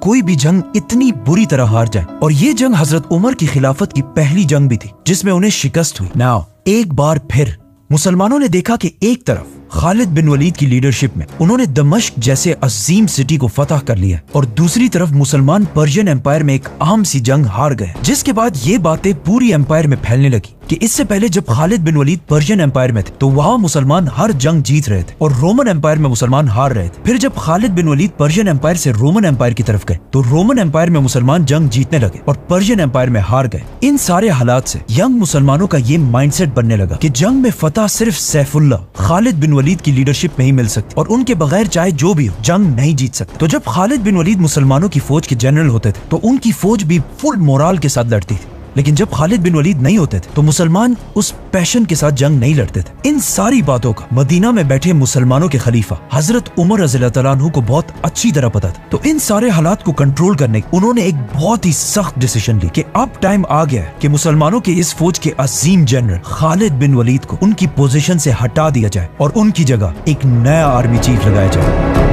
कोई भी जंग इतनी बुरी तरह हार जाए। और ये जंग हजरत उमर की खिलाफत की पहली जंग भी थी जिसमें उन्हें शिकस्त हुई। नाउ एक बार फिर मुसलमानों ने देखा कि एक तरफ खालिद बिन वलीद की लीडरशिप में उन्होंने दमिश्क जैसे अजीम सिटी को फतह कर लिया और दूसरी तरफ मुसलमान पर्शियन एम्पायर में एक आम सी जंग हार गए, जिसके बाद ये बातें पूरी एम्पायर में फैलने लगी कि इससे पहले जब Khalid bin Waleed Persian empire में थे तो वहाँ मुसलमान हर जंग जीत रहे थे और रोमन एम्पायर में मुसलमान हार रहे थे। फिर जब Khalid bin Waleed Persian empire से रोमन एम्पायर की तरफ गए तो रोमन एम्पायर में मुसलमान जंग जीतने लगे और पर्शियन एम्पायर में हार गए। इन सारे हालात से यंग मुसलमानों का ये माइंडसेट बनने लगा कि जंग में फतह सिर्फ सैफुल्लाह खालिद बिन वलीद की लीडरशिप में ही मिल सकती और उनके बगैर चाहे जो भी हो जंग नहीं जीत सकते। तो जब खालिद बिन वलीद मुसलमानों की फौज के जनरल होते थे तो उनकी फौज भी फुल मोराल के साथ लड़ती थी, लेकिन जब खालिद बिन वलीद नहीं होते थे तो मुसलमान उस पैशन के साथ जंग नहीं लड़ते थे। इन सारी बातों का मदीना में बैठे मुसलमानों के खलीफा हजरत उमर रज़ियल्लाहु तआला अन्हु को बहुत अच्छी तरह पता था। तो इन सारे हालात को कंट्रोल करने उन्होंने एक बहुत ही सख्त डिसीजन ली कि अब टाइम आ गया है कि मुसलमानों के इस फौज के अजीम जनरल खालिद बिन वलीद को उनकी पोजीशन से हटा दिया जाए और उनकी जगह एक नया आर्मी चीफ लगाया जाए।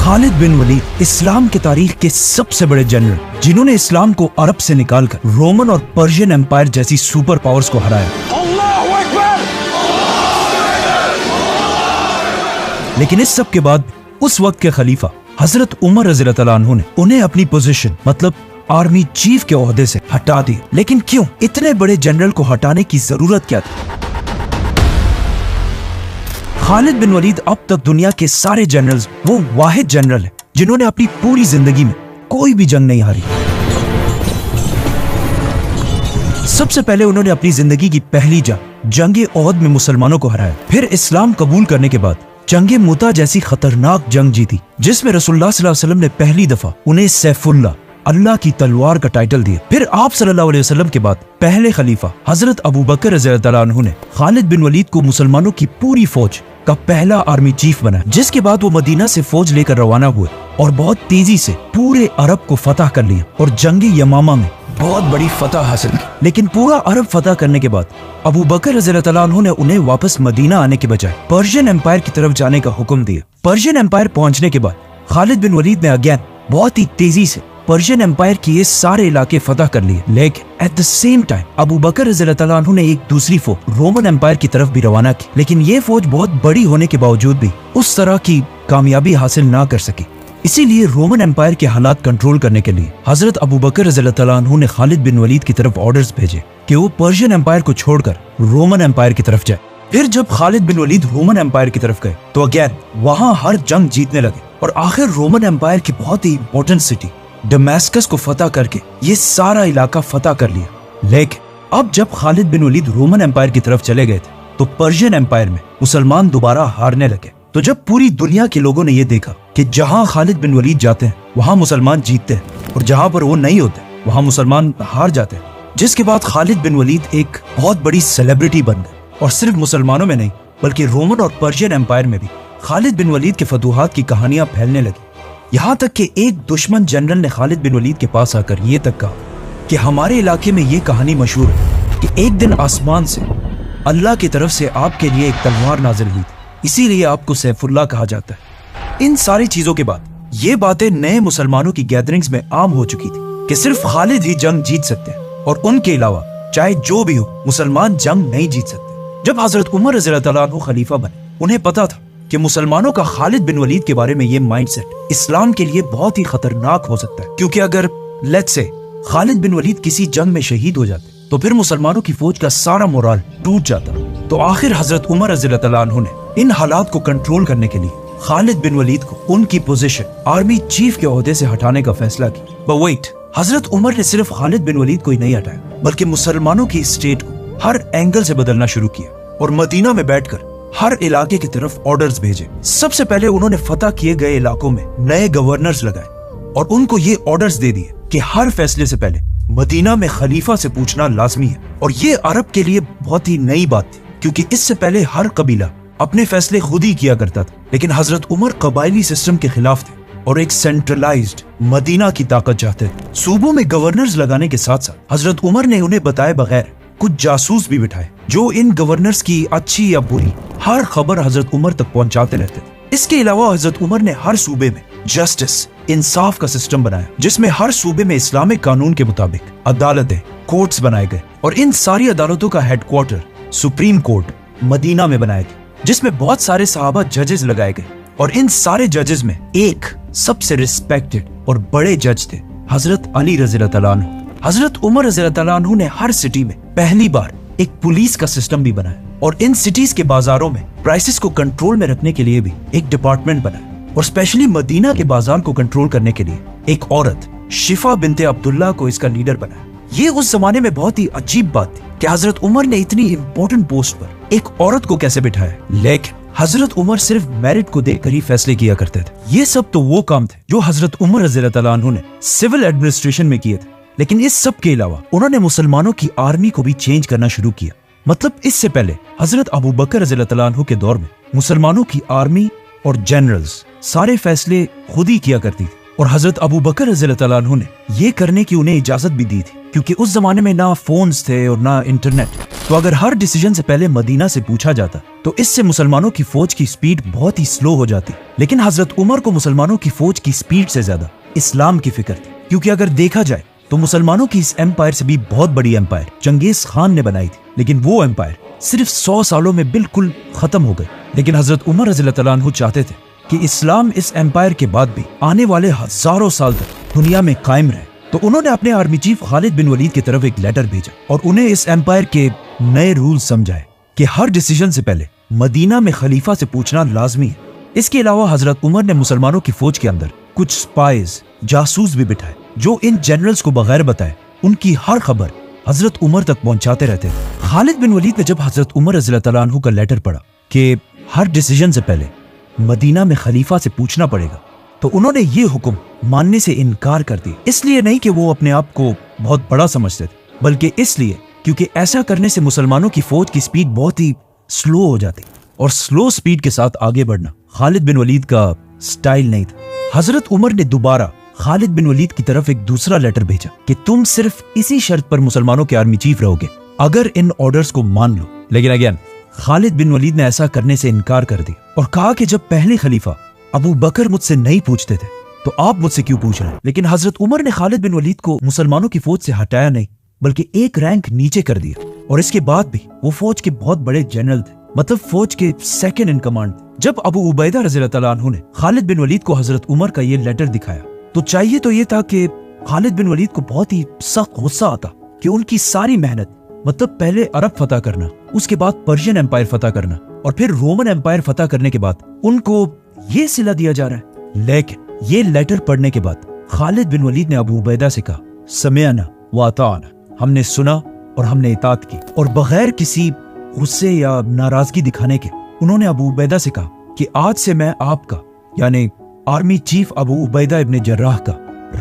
खालिद बिन वलीद इस्लाम की तारीख के सबसे बड़े जनरल जिन्होंने इस्लाम को अरब से निकालकर रोमन और पर्शियन एम्पायर जैसी सुपर पावर्स को हराया। लेकिन इस सब के बाद उस वक्त के खलीफा हजरत उमर रज़ियल्लाहु तआला अन्हु ने उन्हें अपनी पोजीशन मतलब आर्मी चीफ के ओहदे से हटा दिया। लेकिन क्यों? इतने बड़े जनरल को हटाने की जरूरत क्या थी? खालिद बिन वलीद अब तक दुनिया के सारे जनरल्स वो वाहिद जनरल है जिन्होंने अपनी पूरी जिंदगी में कोई भी जंग नहीं हारी। सबसे पहले उन्होंने अपनी जिंदगी की पहली जंग ओहद में मुसलमानों को हराया। फिर इस्लाम कबूल करने के बाद जंग मुता जैसी खतरनाक जंग जीती जिसमें रसूलुल्लाह सल्लल्लाहु अलैहि वसल्लम ने पहली दफा उन्हें सैफुल्लाह अल्लाह की तलवार का टाइटल दिया। फिर आप सल्लल्लाहु अलैहि वसल्लम के बाद पहले खलीफा हजरत अबू बकर रज़ियल्लाहु तआला अन्हु ने खालिद बिन वलीद को मुसलमानों की पूरी फौज का पहला आर्मी चीफ बना, जिसके बाद वो मदीना से फौज लेकर रवाना हुए और बहुत तेजी से पूरे अरब को फतह कर लिया और जंग यमामा में बहुत बड़ी फतह हासिल की। लेकिन पूरा अरब फतह करने के बाद अबू बकर रज़ियल्लाहु तआला अन्हु ने उन्हें वापस मदीना आने के बजाय पर्शियन एम्पायर की तरफ जाने का हुक्म दिया। पर्शियन एम्पायर पहुंचने के बाद खालिद बिन वलीद ने अगेन बहुत ही तेजी से पर्शियन एम्पायर के ये सारे इलाके फतह कर लिए। लेकिन at the same time Abu Bakr रज़ियल्लाहु तआला अन्हु ने एक दूसरी फौज रोमन एम्पायर की तरफ भी रवाना की, लेकिन ये फौज बहुत बड़ी होने के बावजूद भी उस तरह की कामयाबी हासिल ना कर सकी। इसीलिए रोमन एम्पायर के हालात कंट्रोल करने के लिए हजरत अबू बकर रज़ियल्लाहु तआला अन्हु ने खालिद बिन वलीद की तरफ ऑर्डर्स भेजे कि वो पर्शियन एम्पायर को छोड़कर रोमन एम्पायर की तरफ जाए। फिर जब Khalid bin Waleed Roman empire की तरफ गए तो अगेन वहां हर जंग जीतने लगे और आखिर रोमन एम्पायर की बहुत ही इंपॉर्टेंट सिटी दमास्कस को फतह करके ये सारा इलाका फतह कर लिया। लेकिन अब जब Khalid bin Waleed Roman empire की तरफ चले गए थे तो पर्शियन एम्पायर में मुसलमान दोबारा हारने लगे। तो जब पूरी दुनिया के लोगों ने ये देखा कि जहां खालिद बिन वलीद जाते हैं वहां मुसलमान जीतते हैं और जहां पर वो नहीं होते वहां मुसलमान हार जाते हैं, जिसके बाद खालिद बिन वलीद एक बहुत बड़ी सेलिब्रिटी बन गए और सिर्फ मुसलमानों में नहीं बल्कि रोमन और पर्शियन एम्पायर में भी खालिद बिन वलीद के फतूहात की कहानियां फैलने लगी। यहाँ तक कि एक दुश्मन जनरल ने खालिद बिन वलीद के पास आकर ये तक कहा कि हमारे इलाके में ये कहानी मशहूर है कि एक दिन आसमान से अल्लाह की तरफ से आपके लिए एक तलवार नाजिल हुई थी, इसीलिए आपको सैफुल्लाह कहा जाता है। इन सारी चीजों के बाद ये बातें नए मुसलमानों की गैदरिंग्स में आम हो चुकी थी कि सिर्फ खालिद ही जंग जीत सकते हैं और उनके अलावा चाहे जो भी हो मुसलमान जंग नहीं जीत सकते। जब हजरत उमर रज़ियल्लाहु तआला अन्हु खलीफा बने उन्हें पता था कि मुसलमानों का खालिद बिन वलीद के बारे में ये माइंडसेट इस्लाम के लिए बहुत ही खतरनाक हो सकता है, क्योंकि अगर let's say Khalid bin Waleed किसी जंग में शहीद हो जाते तो फिर मुसलमानों की फौज का सारा मोराल टूट जाता। तो आखिर हजरत उमर रज़ियल्लाहु तआला अन्हु ने इन हालात को कंट्रोल करने के लिए खालिद बिन वलीद को उनकी पोजीशन आर्मी चीफ के ओहदे से हटाने का फैसला किया। बट वेट, हजरत उमर ने सिर्फ खालिद बिन वलीद को ही नहीं हटाया बल्कि मुसलमानों की स्टेट को हर एंगल से बदलना शुरू किया और मदीना में बैठकर हर इलाके की तरफ ऑर्डर्स भेजे। सबसे पहले उन्होंने फतह किए गए इलाकों में नए गवर्नर्स लगाए और उनको ये ऑर्डर्स दे दिए कि हर फैसले से पहले मदीना में खलीफा से पूछना लाजमी है। और ये अरब के लिए बहुत ही नई बात थी, क्योंकि इससे पहले हर कबीला अपने फैसले खुद ही किया करता था। लेकिन हजरत उमर कबायली सिस्टम के खिलाफ थे और एक सेंट्रलाइज्ड मदीना की ताकत चाहते थे। सूबों में गवर्नर्स लगाने के साथ साथ हजरत उमर ने उन्हें बताए बगैर कुछ जासूस भी बिठाए जो इन गवर्नर्स की अच्छी या बुरी हर खबर हजरत उमर तक पहुंचाते रहते थे। इसके अलावा हजरत उमर ने हर सूबे में जस्टिस, इंसाफ का सिस्टम बनाया, जिसमें हर सूबे में इस्लामिक कानून के मुताबिक अदालतें, कोर्ट्स बनाए गए और इन सारी अदालतों का हेडक्वार्टर सुप्रीम कोर्ट मदीना में बनाया गया, जिसमें बहुत सारे सहाबा जजेस लगाए गए। और इन सारे जजेस में एक सबसे रिस्पेक्टेड और बड़े जज थे हजरत अली रज़ियल्लाहु तआला अन्हु। हजरत उमर रज़ियल्लाहु तआला अन्हु ने हर सिटी में पहली बार एक पुलिस का सिस्टम भी बनाया और इन सिटीज के बाजारों में प्राइसेस को कंट्रोल में रखने के लिए भी एक डिपार्टमेंट बनाया और स्पेशली मदीना के बाजार को कंट्रोल करने के लिए एक औरत शिफा बिनते अब्दुल्ला को इसका लीडर बनाया। ये उस जमाने में बहुत ही अजीब बात थी कि हजरत उमर ने इतनी इंपॉर्टेंट पोस्ट पर एक औरत को कैसे बिठाया, लेकिन हजरत उमर सिर्फ मेरिट को देखकर ही फैसले किया करते थे। ये सब तो वो काम थे जो हजरत उमर रज़ियल्लाहु तआला अन्हु ने सिविल एडमिनिस्ट्रेशन में किए थे, लेकिन इस सब के अलावा उन्होंने मुसलमानों की आर्मी को भी चेंज करना शुरू किया। मतलब इससे पहले हजरत अबू बकर रज़ियल्लाहु तआला अन्हु के दौर में मुसलमानों की आर्मी और जनरल्स सारे फैसले खुद ही किया करती थी और हजरत अबू बकर रज़ियल्लाहु तआला अन्हु ने ये करने की उन्हें इजाजत भी दी थी, क्योंकि उस जमाने में ना फोन्स थे और ना इंटरनेट। तो अगर हर डिसीजन से पहले मदीना से पूछा जाता तो इससे मुसलमानों की फौज की स्पीड बहुत ही स्लो हो जाती। लेकिन हजरत उमर को मुसलमानों की फौज की स्पीड से ज्यादा इस्लाम की फिक्र थी, क्योंकि अगर देखा जाए तो मुसलमानों की इस एम्पायर से भी बहुत बड़ी एम्पायर चंगेज खान ने बनाई थी, लेकिन वो एम्पायर सिर्फ 100 सालों में बिल्कुल खत्म हो गई। लेकिन हजरत उमर रज़ियल्लाहु तआला अन्हु चाहते थे कि इस्लाम इस एम्पायर के बाद भी आने वाले हजारों साल तक दुनिया में कायम रहे। तो उन्होंने अपने army chief Khalid bin Waleed की तरफ एक लेटर भेजा और उन्हें इस एम्पायर के नए रूल समझाए कि हर डिसीजन से पहले मदीना में खलीफा से पूछना लाजमी है। इसके अलावा हजरत उमर ने मुसलमानों की फौज के अंदर कुछ स्पाइज, जासूस भी बिठाए जो इन जनरल्स को बगैर बताए उनकी हर खबर हजरत उमर तक पहुंचाते रहते थे। खालिद बिन वलीद ने जब हजरत उमर रज़ियल्लाहु तआला अन्हु का लेटर पढ़ा कि हर डिसीजन से पहले मदीना में खलीफा से पूछना पड़ेगा, तो उन्होंने ये हुक्म मानने से इनकार कर दिया। इसलिए नहीं कि वो अपने आप को बहुत बड़ा समझते थे, बल्कि इसलिए क्योंकि ऐसा करने से मुसलमानों की फौज की स्पीड बहुत ही स्लो हो जाती और स्लो स्पीड के साथ आगे बढ़ना खालिद बिन वलीद का स्टाइल नहीं था। हजरत उमर ने दोबारा खालिद बिन वलीद की तरफ एक दूसरा लेटर भेजा कि तुम सिर्फ इसी शर्त पर मुसलमानों के आर्मी चीफ रहोगे अगर इन ऑर्डर्स को मान लो। लेकिन अगेन खालिद बिन वलीद ने ऐसा करने से इनकार कर दिया और कहा कि जब पहले खलीफा अबू बकर मुझसे नहीं पूछते थे तो आप मुझसे क्यों पूछ रहे हैं। लेकिन हजरत उमर ने खालिद बिन वलीद को मुसलमानों की फौज से हटाया नहीं, बल्कि एक रैंक नीचे कर दिया और इसके बाद भी वो फौज के बहुत बड़े जनरल थे, मतलब फौज के सेकंड इन कमांड। जब अबू उबैदा रज़ियल्लाहु तआला अन्हु ने खालिद बिन वलीद को हजरत उमर का ये लेटर दिखाया तो चाहिए तो ये था कि खालिद बिन वलीद को बहुत ही सख्त गुस्सा आता कि उनकी सारी मेहनत, मतलब पहले अरब फतह करना, उसके बाद पर्शियन एम्पायर फतह करना और फिर रोमन एम्पायर फतह करने के बाद उनको ये सिला दिया जा रहा है। लेकिन ये लेटर पढ़ने के बाद खालिद बिन वलीद ने अबू उबैदा से कहा, समिअना व अताअना, हमने सुना और हमने इताअत की। और बगैर किसी गुस्से या नाराजगी दिखाने के उन्होंने अबू उबैदा से कहा कि आज से मैं आपका यानी आर्मी चीफ अबू उबैदा इब्ने जर्राह का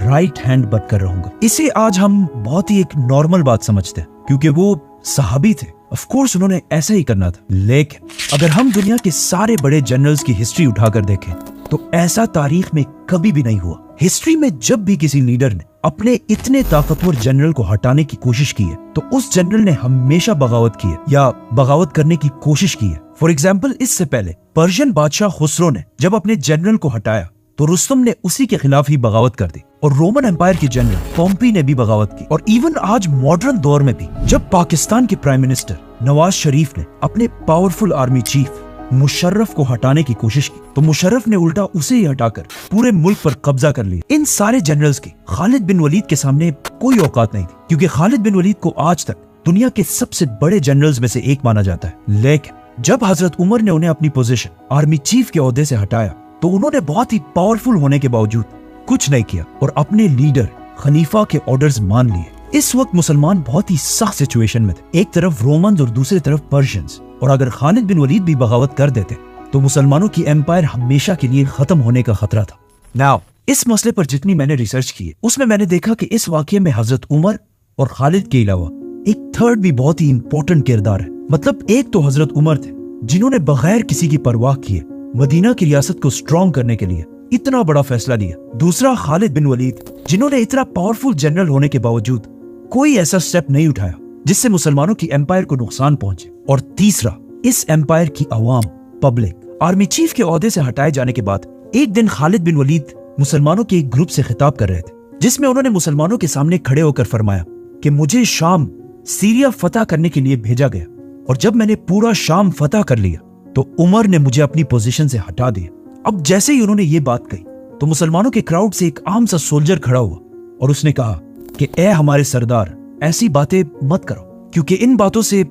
राइट हैंड बनकर रहूंगा। इसे आज हम बहुत ही एक नॉर्मल बात समझते हैं क्योंकि वो सहाबी थे, ऑफ कोर्स उन्होंने ऐसा ही करना था। लेकिन अगर हम दुनिया के सारे बड़े जनरल्स की हिस्ट्री उठाकर देखें तो ऐसा तारीख में कभी भी नहीं हुआ। हिस्ट्री में जब भी किसी लीडर ने अपने इतने ताकतवर जनरल को हटाने की कोशिश की है तो उस जनरल ने हमेशा बगावत की है या बगावत करने की कोशिश की है। फॉर एग्जाम्पल, इससे पहले पर्शियन बादशाह खुसरो ने जब अपने जनरल को हटाया तो रुस्तम ने उसी के खिलाफ ही बगावत कर दी और रोमन एम्पायर के जनरल पोम्पी ने भी बगावत की। और इवन आज मॉडर्न दौर में भी जब पाकिस्तान के प्राइम मिनिस्टर नवाज शरीफ ने अपने पावरफुल आर्मी चीफ मुशर्रफ को हटाने की कोशिश की तो मुशर्रफ ने उल्टा उसे ही हटाकर पूरे मुल्क पर कब्जा कर लिया। इन सारे जनरल्स की खालिद बिन वलीद के सामने कोई औकात नहीं थी, क्योंकि खालिद बिन वलीद को आज तक दुनिया के सबसे बड़े जनरल्स में से एक माना जाता है। लेकिन जब हजरत उमर ने उन्हें अपनी पोजीशन आर्मी चीफ के ओहदे से हटाया तो उन्होंने बहुत ही पावरफुल होने के बावजूद कुछ नहीं किया और अपने लीडर खलीफा के ऑर्डर्स मान लिए। इस वक्त मुसलमान बहुत ही सख्त सिचुएशन में थे, एक तरफ रोमन्स और दूसरी तरफ पर्शियंस, और अगर खालिद बिन वलीद भी बगावत कर देते तो मुसलमानों की एम्पायर हमेशा के लिए खत्म होने का खतरा था। नाउ इस मसले पर जितनी मैंने रिसर्च की है उसमें मैंने देखा कि इस वाकये में हजरत उमर और खालिद के अलावा एक थर्ड भी बहुत ही इंपॉर्टेंट किरदार है। मतलब एक तो हजरत उमर थे जिन्होंने बगैर किसी की परवाह किए मदीना की रियासत को स्ट्रॉन्ग करने के लिए इतना बड़ा फैसला लिया। दूसरा खालिद बिन वलीद जिन्होंने इतना पावरफुल जनरल होने के बावजूद कोई ऐसा स्टेप नहीं उठाया जिससे मुसलमानों की एम्पायर को नुकसान पहुंचे। और तीसरा, इस एम्पायर की अवाम, पब्लिक। आर्मी चीफ के ओहदे से हटाए जाने के बाद एक दिन खालिद बिन वलीद मुसलमानों के एक ग्रुप से खिताब कर रहे थे, जिसमें उन्होंने मुसलमानों के सामने खड़े होकर फरमाया कि मुझे शाम, सीरिया फतह करने के लिए भेजा गया, और जब मैंने पूरा शाम फतह कर लिया तो उमर ने मुझे अपनी पोजीशन से हटा दिया। अब जैसे ही उन्होंने ये बात कही तो मुसलमानों के क्राउड से एक आम सा सोल्जर खड़ा हुआ और उसने कहा कि ए हमारे सरदार, ऐसी बातें मत करो, क्योंकि इन बातों से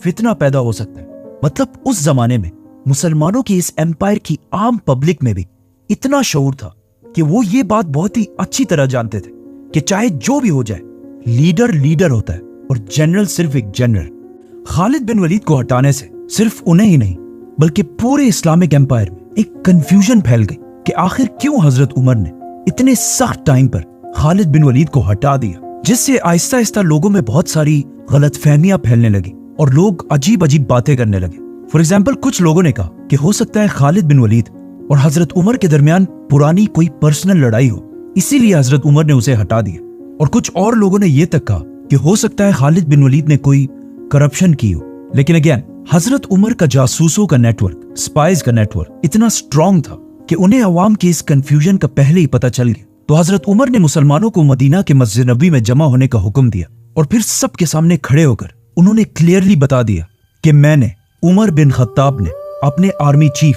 फितना पैदा हो सकता है। मतलब उस जमाने में मुसलमानों की इस एम्पायर की आम पब्लिक में भी इतना शऊर था कि वो ये बात बहुत ही अच्छी तरह जानते थे कि चाहे जो भी हो जाए, लीडर लीडर होता है और जनरल सिर्फ एक जनरल। खालिद बिन वलीद को हटाने से सिर्फ उन्हें ही नहीं बल्कि पूरे इस्लामिक एम्पायर में एक कंफ्यूजन फैल गई कि आखिर क्यों हजरत उमर ने इतने सख्त टाइम पर खालिद बिन वलीद को हटा दिया, जिससे आहिस्ता आहिस्ता लोगों में बहुत सारी गलतफहमियां फैलने लगी और लोग अजीब अजीब बातें करने लगे। फॉर एग्जाम्पल, कुछ लोगों ने कहा कि हो सकता है खालिद बिन वलीद और हजरत उमर के दरमियान पुरानी कोई पर्सनल लड़ाई हो, इसीलिए हजरत उमर ने उसे हटा दिया। और कुछ और लोगों ने यह तक कहा कि हो सकता है खालिद बिन वलीद ने कोई करप्शन की हो। लेकिन अगेन, हजरत उमर का जासूसों का नेटवर्क, स्पाइज का नेटवर्क इतना स्ट्रांग था कि उन्हें अवाम के इस कंफ्यूजन का पहले ही पता चल गया। तो हजरत उमर ने मुसलमानों को मदीना के मस्जिद नबी में जमा होने का हुक्म दिया और फिर सबके सामने खड़े होकर उन्होंने क्लियरली बता दिया कि मैंने, उमर बिन खत्ताब ने, अपने army chief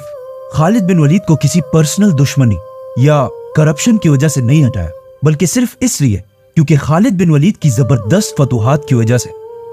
Khalid bin Walid को किसी पर्सनल दुश्मनी या करप्शन की वजह से नहीं हटाया, बल्कि सिर्फ इसलिए क्योंकि खालिद बिन वलीद की जबरदस्त फतूहात की वजह से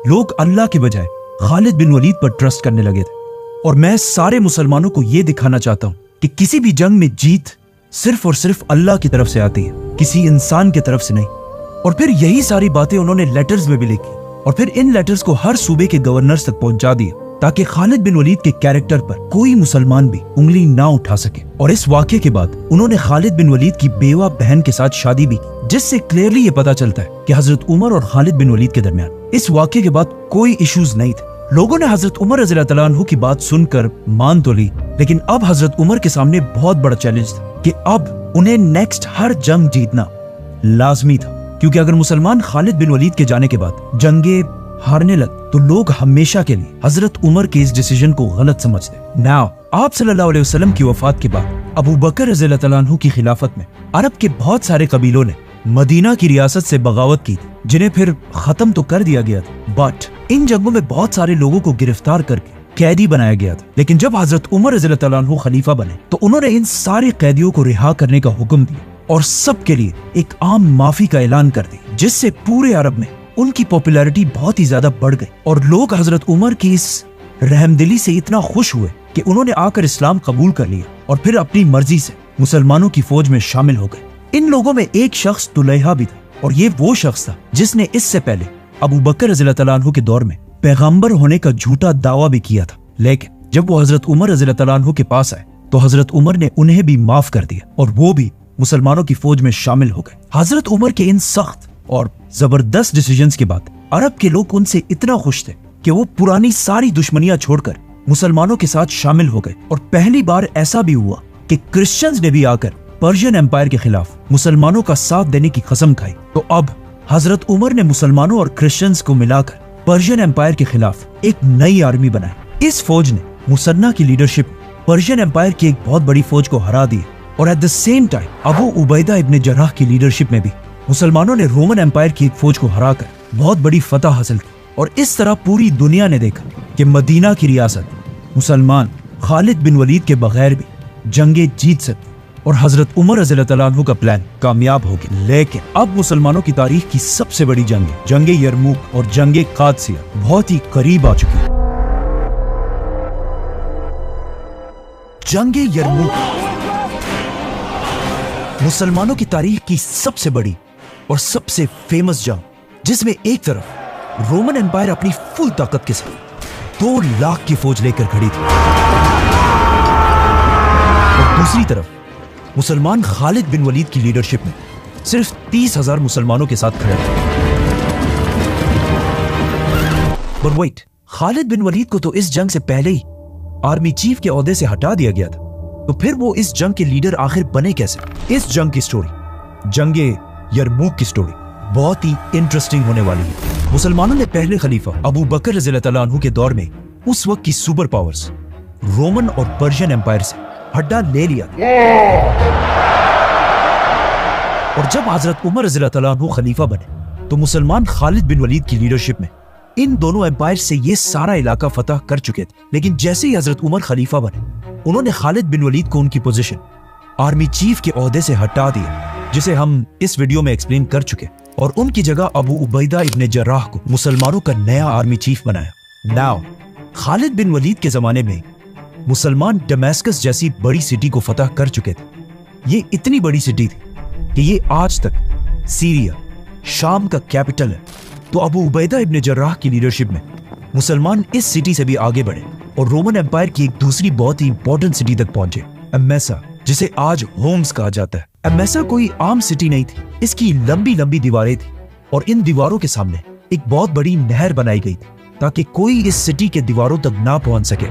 लोग अल्लाह के बजाय खालिद बिन वलीद पर ट्रस्ट करने लगे थे। और मैं सारे मुसलमानों को यह दिखाना चाहता हूं कि किसी भी जंग में जीत सिर्फ और सिर्फ अल्लाह की तरफ से आती है, किसी इंसान की तरफ से नहीं। और फिर यही सारी बातें उन्होंने लेटर्स में भी लिखी और फिर इन लेटर्स को हर सूबे के गवर्नर्स तक पहुंचा दिया ताकि खालिद बिन वलीद के कैरेक्टर पर कोई मुसलमान भी उंगली ना उठा सके। और इस वाक़े के बाद उन्होंने खालिद बिन वलीद की बेवा बहन के साथ शादी भी की, जिससे क्लियरली ये पता चलता है कि हजरत उमर और खालिद बिन वलीद के दरमियान इस वाक़े के बाद कोई इश्यूज नहीं थे। लोगों ने हजरत उमर रज़ियल्लाहु तआला अन्हु की बात सुनकर मान तो ली, लेकिन अब हजरत उमर के सामने बहुत बड़ा चैलेंज था कि अब उन्हें नेक्स्ट हर जंग जीतना लाजमी था, क्योंकि अगर मुसलमान खालिद बिन वलीद के जाने के बाद जंगे हारने लगे तो लोग हमेशा के लिए हजरत उमर के इस डिसीजन को गलत समझते। नाउ आप सल्लल्लाहु अलैहि वसल्लम की वफात के बाद अबू बकर रज़ियल्लाहु तआला अन्हु की खिलाफत में अरब के बहुत सारे कबीलों ने मदीना की रियासत से बगावत की थी, जिन्हें फिर खत्म तो कर दिया गया था, बट इन जंगों में बहुत सारे लोगों को गिरफ्तार करके कैदी बनाया गया था। लेकिन जब हजरत उमर रज़ियल्लाहु तआला अन्हु खलीफा बने तो उन्होंने इन सारे कैदियों को रिहा करने का हुक्म दिया और सबके लिए एक आम माफी का ऐलान कर दिया, जिससे पूरे अरब में उनकी पॉपुलैरिटी बहुत ही ज्यादा बढ़ गई और लोग हजरत उमर की इस रहमदिली से इतना खुश हुए कि उन्होंने आकर इस्लाम कबूल कर लिया और फिर अपनी मर्जी से मुसलमानों की फौज में शामिल हो गए। इन लोगों में एक शख्स तुलैहा भी था और ये वो शख्स था जिसने इससे पहले अबू बकर रज़ियल्लाहु तआला अन्हु के दौर में पैगंबर होने का झूठा दावा भी किया था। लेकिन जब वो हजरत उमर रज़ियल्लाहु तआला अन्हु के पास आए तो हजरत उमर ने उन्हें भी माफ कर दिया और वो भी मुसलमानों की फौज में शामिल हो गए। हजरत उमर के इन सख्त और जबरदस्त डिसीजंस के बाद अरब के लोग उनसे इतना खुश थे कि वो पुरानी सारी दुश्मनियां छोड़कर मुसलमानों के साथ शामिल हो गए। और पहली बार ऐसा भी हुआ कि क्रिश्चियंस ने भी आकर पर्शियन एम्पायर के खिलाफ मुसलमानों का साथ देने की कसम खाई। तो अब हजरत उमर ने मुसलमानों और क्रिश्चियंस को मिलाकर पर्शियन एम्पायर के खिलाफ एक नई आर्मी बनाई। इस फौज ने मुसन्ना की लीडरशिप पर्शियन एम्पायर की एक बहुत बड़ी फौज को हरा दिया और eight the same time Abu Ubaida इब्न जर्राह की लीडरशिप में भी मुसलमानों ने रोमन एम्पायर की एक फौज को हराकर बहुत बड़ी फतह हासिल की। और इस तरह पूरी दुनिया ने देखा कि मदीना की रियासत मुसलमान खालिद बिन वलीद के बगैर भी जंगे जीत सकते और हजरत उमर रज़ियल्लाहु तआला अन्हु का प्लान कामयाब हो गया। लेकिन अब मुसलमानों की तारीख की सबसे बड़ी जंगे यरमुक और जंगे कादसिया बहुत ही करीब आ चुकी है। जंगे यरमुक मुसलमानों की तारीख की सबसे बड़ी और सबसे फेमस जंग, जिसमें एक तरफ रोमन एम्पायर अपनी फुल ताकत के साथ 2 लाख की फौज लेकर खड़ी थी और दूसरी तरफ मुसलमान खालिद बिन वलीद की लीडरशिप में सिर्फ 30,000 मुसलमानों के साथ खड़े थे। But wait, Khalid bin Walid को तो इस जंग से पहले ही आर्मी चीफ के ओहदे से हटा दिया गया था, तो फिर वो इस जंग के लीडर आखिर बने कैसे? इस जंग की स्टोरी, जंगे यरमुक की स्टोरी बहुत ही इंटरेस्टिंग होने वाली है। मुसलमानों ने पहले खलीफा अबू बकर रज़ियल्लाहु तआला अन्हु के दौर में उस वक्त की सुपर पावर्स रोमन और पर्शियन एम्पायर से हड्डा ले लिया। और जब हजरत उमर रज़ियल्लाहु तआला अन्हु खलीफा बने तो मुसलमान खालिद बिन वलीद की लीडरशिप में इन दोनों एम्पायर से ये सारा इलाका फतह कर चुके थे। लेकिन जैसे ही हजरत उमर खलीफा बने उन्होंने खालिद बिन वलीद को उनकी पोजीशन आर्मी चीफ के ओहदे से हटा दिया, जिसे हम इस वीडियो में एक्सप्लेन कर चुके, और उनकी जगह अबू उबैदा इब्ने जर्राह को मुसलमानों का नया आर्मी चीफ बनाया। नाउ खालिद बिन वलीद के जमाने में मुसलमान दमास्कस जैसी बड़ी सिटी को फतह कर चुके थे। ये इतनी बड़ी सिटी थी कि ये आज तक सीरिया शाम का कैपिटल है। तो अबू उबैदा इब्ने जर्राह की लीडरशिप में मुसलमान इस सिटी से भी आगे बढ़े और रोमन एम्पायर की एक दूसरी बहुत ही इंपॉर्टेंट सिटी तक पहुंचे, एमेसा, जिसे आज होम्स कहा जाता है। एमेसा कोई आम सिटी नहीं थी, इसकी लंबी लंबी दीवारें थी और इन दीवारों के सामने एक बहुत बड़ी नहर बनाई गई थी ताकि कोई इस सिटी के दीवारों तक ना पहुंच सके।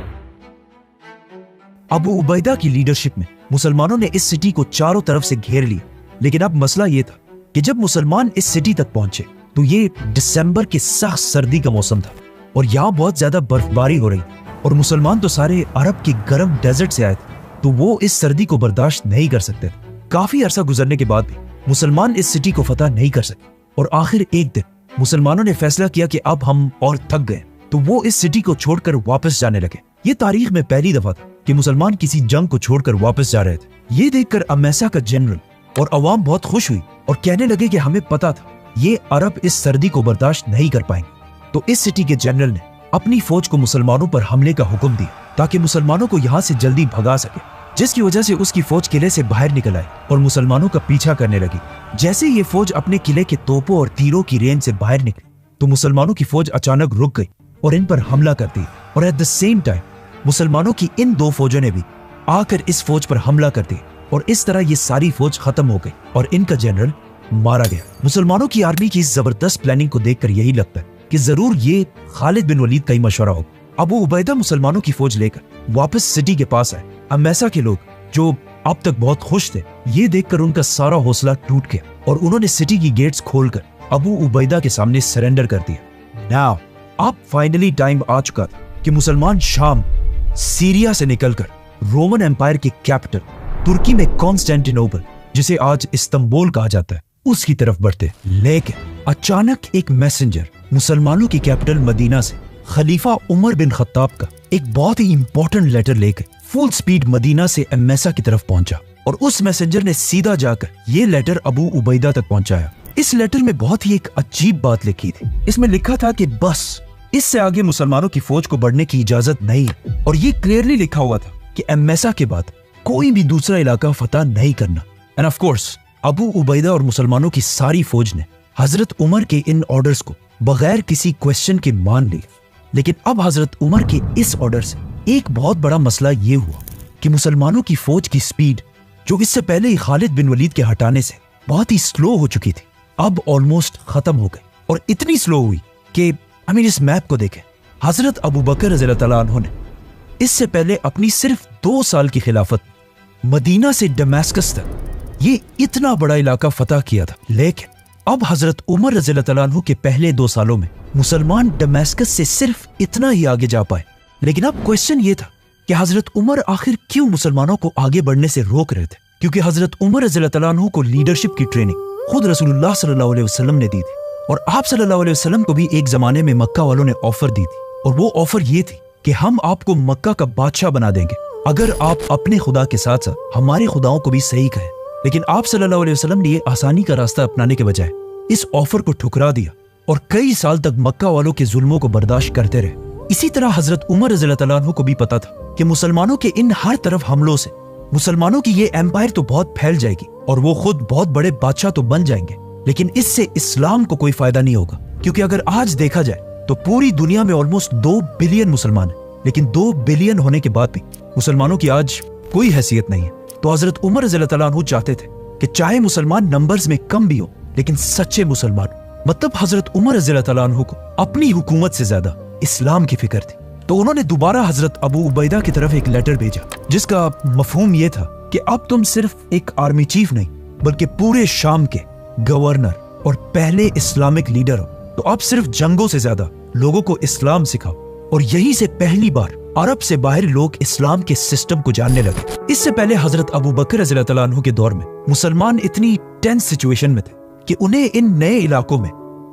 अबू उबैदा की लीडरशिप में मुसलमानों ने इस सिटी को चारों तरफ से घेर लिया। लेकिन अब मसला यह था कि जब मुसलमान इस सिटी तक पहुंचे तो ये दिसंबर की सख्त सर्दी का मौसम था और यहाँ बहुत ज्यादा बर्फबारी हो रही थी और मुसलमान तो सारे अरब के गर्म डेजर्ट से आए थे, तो वो इस सर्दी को बर्दाश्त नहीं कर सकते थे। काफी अरसा गुजरने के बाद भी मुसलमान इस सिटी को फतह नहीं कर सके और आखिर एक दिन मुसलमानों ने फैसला किया कि अब हम और थक गए, तो वो इस सिटी को छोड़कर वापस जाने लगे। ये तारीख में पहली दफा था कि मुसलमान किसी जंग को छोड़कर वापस जा रहे थे। ये देखकर अमेसा का जनरल और अवाम बहुत खुश हुई और कहने लगे कि हमें पता था ये अरब इस सर्दी को बर्दाश्त नहीं कर पाएंगे। तो इस सिटी के जनरल ने अपनी फौज को मुसलमानों पर हमले का हुक्म दिया ताकि मुसलमानों को यहाँ से जल्दी भगा सके, जिसकी वजह से उसकी फौज किले से बाहर निकल आई और मुसलमानों का पीछा करने लगी। जैसे ये फौज अपने किले के तोपों और तीरों की रेंज से बाहर निकली तो मुसलमानों की फौज अचानक रुक गई और इन पर हमला कर दी। और एट द सेम टाइम मुसलमानों की इन दो फौजों ने भी आकर इस फौज पर हमला कर दिया और इस तरह ये सारी फौज खत्म हो गई और इनका जनरल मारा गया। मुसलमानों की आर्मी की इस जबरदस्त प्लानिंग को देखकर यही लगता है कि जरूर ये खालिद बिन वलीद का ही मशवरा होगा। अबू उबैदा मुसलमानों की फौज लेकर वापस सिटी के पास आए। अमेसा के लोग जो अब तक बहुत खुश थे, ये देखकर उनका सारा हौसला टूट गया और उन्होंने सिटी की गेट्स खोलकर अबू उबैदा के सामने सरेंडर कर दिया। नाउ अब फाइनली टाइम आ चुका था कि मुसलमान शाम सीरिया से निकलकर रोमन एम्पायर के कैपिटल तुर्की में कॉन्स्टेंटिनोपल, जिसे आज इस्तांबुल कहा जाता है, उसकी तरफ बढ़ते। लेकिन अचानक एक मैसेंजर मुसलमानों की कैपिटल मदीना से खलीफा उमर बिन खत्ताब का एक बहुत ही इंपॉर्टेंट लेटर लेकर फुल स्पीड मदीना से एमेसा की तरफ पहुंचा और उस मैसेंजर ने सीधा जाकर ये लेटर अबू उबैदा तक पहुंचाया। इस लेटर में बहुत ही एक अजीब बात लिखी थी। इसमें लिखा था कि बस इससे आगे मुसलमानों की फौज को बढ़ने की इजाजत नहीं है और ये क्लियरली लिखा हुआ था कि एमेसा के बाद कोई भी दूसरा इलाका फतह नहीं करना। End of course Abu Ubaida और मुसलमानों की सारी फौज ने हजरत उमर के इन ऑर्डर्स को बगैर किसी क्वेश्चन के मान लिया। लेकिन अब हजरत उमर के इस ऑर्डर से एक बहुत बड़ा मसला ये हुआ कि मुसलमानों की फौज की स्पीड, जो इससे पहले ही खालिद बिन वलीद के हटाने से बहुत ही स्लो हो चुकी थी, अब ऑलमोस्ट खत्म हो गई और इतनी स्लो हुई कि इस मैप को देखें। हजरत अबू बकर रज़ियल्लाहु तआला अन्हु ने इससे पहले अपनी सिर्फ 2 साल की खिलाफत मदीना से दमास्कस तक ये इतना बड़ा इलाका फतह किया था। लेकिन अब हजरत उमर रज़ियल्लाहु तआला अन्हु के पहले 2 सालों में मुसलमान दमास्कस से सिर्फ इतना ही आगे जा पाए। लेकिन अब क्वेश्चन ये था कि हजरत उमर आखिर क्यों मुसलमानों को आगे बढ़ने से रोक रहे थे, क्योंकि हजरत उमर रज़ियल्लाहु तआला अन्हु को लीडरशिप की ट्रेनिंग खुद रसूलुल्लाह सल्लल्लाहु अलैहि वसल्लम ने दी थी और आप सल्लल्लाहु अलैहि वसल्लम को भी एक जमाने में मक्का वालों ने ऑफर दी थी और वो ऑफर ये थी कि हम आपको मक्का का बादशाह बना देंगे अगर आप अपने खुदा के साथ साथ हमारे खुदाओं को भी सही कहें। लेकिन आप सल्लल्लाहु अलैहि वसल्लम ने ये आसानी का रास्ता अपनाने के बजाय इस ऑफर को ठुकरा दिया और कई साल तक मक्का वालों के जुल्मों को बर्दाश्त करते रहे। इसी तरह हजरत उमर रज़ियल्लाहु तआला अन्हु को भी पता था कि मुसलमानों के इन हर तरफ हमलों से मुसलमानों की ये एम्पायर तो बहुत फैल जाएगी और वो खुद बहुत बड़े बादशाह तो बन जाएंगे, लेकिन इससे इस्लाम को कोई फायदा नहीं होगा। क्योंकि अगर आज देखा जाए तो पूरी दुनिया में ऑलमोस्ट 2 बिलियन मुसलमान हैं, लेकिन 2 बिलियन होने के बाद भी मुसलमानों की आज कोई हैसियत नहीं है। तो हजरत उमर रज़ियल्लाहु तआला अन्हु चाहते थे कि चाहे मुसलमान नंबर्स में कम भी हो लेकिन सच्चे मुसलमान, मतलब हजरत उमर रज़ियल्लाहु तआला अन्हु को अपनी हुकूमत से ज्यादा इस्लाम की फिक्र थी। तो उन्होंने दोबारा हजरत अबू उबैदा की तरफ एक लेटर भेजा जिसका मफहूम ये था कि अब तुम सिर्फ एक आर्मी चीफ नहीं बल्कि पूरे शाम के गवर्नर और पहले इस्लामिक लीडर हो तो अब सिर्फ जंगों से ज्यादा लोगों को इस्लाम सिखाओ। और यहीं से पहली बार अरब से बाहर लोग इस्लाम के सिस्टम को जानने लगे। इससे पहले हजरत अबू बकर रज़ियल्लाहु तआला अन्हु के दौर में मुसलमान इतनी टेंस सिचुएशन में थे कि उन्हें इन नए इलाकों में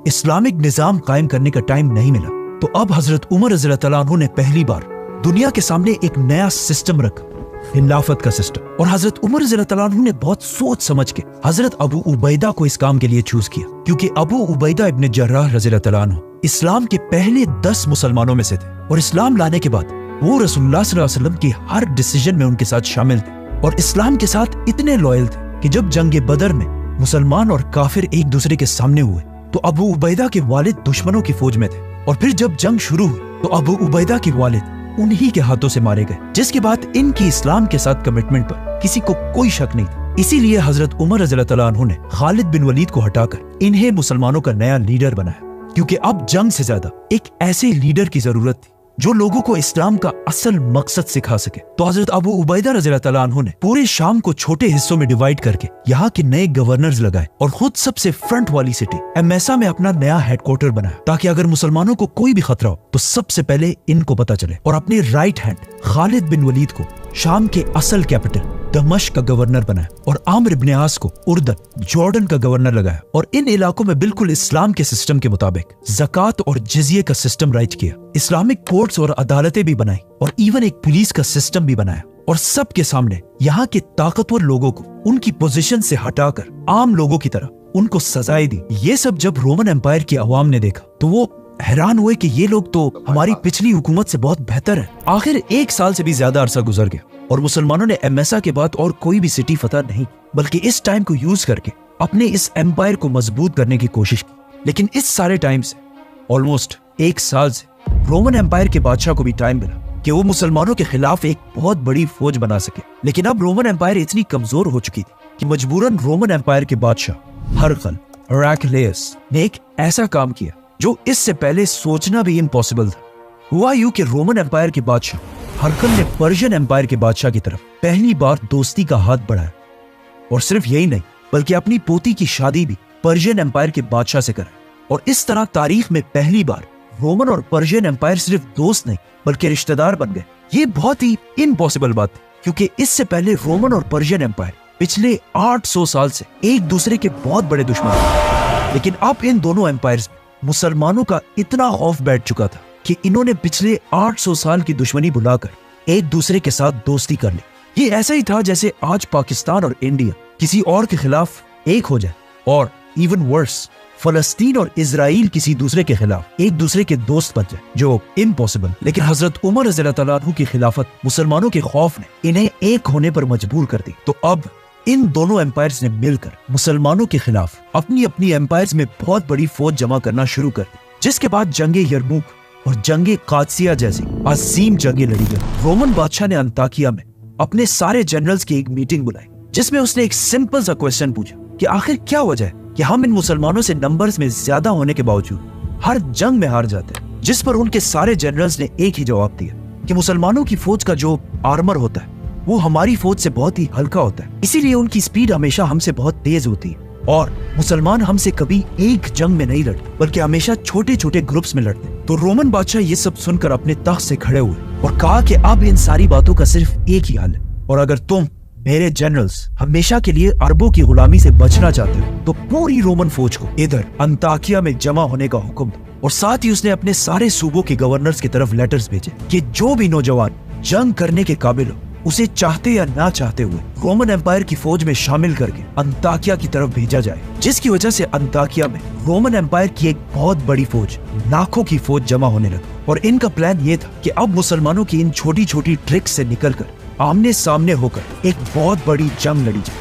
इस्लामिक निजाम कायम करने का टाइम नहीं मिला। तो अब हजरत उमर रज़ियल्लाहु तआला अन्हु ने पहली बार दुनिया के सामने एक नया सिस्टम रखा, खिलाफत का सिस्टम। और हजरत उमर रज़ियल्लाहु तआला अन्हु ने बहुत सोच समझ के हजरत अबू उबैदा को इस काम के लिए चूज किया, क्योंकि अबू उबैदा इब्न जर्राह रज़ियल्लाहु तआला अन्हु इस्लाम के पहले 10 मुसलमानों में से थे। और इस्लाम लाने के बाद वो रसूलुल्लाह सल्लल्लाहु अलैहि वसल्लम की हर डिसीजन में उनके साथ शामिल थे और इस्लाम के साथ इतने लॉयल थे कि जब जंग बदर में मुसलमान और काफिर एक दूसरे के सामने हुए तो अबू उबैदा के वालिद दुश्मनों की फौज में थे, और फिर जब जंग शुरू हुई तो अबू उबैदा के वालिद उन्हीं के हाथों से मारे गए, जिसके बाद इनकी इस्लाम के साथ कमिटमेंट पर किसी को कोई शक नहीं था। इसीलिए हजरत उमर रज़ियल्लाहु तआला अन्हु ने खालिद बिन वलीद को हटाकर इन्हें मुसलमानों का नया लीडर बनाया, क्योंकि अब जंग से ज्यादा एक ऐसे लीडर की जरूरत थी जो लोगों को इस्लाम का असल मकसद सिखा सके। तो हजरत अबू उबैदा रज़ियल्लाहु तआला अन्हु ने पूरे शाम को छोटे हिस्सों में डिवाइड करके यहाँ के नए गवर्नर्स लगाए और खुद सबसे फ्रंट वाली सिटी एमेसा में अपना नया हेडक्वार्टर बनाया, ताकि अगर मुसलमानों को कोई भी खतरा हो तो सबसे पहले इनको पता चले। और अपने right hand Khalid bin Walid को शाम के असल कैपिटल दमिश्क का गवर्नर बनाया और आमिर इब्न आस को उर्दन जॉर्डन का गवर्नर लगाया। और इन इलाकों में बिल्कुल इस्लाम के सिस्टम के मुताबिक ज़कात और जिज़िये का सिस्टम राइज किया, इस्लामिक कोर्ट्स और अदालतें भी बनाई और इवन एक पुलिस का सिस्टम भी बनाया। और सबके सामने यहाँ के ताकतवर लोगों को उनकी पोजीशन से हटाकर आम लोगों की तरह उनको सजाएं दी। ये सब जब रोमन एम्पायर की अवाम ने देखा तो वो हैरान हुए कि ये लोग तो हमारी पिछली हुकूमत से बहुत बेहतर है। आखिर 1 साल से भी ज्यादा अरसा गुजर गया और मुसलमानों ने एमेसा के बाद और कोई भी सिटी फतह नहीं, बल्कि इस टाइम को यूज करके अपने इस एम्पायर को मजबूत करने की कोशिश की। लेकिन इस सारे टाइम से ऑलमोस्ट 1 साल से रोमन एम्पायर के बादशाह को भी टाइम मिला कि वो मुसलमानों के खिलाफ एक बहुत बड़ी फौज बना सके। लेकिन अब रोमन एम्पायर इतनी कमजोर हो चुकी थी कि मजबूरन रोमन एम्पायर के बादशाह हरकल हेराक्लियस ने एक ऐसा काम किया जो इससे पहले सोचना भी इम्पॉसिबल था। हुआ यूं कि रोमन एम्पायर के बादशाह हरकल ने पर्शियन एम्पायर के बादशाह की तरफ पहली बार दोस्ती का हाथ बढ़ाया, और सिर्फ यही नहीं बल्कि अपनी पोती की शादी भी पर्शियन एम्पायर के बादशाह से कराई। और इस तरह तारीख में पहली बार रोमन और पर्शियन एम्पायर सिर्फ दोस्त नहीं बल्कि रिश्तेदार बन गए। ये बहुत ही इम्पॉसिबल बात थी, क्योंकि इससे पहले रोमन और पर्शियन एम्पायर पिछले 800 साल से एक दूसरे के बहुत बड़े दुश्मन थे। लेकिन अब इन दोनों एम्पायर्स में मुसलमानों का इतना खौफ बैठ चुका था कि इन्होंने पिछले 800 साल की दुश्मनी बुलाकर एक दूसरे के साथ दोस्ती कर ली। ये ऐसा ही था जैसे आज पाकिस्तान और इंडिया किसी और के खिलाफ एक हो जाए, और इवन वर्स फलस्तीन और इजराइल किसी दूसरे के खिलाफ एक दूसरे के दोस्त बन जाए, जो इम्पॉसिबल। लेकिन हजरत उमर रज़ियल्लाहु तआला अन्हु की खिलाफत मुसलमानों के खौफ ने इन्हें एक होने पर मजबूर कर दी। तो अब इन दोनों एम्पायर्स ने मिलकर मुसलमानों के खिलाफ अपनी अपनी एम्पायर्स में बहुत बड़ी फौज जमा करना शुरू कर दी, जिसके बाद जंगे यरमुक और जंगे कादसिया जैसी अजीम जंगे लड़ी गई। रोमन बादशाह ने अंताकिया में अपने सारे जनरल्स की एक मीटिंग बुलाई, जिसमें उसने एक सिंपल सा क्वेश्चन पूछा कि आखिर क्या वजह है कि हम इन मुसलमानों से नंबर्स में ज्यादा होने के बावजूद हर जंग में हार जाते हैं। जिस पर उनके सारे जनरल्स ने एक ही जवाब दिया कि मुसलमानों की फौज का जो आर्मर होता है वो हमारी फौज से बहुत ही हल्का होता है, इसीलिए उनकी स्पीड हमेशा हमसे बहुत तेज होती है, और मुसलमान हमसे कभी एक जंग में नहीं लड़ते बल्कि हमेशा छोटे छोटे ग्रुप्स में लड़ते। तो रोमन बादशाह ये सब सुनकर अपने तख्त से खड़े हुए और कहा कि अब इन सारी बातों का सिर्फ एक ही हल है, और अगर तुम मेरे जनरल्स हमेशा के लिए अरबों की गुलामी से बचना चाहते हो तो पूरी रोमन फौज को इधर अंताकिया में जमा होने का हुक्म दो। और साथ ही उसने अपने सारे सूबों के गवर्नर्स की तरफ लेटर्स भेजे कि जो भी नौजवान जंग करने के काबिल हो उसे चाहते या ना चाहते हुए रोमन एम्पायर की फौज में शामिल करके अंताकिया की तरफ भेजा जाए, जिसकी वजह से अंताकिया में रोमन एम्पायर की एक बहुत बड़ी फौज, लाखों की फौज जमा होने लगी। और इनका प्लान ये था कि अब मुसलमानों की इन छोटी छोटी ट्रिक्स से निकलकर आमने सामने होकर एक बहुत बड़ी जंग लड़ी जाए।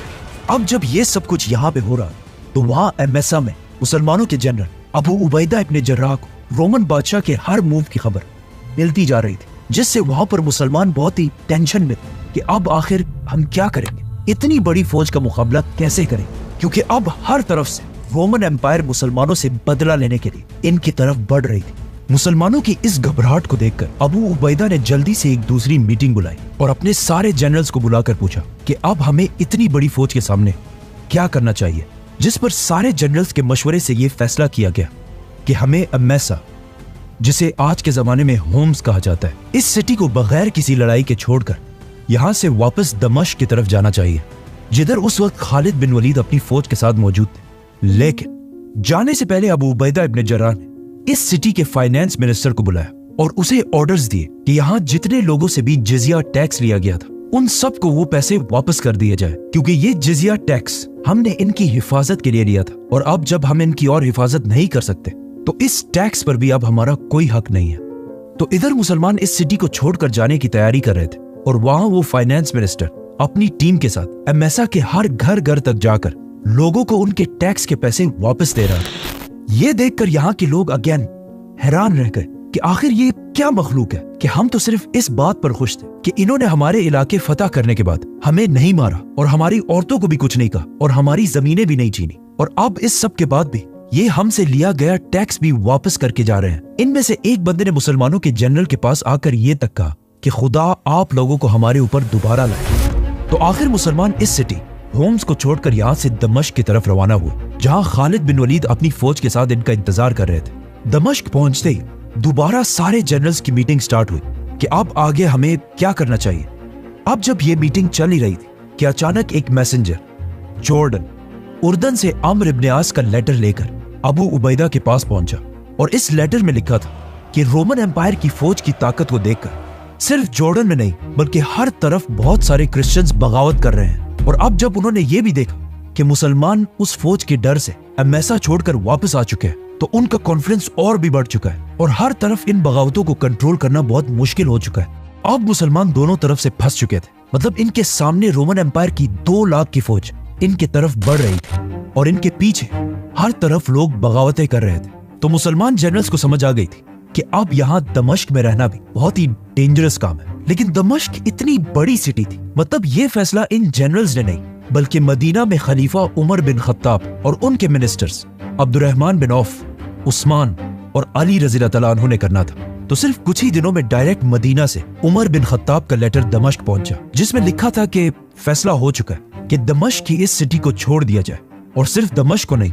अब जब ये सब कुछ यहाँ पे हो रहा तो वहाँ एमेसा में मुसलमानों के जनरल अबू उबैदा इब्न जर्राह को रोमन बादशाह के हर मूव की खबर मिलती जा रही थी, जिससे वहां पर मुसलमान बहुत ही टेंशन में थे कि अब आखिर हम क्या करेंगे, इतनी बड़ी फौज का मुकाबला कैसे करें, क्योंकि अब हर तरफ से रोमन एम्पायर मुसलमानों से बदला लेने के लिए इनकी तरफ बढ़ रही थी। मुसलमानों की इस घबराहट को देखकर अबू उबैदा ने जल्दी से एक दूसरी मीटिंग बुलाई और अपने सारे जनरल्स को बुलाकर पूछा कि अब हमें इतनी बड़ी फौज के सामने क्या करना चाहिए, जिस पर सारे जनरल्स के मशवरे से ये फैसला किया गया कि हमें अम्मेसा, जिसे आज के जमाने में होम्स कहा जाता है, इस सिटी को बगैर किसी लड़ाई के छोड़कर यहां से वापस दमिश्क की तरफ जाना चाहिए, जिधर उस वक्त खालिद बिन वलीद अपनी फौज के साथ मौजूद थे। लेकिन जाने से पहले अबू उबैदा इब्न जर्राह ने इस सिटी के फाइनेंस मिनिस्टर को बुलाया और उसे ऑर्डर्स दिए कि यहाँ जितने लोगों से भी जिजिया टैक्स लिया गया था उन सब को वो पैसे वापस कर दिए जाए, क्योंकि ये जिजिया टैक्स हमने इनकी हिफाजत के लिए लिया था और अब जब हम इनकी और हिफाजत नहीं कर सकते तो इस टैक्स पर भी अब हमारा कोई हक नहीं है। तो इधर मुसलमान इस सिटी को छोड़कर जाने की तैयारी कर रहे थे और वहां वो फाइनेंस मिनिस्टर अपनी टीम के साथ अम्मेसा के हर घर घर तक जाकर लोगों को उनके टैक्स के पैसे वापस दे रहा था। ये देखकर यहाँ के लोग अगेन हैरान रह गए कि आखिर ये क्या मखलूक है कि हम तो सिर्फ इस बात पर खुश थे कि इन्होंने हमारे इलाके फतह करने के बाद हमें नहीं मारा और हमारी औरतों को भी कुछ नहीं कहा और हमारी जमीनें भी नहीं छीनी, और अब इस सब के बाद भी ये हमसे लिया गया टैक्स भी वापस करके जा रहे हैं। इनमें से एक बंदे ने मुसलमानों के जनरल के पास आकर ये तक कहा कि खुदा आप लोगों को हमारे ऊपर दोबारा लाए। तो आखिर मुसलमान इस सिटी होम्स को छोड़कर यहाँ से दमिश्क की तरफ रवाना हुए, जहाँ खालिद बिन वलीद अपनी फौज के साथ इनका इंतजार कर रहे थे। दमिश्क पहुंचते ही दोबारा सारे जनरल्स की मीटिंग स्टार्ट हुई कि अब आगे हमें क्या करना चाहिए। अब जब ये मीटिंग चल ही रही थी कि अचानक एक मैसेंजर जॉर्डन उर्दन से अम्र इब्न आस का लेटर लेकर अबू उबैदा के पास पहुंचा, और इस लेटर में लिखा था कि रोमन एम्पायर की फौज की ताकत को देखकर सिर्फ जॉर्डन में नहीं बल्कि हर तरफ बहुत सारे क्रिश्चियंस बगावत कर रहे हैं। और अब जब उन्होंने ये भी देखा कि मुसलमान उस फौज के डर से अम्मेसा छोड़कर वापस आ चुके हैं तो उनका कॉन्फिडेंस और भी बढ़ चुका है और हर तरफ इन बगावतों को कंट्रोल करना बहुत मुश्किल हो चुका है। अब मुसलमान दोनों तरफ से फंस चुके थे, मतलब इनके सामने रोमन एम्पायर की 2 लाख की फौज इनके तरफ बढ़ रही थी और इनके पीछे हर तरफ लोग बगावतें कर रहे थे। तो मुसलमान जनरल्स को समझ आ गई थी कि अब यहाँ दमिश्क में रहना भी बहुत ही डेंजरस काम है। लेकिन दमिश्क इतनी बड़ी सिटी थी, मतलब ये फैसला इन जनरल्स ने नहीं बल्कि मदीना में खलीफा उमर बिन खत्ताब और उनके ministers Abdurrahman bin Auf, Usman और अली रज़ी अल्लाह अन्हु ने करना था। तो सिर्फ कुछ ही दिनों में डायरेक्ट मदीना से उमर बिन खत्ताब का लेटर दमिश्क पहुंचा, जिसमें लिखा था कि फैसला हो चुका है कि दमिश्क की इस सिटी को छोड़ दिया जाए, और सिर्फ दमिश्क को नहीं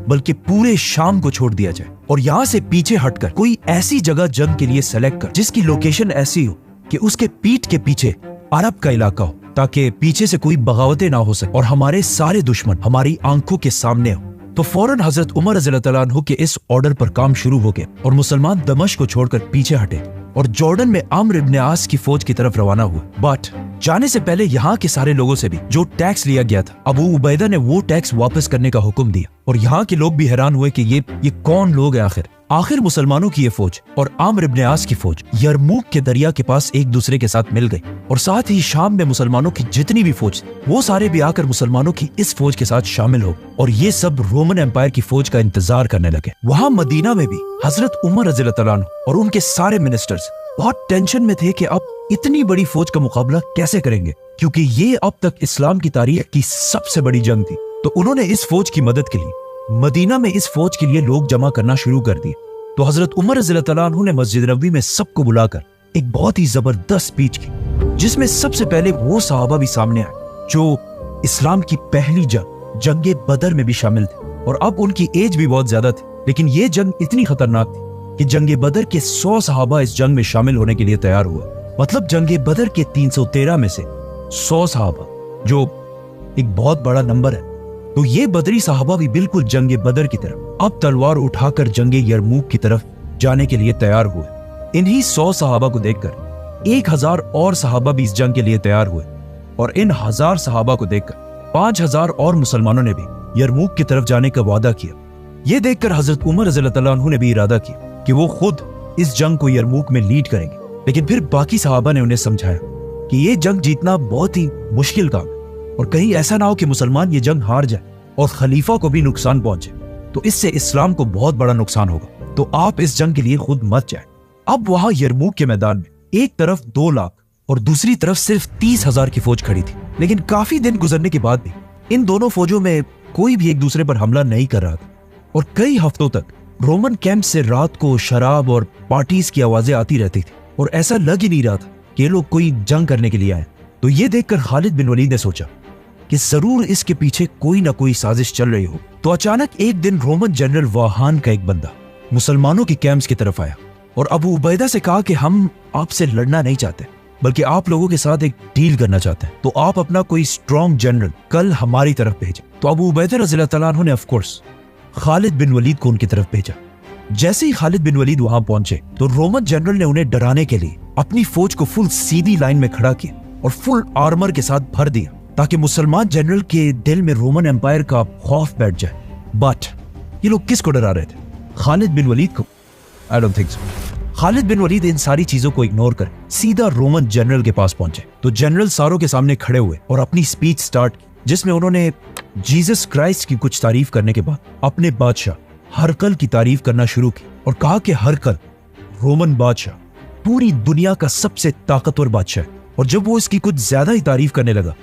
बल्कि पूरे शाम को छोड़ दिया जाए, और यहाँ से पीछे हटकर कोई ऐसी जगह जंग के लिए सेलेक्ट कर जिसकी लोकेशन ऐसी हो कि उसके पीठ के पीछे अरब का इलाका हो, ताकि पीछे से कोई बगावतें ना हो सके और हमारे सारे दुश्मन हमारी आंखों के सामने हो। तो फौरन हजरत उमर रज़ी अल्लाह अन्हु के इस ऑर्डर पर काम शुरू हो गया और मुसलमान दमिश्क को छोड़कर पीछे हटे और जॉर्डन में अम्र इब्न आस की फौज की तरफ रवाना हुआ। बट जाने से पहले यहाँ के सारे लोगों से भी जो टैक्स लिया गया था, अबू उबैदा ने वो टैक्स वापस करने का हुक्म दिया, और यहाँ के लोग भी हैरान हुए कि ये कौन लोग हैं आखिर मुसलमानों की ये फौज और अम्र इब्न आस की फौज यरमूक के दरिया के पास एक दूसरे के साथ मिल गई, और साथ ही शाम में मुसलमानों की जितनी भी फौज वो सारे भी आकर मुसलमानों की इस फौज के साथ शामिल हो, और ये सब रोमन एम्पायर की फौज का इंतजार करने लगे। वहाँ मदीना में भी हजरत उमर रज़ी अल्लाह अन्हु और उनके सारे मिनिस्टर्स बहुत टेंशन में थे कि अब इतनी बड़ी फौज का मुकाबला कैसे करेंगे, क्योंकि ये अब तक इस्लाम की तारीख की सबसे बड़ी जंग थी। तो उन्होंने इस फौज की मदद के लिए मदीना में इस फौज के लिए लोग जमा करना शुरू कर दिए। तो हजरत उमर रज़ी अल्लाह अन्हु ने मस्जिद नबवी में सबको बुलाकर एक बहुत ही जबरदस्त स्पीच की, जिसमें सबसे पहले वो सहाबा भी सामने आए जो इस्लाम की पहली जंग बदर में भी शामिल थे, और अब उनकी एज भी बहुत ज्यादा थी, लेकिन ये जंग इतनी खतरनाक थी कि जंग बदर के 100 सहाबा इस जंग में शामिल होने के लिए तैयार हुए। मतलब जंग बदर के 313 में से 100 सहाबा, जो एक बहुत बड़ा नंबर है। तो ये बदरी सहाबा भी बिल्कुल जंग बदर की तरफ अब तलवार उठाकर जंग यरमूक की तरफ जाने के लिए तैयार हुए। इन्हीं 100 सहाबा को देखकर 1000 और सहाबा भी इस जंग के लिए तैयार हुए, और इन 1000 सहाबा को देखकर 5000 और मुसलमानों ने भी यरमूक की तरफ जाने का वादा किया। ये देखकर हजरत उमर रज़ी अल्लाह अन्हु ने भी इरादा किया कि वो खुद इस जंग को यरमूक में लीड करेंगे, लेकिन फिर बाकी सहाबा ने उन्हें समझाया कि ये जंग जीतना बहुत ही मुश्किल काम है, और कहीं ऐसा ना हो कि मुसलमान ये जंग हार जाए और खलीफा को भी नुकसान पहुंचे, तो इससे इस्लाम को बहुत बड़ा नुकसान होगा, तो आप इस जंग के लिए खुद मत जाएं। अब वहां यरमूक के मैदान में एक तरफ 2 लाख और दूसरी तरफ सिर्फ 30,000 की फौज खड़ी थी, लेकिन काफी दिन गुजरने के बाद भी इन दोनों फौजों में कोई भी एक दूसरे पर हमला नहीं कर रहा था, और कई हफ्तों तक रोमन कैंप से रात को शराब और पार्टीज की आवाजें आती रहती थी, और ऐसा लग ही नहीं रहा था कि ये लोग कोई जंग करने के लिए आए। तो ये देखकर खालिद बिन वलीद ने सोचा कि जरूर इसके पीछे कोई ना कोई साजिश चल रही हो। तो अचानक एक दिन रोमन जनरल वाहान का एक बंदा मुसलमानों के कैंप्स की तरफ आया और अबू उबैदा से कहा कि हम आपसे लड़ना नहीं चाहते, बल्कि आप लोगों के साथ एक डील करना चाहते हैं, तो आप अपना कोई स्ट्रॉन्ग जनरल कल हमारी तरफ भेजें। तो अबू उबैदा रज़ियल्लाहु तआला अन्हु ने of course Khalid bin Walid को उनकी तरफ भेजा। जैसे ही खालिद बिन वलीद वहां पहुंचे तो रोमन जनरल ने उन्हें डराने के लिए अपनी फौज को फुल सीधी लाइन में खड़ा किया और फुल आर्मर के साथ भर दिया, ताकि मुसलमान जनरल के दिल में रोमन एम्पायर का खौफ बैठ जाए। बट ये लोग किसको डरा रहे थे? खालिद बिन वलीद को? I don't think so. Khalid bin Walid इन सारी चीजों को इग्नोर कर सीधा रोमन जनरल के पास पहुंचे। तो जनरल सारों के सामने खड़े हुए और अपनी स्पीच स्टार्ट की, जिसमें उन्होंने जीसस क्राइस्ट की कुछ तारीफ करने के बाद अपने बादशाह हरकल की तारीफ करना शुरू की और कहा कि हरकल रोमन बादशाह पूरी दुनिया का सबसे ताकतवर बादशाह है। और जब वो इसकी कुछ ज्यादा ही तारीफ करने लगा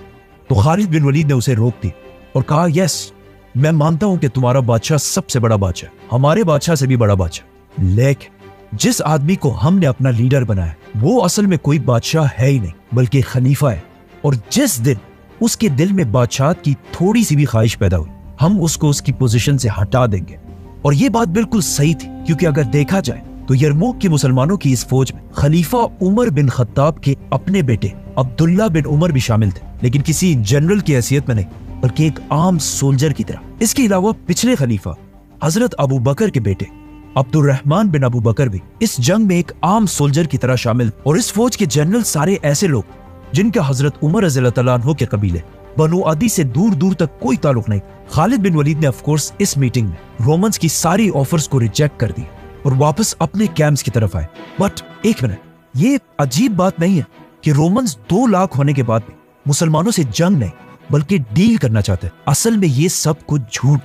तो खालिद बिन वलीद ने उसे रोक दी और कहा, यस, मैं मानता हूं कि तुम्हारा बादशाह सबसे बड़ा बादशाह, हमारे बादशाह से भी बड़ा बादशाह, लेकिन जिस आदमी को हमने अपना लीडर बनाया वो असल में कोई बादशाह है ही नहीं, बल्कि खलीफा है। और जिस दिन उसके दिल में बादशाह की थोड़ी सी भी ख्वाहिश पैदा हुई, हम उसको उसकी पोजीशन से हटा देंगे। और ये बात बिल्कुल सही थी, क्योंकि अगर देखा जाए तो यरमुक के मुसलमानों की इस फौज में खलीफा उमर बिन खत्ताब के अपने बेटे अब्दुल्ला बिन उमर भी शामिल थे, लेकिन किसी जनरल की हैसियत में नहीं, बल्कि एक आम सोल्जर की तरह। इसके अलावा पिछले खलीफा हजरत अबू बकर के बेटे अब्दुर्रहमान बिन अबू बकर भी इस जंग में एक आम सोल्जर की तरह शामिल। और इस फौज के जनरल सारे ऐसे लोग जिनका हजरत उमर रज़ियल्लाहु तआला अन्हु के कबीले बनु अदी से दूर दूर तक कोई ताल्लुक नहीं। खालिद बिन वलीद ने ऑफ कोर्स इस मीटिंग में रोमन्स की सारी ऑफर्स को रिजेक्ट कर दी और वापस अपने कैंप्स की तरफ आए। बट एक मिनट, ये अजीब बात नहीं है कि रोमन्स 2 लाख होने के बाद भी मुसलमानों से जंग नहीं बल्कि डील करना चाहते। असल में ये सब कुछ झूठ।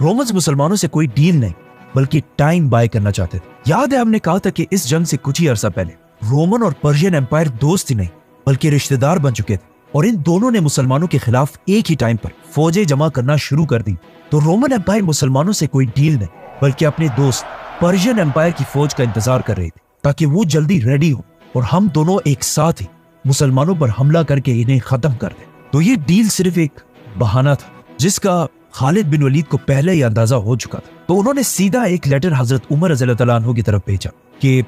रोमन्स मुसलमानों से कोई डील नहीं बल्कि टाइम बाय करना चाहते थे। याद है हमने कहा था कि इस जंग से कुछ ही अरसा पहले रोमन और पर्शियन एम्पायर दोस्त ही नहीं बल्कि रिश्तेदार बन चुके थे, और इन दोनों ने मुसलमानों के खिलाफ एक ही टाइम पर फौजें जमा करना शुरू कर दी। तो रोमन एम्पायर मुसलमानों से कोई डील नहीं बल्कि अपने दोस्त पर्शियन एम्पायर की फौज का इंतजार कर रही थी, ताकि वो जल्दी रेडी हो और हम दोनों एक साथ ही मुसलमानों पर हमला करके इन्हें खत्म कर दें। तो ये डील सिर्फ एक बहाना था जिसका खालिद बिन वलीद को पहले ही अंदाजा हो चुका था। तो उन्होंने सीधा एक लेटर हजरत उमर रज़ियल्लाहु तआला अन्हु की तरफ भेजा कि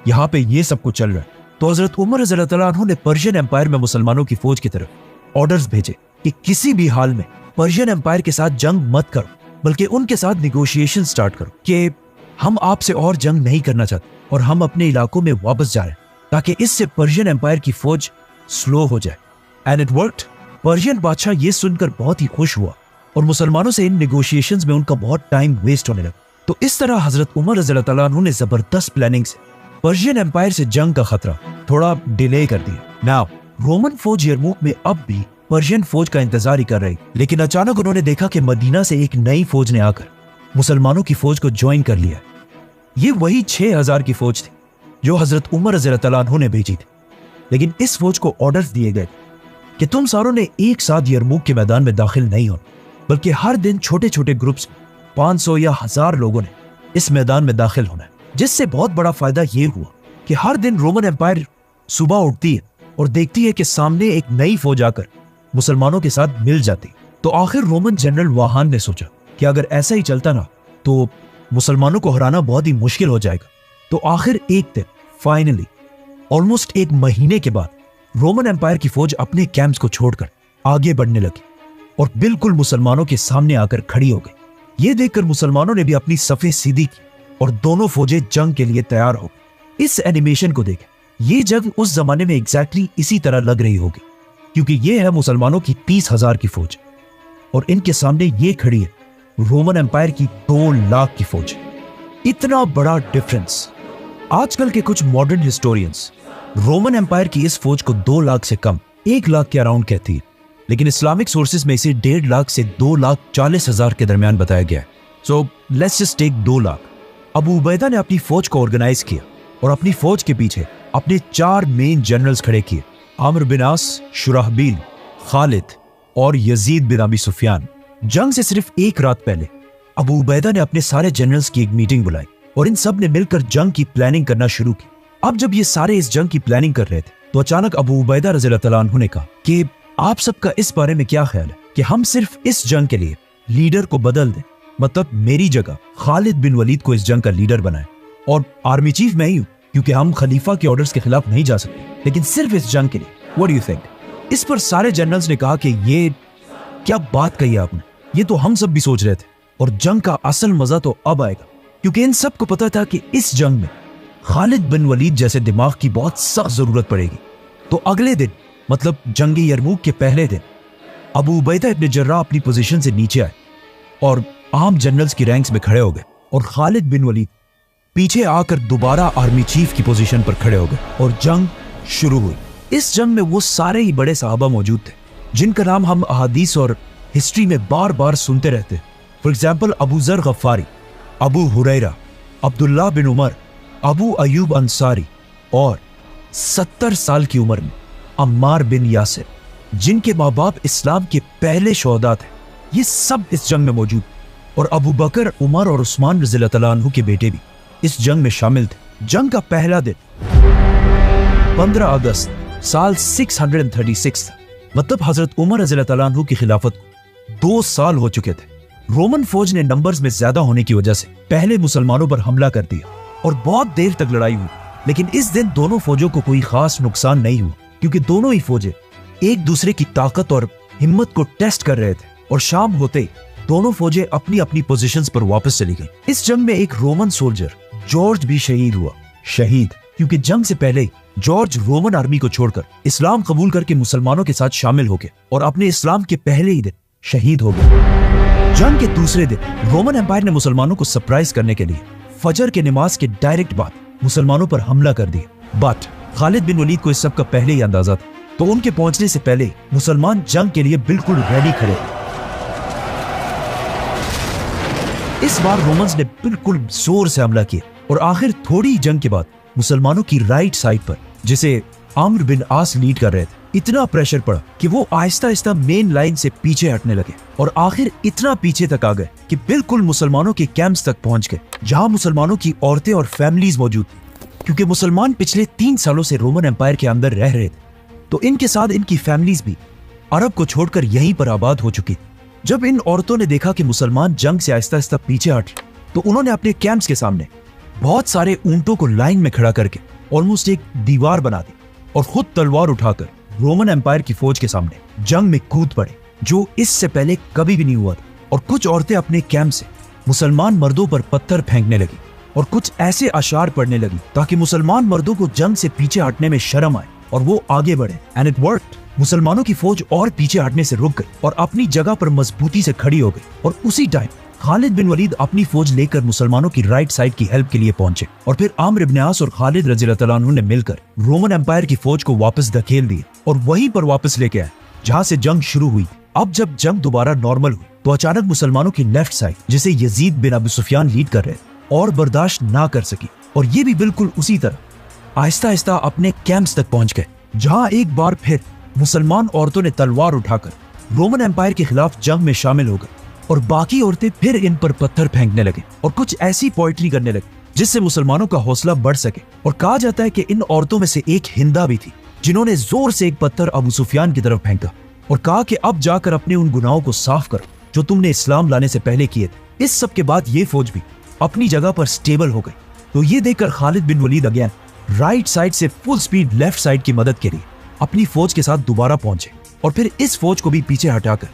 यहाँ पे ये सब कुछ चल रहा है। तो हजरत उमर रज़ियल्लाहु तआला अन्हु ने पर्शियन एम्पायर में मुसलमानों की फौज की तरफ ऑर्डर्स भेजे कि किसी भी हाल में पर्शियन एम्पायर के साथ जंग मत करो, बल्कि उनके साथ निगोशिएशन स्टार्ट करो कि हम आपसे और जंग नहीं करना चाहते और हम अपने इलाकों में वापस जा रहे हैं, ताकि इससे पर्शियन एम्पायर की फौज स्लो हो जाए। And it worked. पर्शियन बादशाह ये सुनकर बहुत ही खुश हुआ और मुसलमानों से इन निगोशिएशंस में उनका बहुत टाइम वेस्ट होने लगा। तो इस तरह हजरत उमर रज़ियल्लाहु तआला अन्हु ने जबरदस्त प्लानिंग से पर्शियन एम्पायर से जंग का खतरा थोड़ा डिले कर दिया। नाउ रोमन फौज यरमुक में अब भी पर्शियन फौज का इंतजार ही कर रही, लेकिन अचानक उन्होंने देखा कि मदीना से एक नई फौज ने आकर मुसलमानों की फौज को ज्वाइन कर लिया। ये वही 6000 की फौज थी जो हजरत उमर रज़ियल्लाहु तआला अन्हु ने भेजी थी, लेकिन इस फौज को ऑर्डर्स दिए गए कि तुम सारों ने एक साथ यरमुक के मैदान में दाखिल नहीं होना, बल्कि हर दिन छोटे छोटे ग्रुप्स 500 या 1000 लोगों ने इस मैदान में दाखिल होना है। जिससे बहुत बड़ा फायदा ये हुआ कि हर दिन रोमन एम्पायर सुबह उठती है और देखती है कि सामने एक नई फौज आकर मुसलमानों के साथ मिल जाती। तो आखिर रोमन जनरल वाहान ने सोचा कि अगर ऐसा ही चलता ना तो मुसलमानों को हराना बहुत ही मुश्किल हो जाएगा। तो आखिर एक दिन फाइनली ऑलमोस्ट 1 महीने के बाद रोमन एम्पायर की फौज अपने कैंप्स को छोड़कर आगे बढ़ने लगी और बिल्कुल मुसलमानों के सामने आकर खड़ी हो गई। ये देखकर मुसलमानों ने भी अपनी सफेद सीधी की और दोनों फौजें जंग के लिए तैयार हो गई। इस एनिमेशन को देखें, ये जंग उस जमाने में एग्जैक्टली इसी तरह लग रही होगी, क्योंकि ये है मुसलमानों की 30,000 की फौज और इनके सामने ये खड़ी है रोमन एम्पायर की 2 लाख की फौज। इतना बड़ा डिफरेंस। आजकल के कुछ मॉडर्न हिस्टोरियंस रोमन एम्पायर की इस फौज को 2 लाख से कम 1 लाख के अराउंड कहती है, लेकिन इस्लामिक सोर्सेज में इसे 1.5 लाख से 2,40,000 के दरमियान बताया गया है। So let's just take 2 lakh. Abu Ubaida ने अपनी फौज को ऑर्गेनाइज किया और अपनी फौज के पीछे अपने 4 मेन जनरल्स खड़े किए, आमिर बिन आस, शुराहबील, खालिद और यजीद बिन अबी सुफियान। जंग से सिर्फ 1 रात पहले अबू उबैदा ने अपने सारे जनरल्स की एक मीटिंग बुलाई और इन सब ने मिलकर जंग की प्लानिंग करना शुरू की। अब जब ये सारे इस जंग की प्लानिंग कर रहे थे तो अचानक अबू उबैदा रज़ियल्लाहु तआला अन्हु ने कहा कि आप सबका इस बारे में क्या ख्याल है कि हम सिर्फ इस जंग के लिए लीडर को बदल दें, मतलब मेरी जगह खालिद बिन वलीद को इस जंग का लीडर बनाए, और आर्मी चीफ मैं ही हूँ क्योंकि हम खलीफा के ऑर्डर्स के खिलाफ नहीं जा सकते, लेकिन सिर्फ इस जंग के लिए। What do you think? इस पर सारे जनरल्स ने कहा कि ये क्या बात कही आपने, ये तो हम सब भी सोच रहे थे, और जंग का असल मजा तो अब आएगा, क्योंकि इन सबको पता था कि इस जंग में खालिद बिन वलीद जैसे दिमाग की बहुत सख्त जरूरत पड़ेगी। तो अगले दिन, मतलब जंगी यरमूक के पहले दिन, अबू उबैदा इब्न जर्राह अपनी पोजीशन से नीचे आए और आम जनरल्स की रैंक्स में खड़े हो गए, और खालिद बिन वलीद पीछे आकर दोबारा आर्मी चीफ की पोजीशन पर खड़े हो गए, और जंग शुरू हुई। इस जंग में वो सारे ही बड़े सहाबा मौजूद थे जिनका नाम हम अहादीस और हिस्ट्री में बार बार सुनते रहते हैं। फॉर एग्जाम्पल अबू जर गफ्फारी, अबू हुरैरा, अब्दुल्ला बिन उमर, अबू अयूब अंसारी, और 70 साल की उम्र में अम्मार बिन यासिर, जिनके माँ बाप इस्लाम के पहले शोहदा थे, ये सब इस जंग में मौजूद। और अबू बकर, उमर और उस्मान रज़ियल्लाहु तआला अन्हु के बेटे भी इस जंग में शामिल थे। जंग का पहला दिन 15 अगस्त साल 636 था, मतलब हजरत उमर रज़ियल्लाहु तआला अन्हु की खिलाफत को 2 साल हो चुके थे। रोमन फौज ने नंबर्स में ज्यादा होने की वजह से पहले मुसलमानों पर हमला कर दिया और बहुत देर तक लड़ाई हुई, लेकिन इस दिन दोनों फौजों को कोई खास नुकसान नहीं हुआ, क्योंकि दोनों ही फौजें एक दूसरे की ताकत और हिम्मत को टेस्ट कर रहे थे। और शाम होते दोनों फौजें अपनी अपनी पोजीशंस पर वापस चली गई। इस जंग में एक रोमन सोल्जर जॉर्ज भी शहीद हुआ, शहीद क्योंकि जंग से पहले जॉर्ज रोमन आर्मी को छोड़कर इस्लाम कबूल करके मुसलमानों के साथ शामिल हो गए और अपने इस्लाम के पहले ही दिन शहीद हो गए। जंग के दूसरे दिन रोमन एम्पायर ने मुसलमानों को सरप्राइज करने के लिए फजर के नमाज के डायरेक्ट बाद मुसलमानों पर हमला कर दिया। बट खालिद बिन वलीद को इस सब का पहले ही अंदाजा था, तो उनके पहुंचने से पहले मुसलमान जंग के लिए बिल्कुल रेडी खड़े थे। इस बार रोमन्स ने बिल्कुल जोर से हमला किया और आखिर थोड़ी जंग के बाद मुसलमानों की राइट साइड पर, जिसे आम्र बिन आस लीड कर रहे थे, इतना प्रेशर पड़ा कि वो आहिस्ता आहिस्ता मेन लाइन से पीछे हटने लगे और आखिर इतना पीछे तक आ गए कि बिल्कुल मुसलमानों के कैंप्स तक पहुंच गए, जहां मुसलमानों की औरतें और फैमिलीज मौजूद थी। क्योंकि मुसलमान पिछले 3 सालों से रोमन एम्पायर के अंदर रह रहे थे, तो इनके साथ इनकी फैमिलीज भी अरब को छोड़कर यहीं पर आबाद हो चुकी। जब इन औरतों ने देखा कि मुसलमान जंग से आहिस्ता आहिस्ता पीछे हट, तो उन्होंने अपने कैंप्स के सामने बहुत सारे ऊंटों को लाइन में खड़ा करके ऑलमोस्ट एक दीवार बना दी और खुद तलवार उठाकर रोमन एम्पायर की फौज के सामने जंग में कूद पड़े, जो इससे पहले कभी भी नहीं हुआ था। और कुछ औरतें अपने कैंप से मुसलमान मर्दों पर पत्थर फेंकने लगी और कुछ ऐसे अशार पढ़ने लगी ताकि मुसलमान मर्दों को जंग से पीछे हटने में शर्म आए और वो आगे बढ़े। And it worked. मुसलमानों की फौज और पीछे हटने से रुक गई और अपनी जगह पर मजबूती से खड़ी हो गई। और उसी टाइम खालिद बिन वलीद अपनी फौज लेकर मुसलमानों की राइट साइड की हेल्प के लिए पहुंचे और फिर आम्र इब्न आस और खालिद रज़ियल्लाहु तआला अन्हु ने मिलकर रोमन एम्पायर की फौज को वापस धकेल दिए और वहीं पर वापस लेके आए जहां से जंग शुरू हुई। अब जब जंग दोबारा नॉर्मल हुई, तो अचानक मुसलमानों की लेफ्ट साइड, जिसे यजीद बिन अबू सुफियान लीड कर रहे थे, और बर्दाश्त ना कर सकी और ये भी बिल्कुल उसी तरह आहिस्ता आहिस्ता अपने कैंप्स तक पहुंच गए, जहां एक बार फिर मुसलमान औरतों ने तलवार उठाकर रोमन एम्पायर के खिलाफ जंग में शामिल हो गए और बाकी औरतें फिर इन पर पत्थर फेंकने लगे और कुछ ऐसी पोएट्री करने लगे जिससे मुसलमानों का हौसला बढ़ सके। और कहा जाता है कि इन औरतों में से एक हिंदा भी थी, जिन्होंने जोर से एक पत्थर अबू सुफियान की तरफ फेंका और कहा कि अब जाकर अपने उन गुनाहों को साफ करो जो तुमने इस्लाम लाने से पहले किए थे। इस सब के बाद ये फौज भी अपनी जगह पर स्टेबल हो गई। तो ये देखकर Khalid bin Waleed again right side से फुल स्पीड लेफ्ट साइड की मदद के लिए अपनी फौज के साथ दोबारा पहुंचे और फिर इस फौज को भी पीछे हटाकर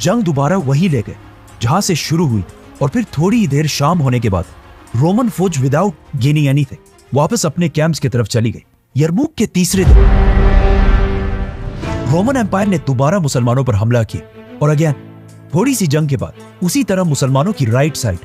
जंग दोबारा वही ले गए जहां से शुरू हुई। और फिर थोड़ी ही देर शाम होने के बाद रोमन फौज विदाउट गेनिंग एनीथिंग वापस अपने कैंप्स की तरफ चली गई। यरमुक के तीसरे दिन रोमन एम्पायर ने दोबारा मुसलमानों पर हमला किया और अगेन थोड़ी सी जंग के बाद उसी तरह मुसलमानों की राइट साइड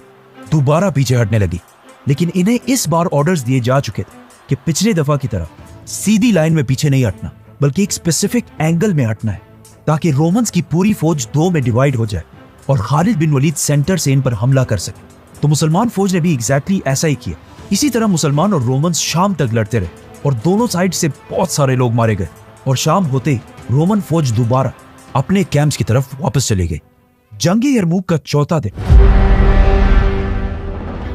दोबारा पीछे हटने लगी। लेकिन इन्हें इस बार ऑर्डर्स दिए जा चुके थे कि पिछले दफा की तरह सीधी लाइन में पीछे नहीं हटना, बल्कि एक स्पेसिफिक एंगल में हटना है, ताकि रोमन्स की पूरी फौज 2 में डिवाइड हो जाए और खालिद बिन वलीद सेंटर से इन पर हमला कर सके। तो मुसलमान फौज ने भी एग्जैक्टली ऐसा ही किया। इसी तरह मुसलमान और रोमन्स शाम तक लड़ते रहे और दोनों साइड से बहुत सारे लोग मारे गए और शाम होते ही रोमन फौज दोबारा अपने कैंप्स की तरफ वापस चली गई। जंगी यरमुक का चौथा दिन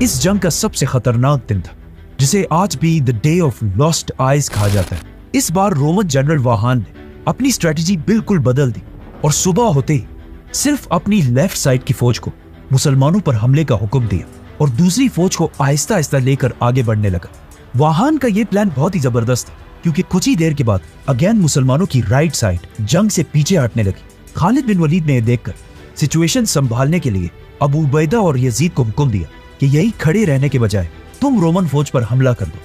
इस जंग का सबसे खतरनाक दिन था, जिसे आज भी the day of lost eyes कहा जाता है। इस बार रोमन जनरल वाहान ने अपनी स्ट्रेटजी बिल्कुल बदल दी और सुबह होते ही सिर्फ अपनी लेफ्ट साइड की फौज को मुसलमानों पर हमले का हुक्म दिया और दूसरी फौज को आहिस्ता आहिस्ता लेकर आगे बढ़ने लगा। वाहान का यह प्लान बहुत ही जबरदस्त था, क्योंकि कुछ ही देर के बाद अगेन मुसलमानों की राइट साइड जंग से पीछे हटने लगी। खालिद बिन वलीद ने यह देखकर सिचुएशन संभालने के लिए अबू उबैदा और यजीद को हुक्म दिया कि यही खड़े रहने के बजाय तुम रोमन फौज पर हमला कर दो,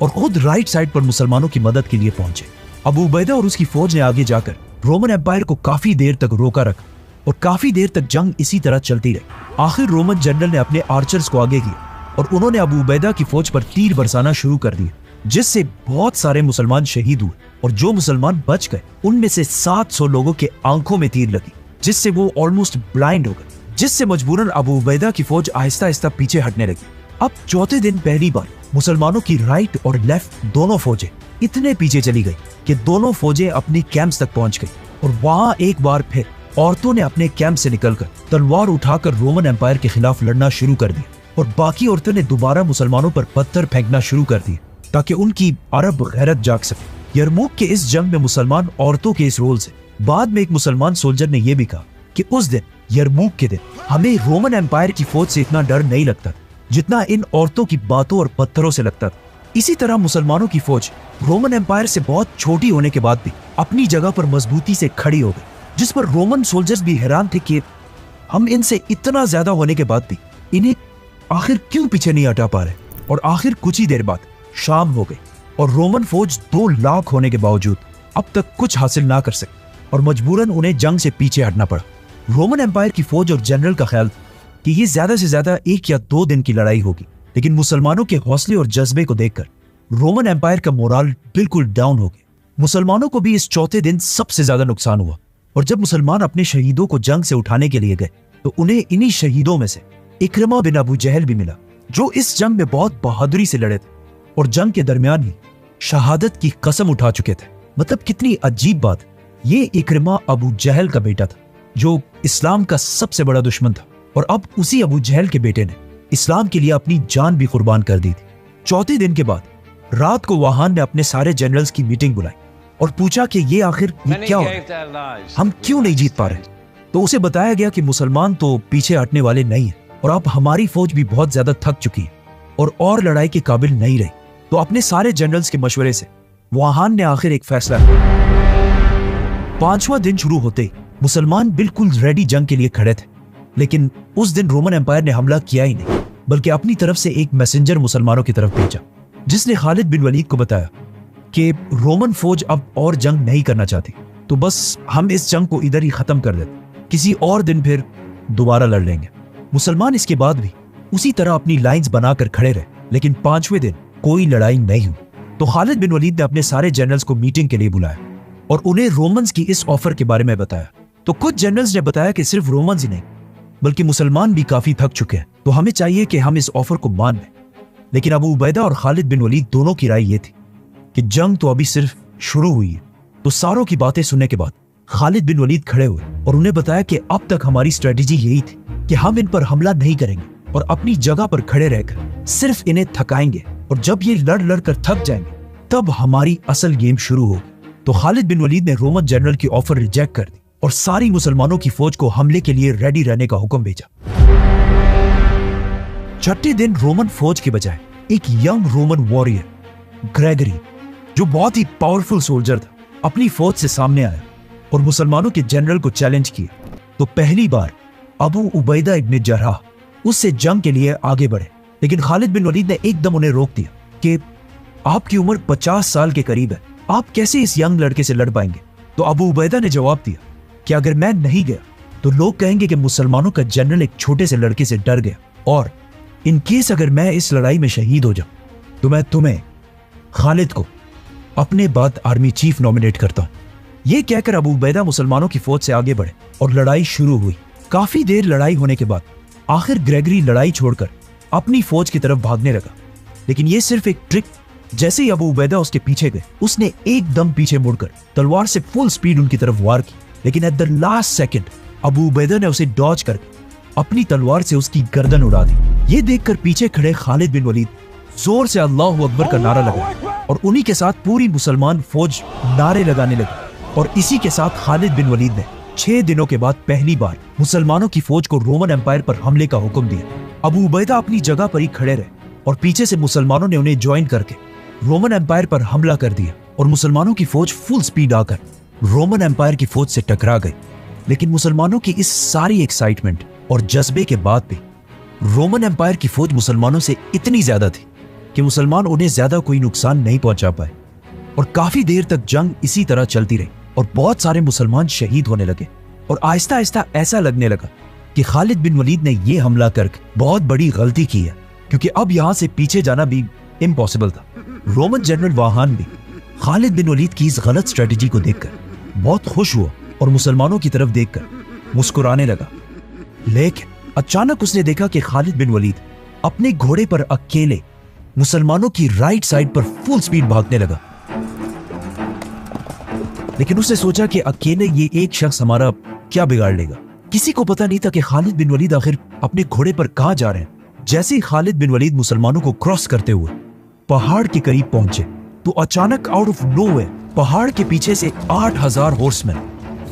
और खुद राइट साइड पर मुसलमानों की मदद के लिए पहुंचे। अबू उबैदा और उसकी फौज ने आगे जाकर रोमन एम्पायर को काफी देर तक रोका रखा और काफी देर तक जंग इसी तरह चलती रही। आखिर रोमन जनरल ने अपने आर्चर्स को आगे किया और उन्होंने अबू उबैदा की फौज पर तीर बरसाना शुरू कर दिया, जिससे बहुत सारे मुसलमान शहीद हुए और जो मुसलमान बच गए उनमें से 700 लोगों के आंखों में तीर लगी, जिससे वो ऑलमोस्ट ब्लाइंड हो गए, जिससे मजबूरन अबू उबैदा की फौज आहिस्ता आहिस्ता पीछे हटने लगी। अब चौथे दिन पहली बार मुसलमानों की राइट और लेफ्ट दोनों फौजें इतने पीछे चली गई कि दोनों फौजें अपनी कैंप्स तक पहुंच गई और वहां एक बार फिर औरतों ने अपने कैंप से निकलकर तलवार उठाकर रोमन एम्पायर के खिलाफ लड़ना शुरू कर दिया और बाकी औरतों ने दोबारा मुसलमानों पर पत्थर फेंकना शुरू कर दिए ताकि उनकी अरब गैरत जाग सके। यरमुक के इस जंग में मुसलमान औरतों के इस रोल से बाद में एक मुसलमान सोल्जर ने यह भी कहा कि उस दिन यरमुक के दिन हमें रोमन एम्पायर की फौज से इतना डर नहीं लगता जितना इन औरतों की बातों और पत्थरों से लगता था। इसी तरह मुसलमानों की फौज रोमन एम्पायर से बहुत छोटी होने के बाद भी अपनी जगह पर मजबूती से खड़ी हो गई, जिस पर रोमन सोल्जर्स भी हैरान थे कि हम इनसे इतना ज्यादा होने के बाद भी इन्हें आखिर क्यों पीछे नहीं हटा पा रहे। और आखिर कुछ ही देर बाद शाम हो गई और रोमन फौज 2 लाख होने के बावजूद अब तक कुछ हासिल ना कर सके और मजबूरन उन्हें जंग से पीछे हटना पड़ा। रोमन एम्पायर की फौज और जनरल का ख्याल था कि ये ज्यादा से ज्यादा 1 या 2 दिन की लड़ाई होगी, लेकिन मुसलमानों के हौसले और जज्बे को देखकर रोमन एम्पायर का मोराल बिल्कुल डाउन हो गया। मुसलमानों को भी इस चौथे दिन सबसे ज्यादा नुकसान हुआ और जब मुसलमान अपने शहीदों को जंग से उठाने के लिए गए तो उन्हें इन्हीं शहीदों में से इकरमा बिन अबू जहल भी मिला, जो इस जंग में बहुत बहादुरी से लड़े थे और जंग के दरमियान ही शहादत की कसम उठा चुके थे। मतलब कितनी अजीब बात, ये इकरमा अबू जहल का बेटा था जो इस्लाम का सबसे बड़ा दुश्मन था, और अब उसी अबू जहल के बेटे ने इस्लाम के लिए अपनी जान भी कुर्बान कर दी थी। चौथे दिन के बाद रात को वाहान ने अपने सारे जनरल्स की मीटिंग बुलाई और पूछा कि ये आखिर क्या हो रहा है, हम क्यों नहीं जीत पा रहे। तो उसे बताया गया कि मुसलमान तो पीछे हटने वाले नहीं है और अब हमारी फौज भी बहुत ज्यादा थक चुकी है और लड़ाई के काबिल नहीं रही। तो अपने सारे जनरल्स के मशवरे से वाहान ने आखिर एक फैसला लिया। 5वां दिन शुरू होते ही मुसलमान बिल्कुल रेडी जंग के लिए खड़े थे, लेकिन उस दिन रोमन एम्पायर ने हमला किया ही नहीं, बल्कि अपनी तरफ से एक मैसेंजर मुसलमानों की तरफ भेजा जिसने खालिद बिन वलीद को बताया कि रोमन फौज अब और जंग नहीं करना चाहती, तो बस हम इस जंग को इधर ही खत्म कर देते, किसी और दिन फिर दोबारा लड़ लेंगे। मुसलमान इसके बाद भी उसी तरह अपनी लाइंस बनाकर खड़े रहे, लेकिन 5वें दिन कोई लड़ाई नहीं हुई। तो खालिद बिन वलीद ने अपने सारे जनरल्स को मीटिंग के लिए बुलाया और उन्हें रोमन्स की इस ऑफर के बारे में बताया। तो कुछ जनरल्स ने बताया कि सिर्फ रोमन्स ही नहीं बल्कि मुसलमान भी काफी थक चुके हैं, तो हमें चाहिए कि हम इस ऑफर को मान लें। लेकिन अबू उबैदा और खालिद बिन वलीद दोनों की राय ये थी कि जंग तो अभी सिर्फ शुरू हुई है। तो सारों की बातें सुनने के बाद खालिद बिन वलीद खड़े हुए और उन्हें बताया कि अब तक हमारी स्ट्रेटेजी यही थी कि हम इन पर हमला नहीं करेंगे और अपनी जगह पर खड़े रहकर सिर्फ इन्हें थकाएंगे, और जब ये लड़ लड़ कर थक जाएंगे तब हमारी असल गेम शुरू होगी। तो खालिद बिन वलीद ने रोमन जनरल की ऑफर रिजेक्ट कर दी और सारी मुसलमानों की फौज को हमले के लिए रेडी रहने का हुक्म भेजा। छठे दिन रोमन फौज के बजाय एक यंग रोमन वॉरियर ग्रेगरी, जो बहुत ही पावरफुल सोल्जर था, अपनी फौज से सामने आया और मुसलमानों के जनरल को चैलेंज किया। तो पहली बार अबू उबैदा इब्न जर्राह उससे जंग के लिए आगे बढ़े, लेकिन खालिद बिन वलीद ने एकदम उन्हें रोक दिया कि आपकी उम्र 50 साल के करीब है, आप कैसे इस यंग लड़के से लड़ पाएंगे। तो अबू उबैदा ने जवाब दिया कि अगर मैं नहीं गया तो लोग कहेंगे कि मुसलमानों का जनरल एक छोटे से लड़के से डर गया, और इन केस अगर मैं इस लड़ाई में शहीद हो जाऊं तो मैं तुम्हें खालिद को अपने बाद आर्मी चीफ नॉमिनेट करता हूं। यह कहकर अबू उबैदा मुसलमानों की फौज से आगे बढ़े और लड़ाई शुरू हुई। काफी देर लड़ाई होने के बाद आखिर ग्रेगरी लड़ाई छोड़कर अपनी फौज की तरफ भागने लगा, लेकिन यह सिर्फ एक ट्रिक। जैसे ही अबू उबैदा उसके पीछे गए उसने एकदम पीछे मुड़कर तलवार से फुल स्पीड उनकी तरफ वार की, लेकिन at the last second Abu Ubaida ने उसे डॉज करके अपनी तलवार से उसकी गर्दन उड़ा दी। ये देखकर पीछे खड़े खालिद बिन वलीद जोर से अल्लाहु अकबर का नारा लगाया और उन्हीं के साथ पूरी मुसलमान फौज नारे लगाने लगी, और इसी के साथ खालिद बिन वलीद ने 6 दिनों के बाद पहली बार मुसलमानों की फौज को रोमन एम्पायर पर हमले का हुक्म दिया। अबू उबैदा अपनी जगह पर ही खड़े रहे और पीछे से मुसलमानों ने उन्हें ज्वाइन करके रोमन एम्पायर पर हमला कर दिया और मुसलमानों की फौज फुल स्पीड आकर रोमन एम्पायर की फौज से टकरा गई। लेकिन मुसलमानों की इस सारी एक्साइटमेंट और जज्बे के बाद भी रोमन एम्पायर की फौज मुसलमानों से इतनी ज्यादा थी कि मुसलमान उन्हें ज्यादा कोई नुकसान नहीं पहुंचा पाए और काफी देर तक जंग इसी तरह चलती रही और बहुत सारे मुसलमान शहीद होने लगे। और आहिस्ता आहिस्ता ऐसा लगने लगा कि खालिद बिन वलीद ने यह हमला करके बहुत बड़ी गलती की है, क्योंकि अब यहां से पीछे जाना भी इम्पॉसिबल था। रोमन जनरल वाहान भी खालिद बिन वलीद की इस गलत स्ट्रेटेजी को देखकर बहुत खुश हुआ और मुसलमानों की तरफ देखकर मुस्कुराने लगा। लेकिन अचानक उसने देखा कि खालिद बिन वलीद अपने घोड़े पर अकेले मुसलमानों की राइट साइड पर फुल स्पीड भागने लगा। लेकिन उसने सोचा कि अकेले ये एक शख्स हमारा क्या बिगाड़ लेगा। किसी को पता नहीं था कि खालिद बिन वलीद आखिर अपने घोड़े पर कहां जा रहे हैं। जैसे ही खालिद बिन वलीद मुसलमानों को क्रॉस करते हुए पहाड़ के करीब पहुंचे तो अचानक आउट ऑफ नोवेयर पहाड़ के पीछे से 8000 हॉर्समैन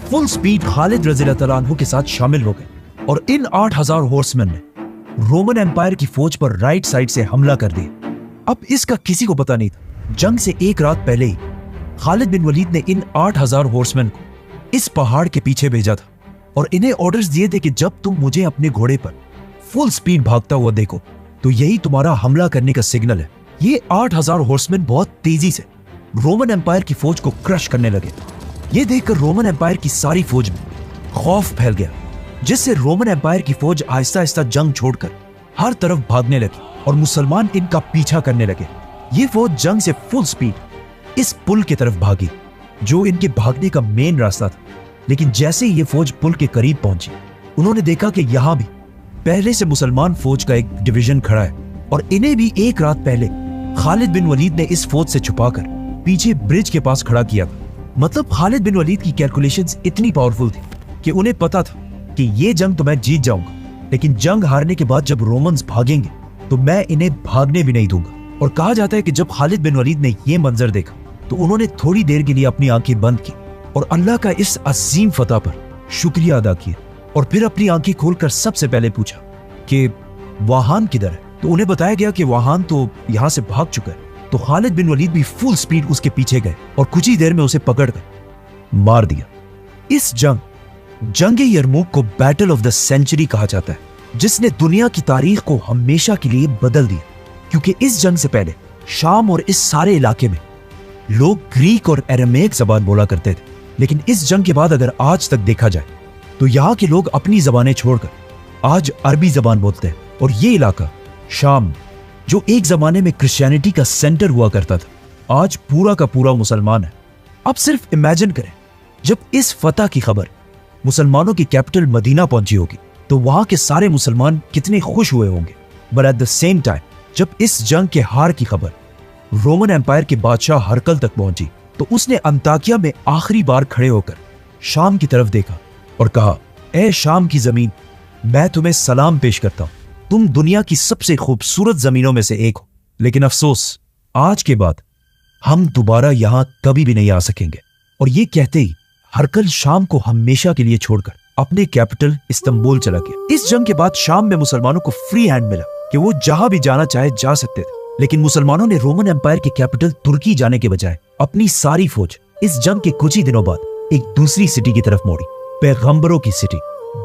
फुल स्पीड खालिद रज़ियल्लाहु तआला अन्हु के साथ शामिल हो गए और इन 8000 हॉर्समैन ने रोमन एम्पायर की फौज पर राइट साइड से हमला कर दिया। अब इसका किसी को पता नहीं था। जंग से एक रात पहले ही खालिद बिन वलीद ने इन 8000 हॉर्समैन को इस पहाड़ के पीछे भेजा था और इन्हें ऑर्डर्स दिए थे कि जब तुम मुझे अपने घोड़े पर फुल स्पीड भागता हुआ देखो तो यही तुम्हारा हमला करने का सिग्नल है। ये 8000 हॉर्समैन बहुत तेजी से रोमन एम्पायर की फौज को क्रश करने लगे। ये देखकर रोमन एम्पायर की सारी फौज में खौफ फैल गया, जिससे रोमन एम्पायर की फौज आहिस्ता आहिस्ता जंग छोड़कर हर तरफ भागने लगी और मुसलमान इनका पीछा करने लगे। ये फौज जंग से फुल स्पीड इस पुल की तरफ भागी जो इनके भागने का मेन रास्ता था। लेकिन जैसे ही ये फौज पुल के करीब पहुंची उन्होंने देखा कि यहां भी पहले से मुसलमान फौज का एक डिवीजन खड़ा है और इन्हें भी एक रात पहले खालिद बिन वलीद ने इस फौज से छुपाकर पीछे ब्रिज के पास खड़ा किया था। मतलब खालिद बिन वलीद की कैलकुलेशंस इतनी पावरफुल थी कि उन्हें पता था कि ये जंग तो मैं जीत जाऊंगा, लेकिन जंग हारने के बाद जब रोमन्स भागेंगे तो मैं इन्हें भागने भी नहीं दूंगा। और कहा जाता है कि जब खालिद बिन वलीद ने यह मंजर देखा तो उन्होंने थोड़ी देर के लिए अपनी आंखें बंद की और अल्लाह का इस अजीम फतह पर शुक्रिया अदा किया और फिर अपनी आंखें खोलकर सबसे पहले पूछा कि वाहान किधर है। तो उन्हें बताया गया कि वाहान तो यहां से भाग चुका है। तो खालिद बिन वलीद भी फुल स्पीड उसके पीछे गए और कुछ ही देर में उसे पकड़कर मार दिया। इस जंग यरमुक को बैटल ऑफ द सेंचुरी कहा जाता है, जिसने दुनिया की तारीख को हमेशा के लिए बदल दिया, क्योंकि इस जंग से पहले शाम और इस सारे इलाके में लोग ग्रीक और अरामीक जबान बोला करते थे। लेकिन इस जंग के बाद अगर आज तक देखा जाए तो यहाँ के लोग अपनी जबानें छोड़कर आज अरबी जबान बोलते हैं। और ये इलाका शाम, जो एक जमाने में क्रिश्चियनिटी का सेंटर हुआ करता था, आज पूरा का पूरा मुसलमान है। अब सिर्फ इमेजिन करें, जब इस फतह की खबर मुसलमानों की कैपिटल मदीना पहुंची होगी तो वहां के सारे मुसलमान कितने खुश हुए होंगे। But at the same time जब इस जंग के हार की खबर रोमन एम्पायर के बादशाह हरकल तक पहुंची तो उसने अंताकिया में आखिरी बार खड़े होकर शाम की तरफ देखा और कहा, ए शाम की जमीन, मैं तुम्हें सलाम पेश करता हूं। तुम दुनिया की सबसे खूबसूरत जमीनों में से एक हो, लेकिन अफसोस आज के बाद हम दोबारा यहां कभी भी नहीं आ सकेंगे। और ये कहते ही हरकल शाम को हमेशा के लिए छोड़कर अपने कैपिटल इस्तांबुल चला गया। इस जंग के बाद शाम में मुसलमानों को फ्री हैंड मिला कि वो जहां भी जाना चाहे जा सकते थे। लेकिन मुसलमानों ने रोमन एम्पायर के कैपिटल तुर्की जाने के बजाय अपनी सारी फौज इस जंग के कुछ ही दिनों बाद एक दूसरी सिटी की तरफ मोड़ी, पैगंबरों की सिटी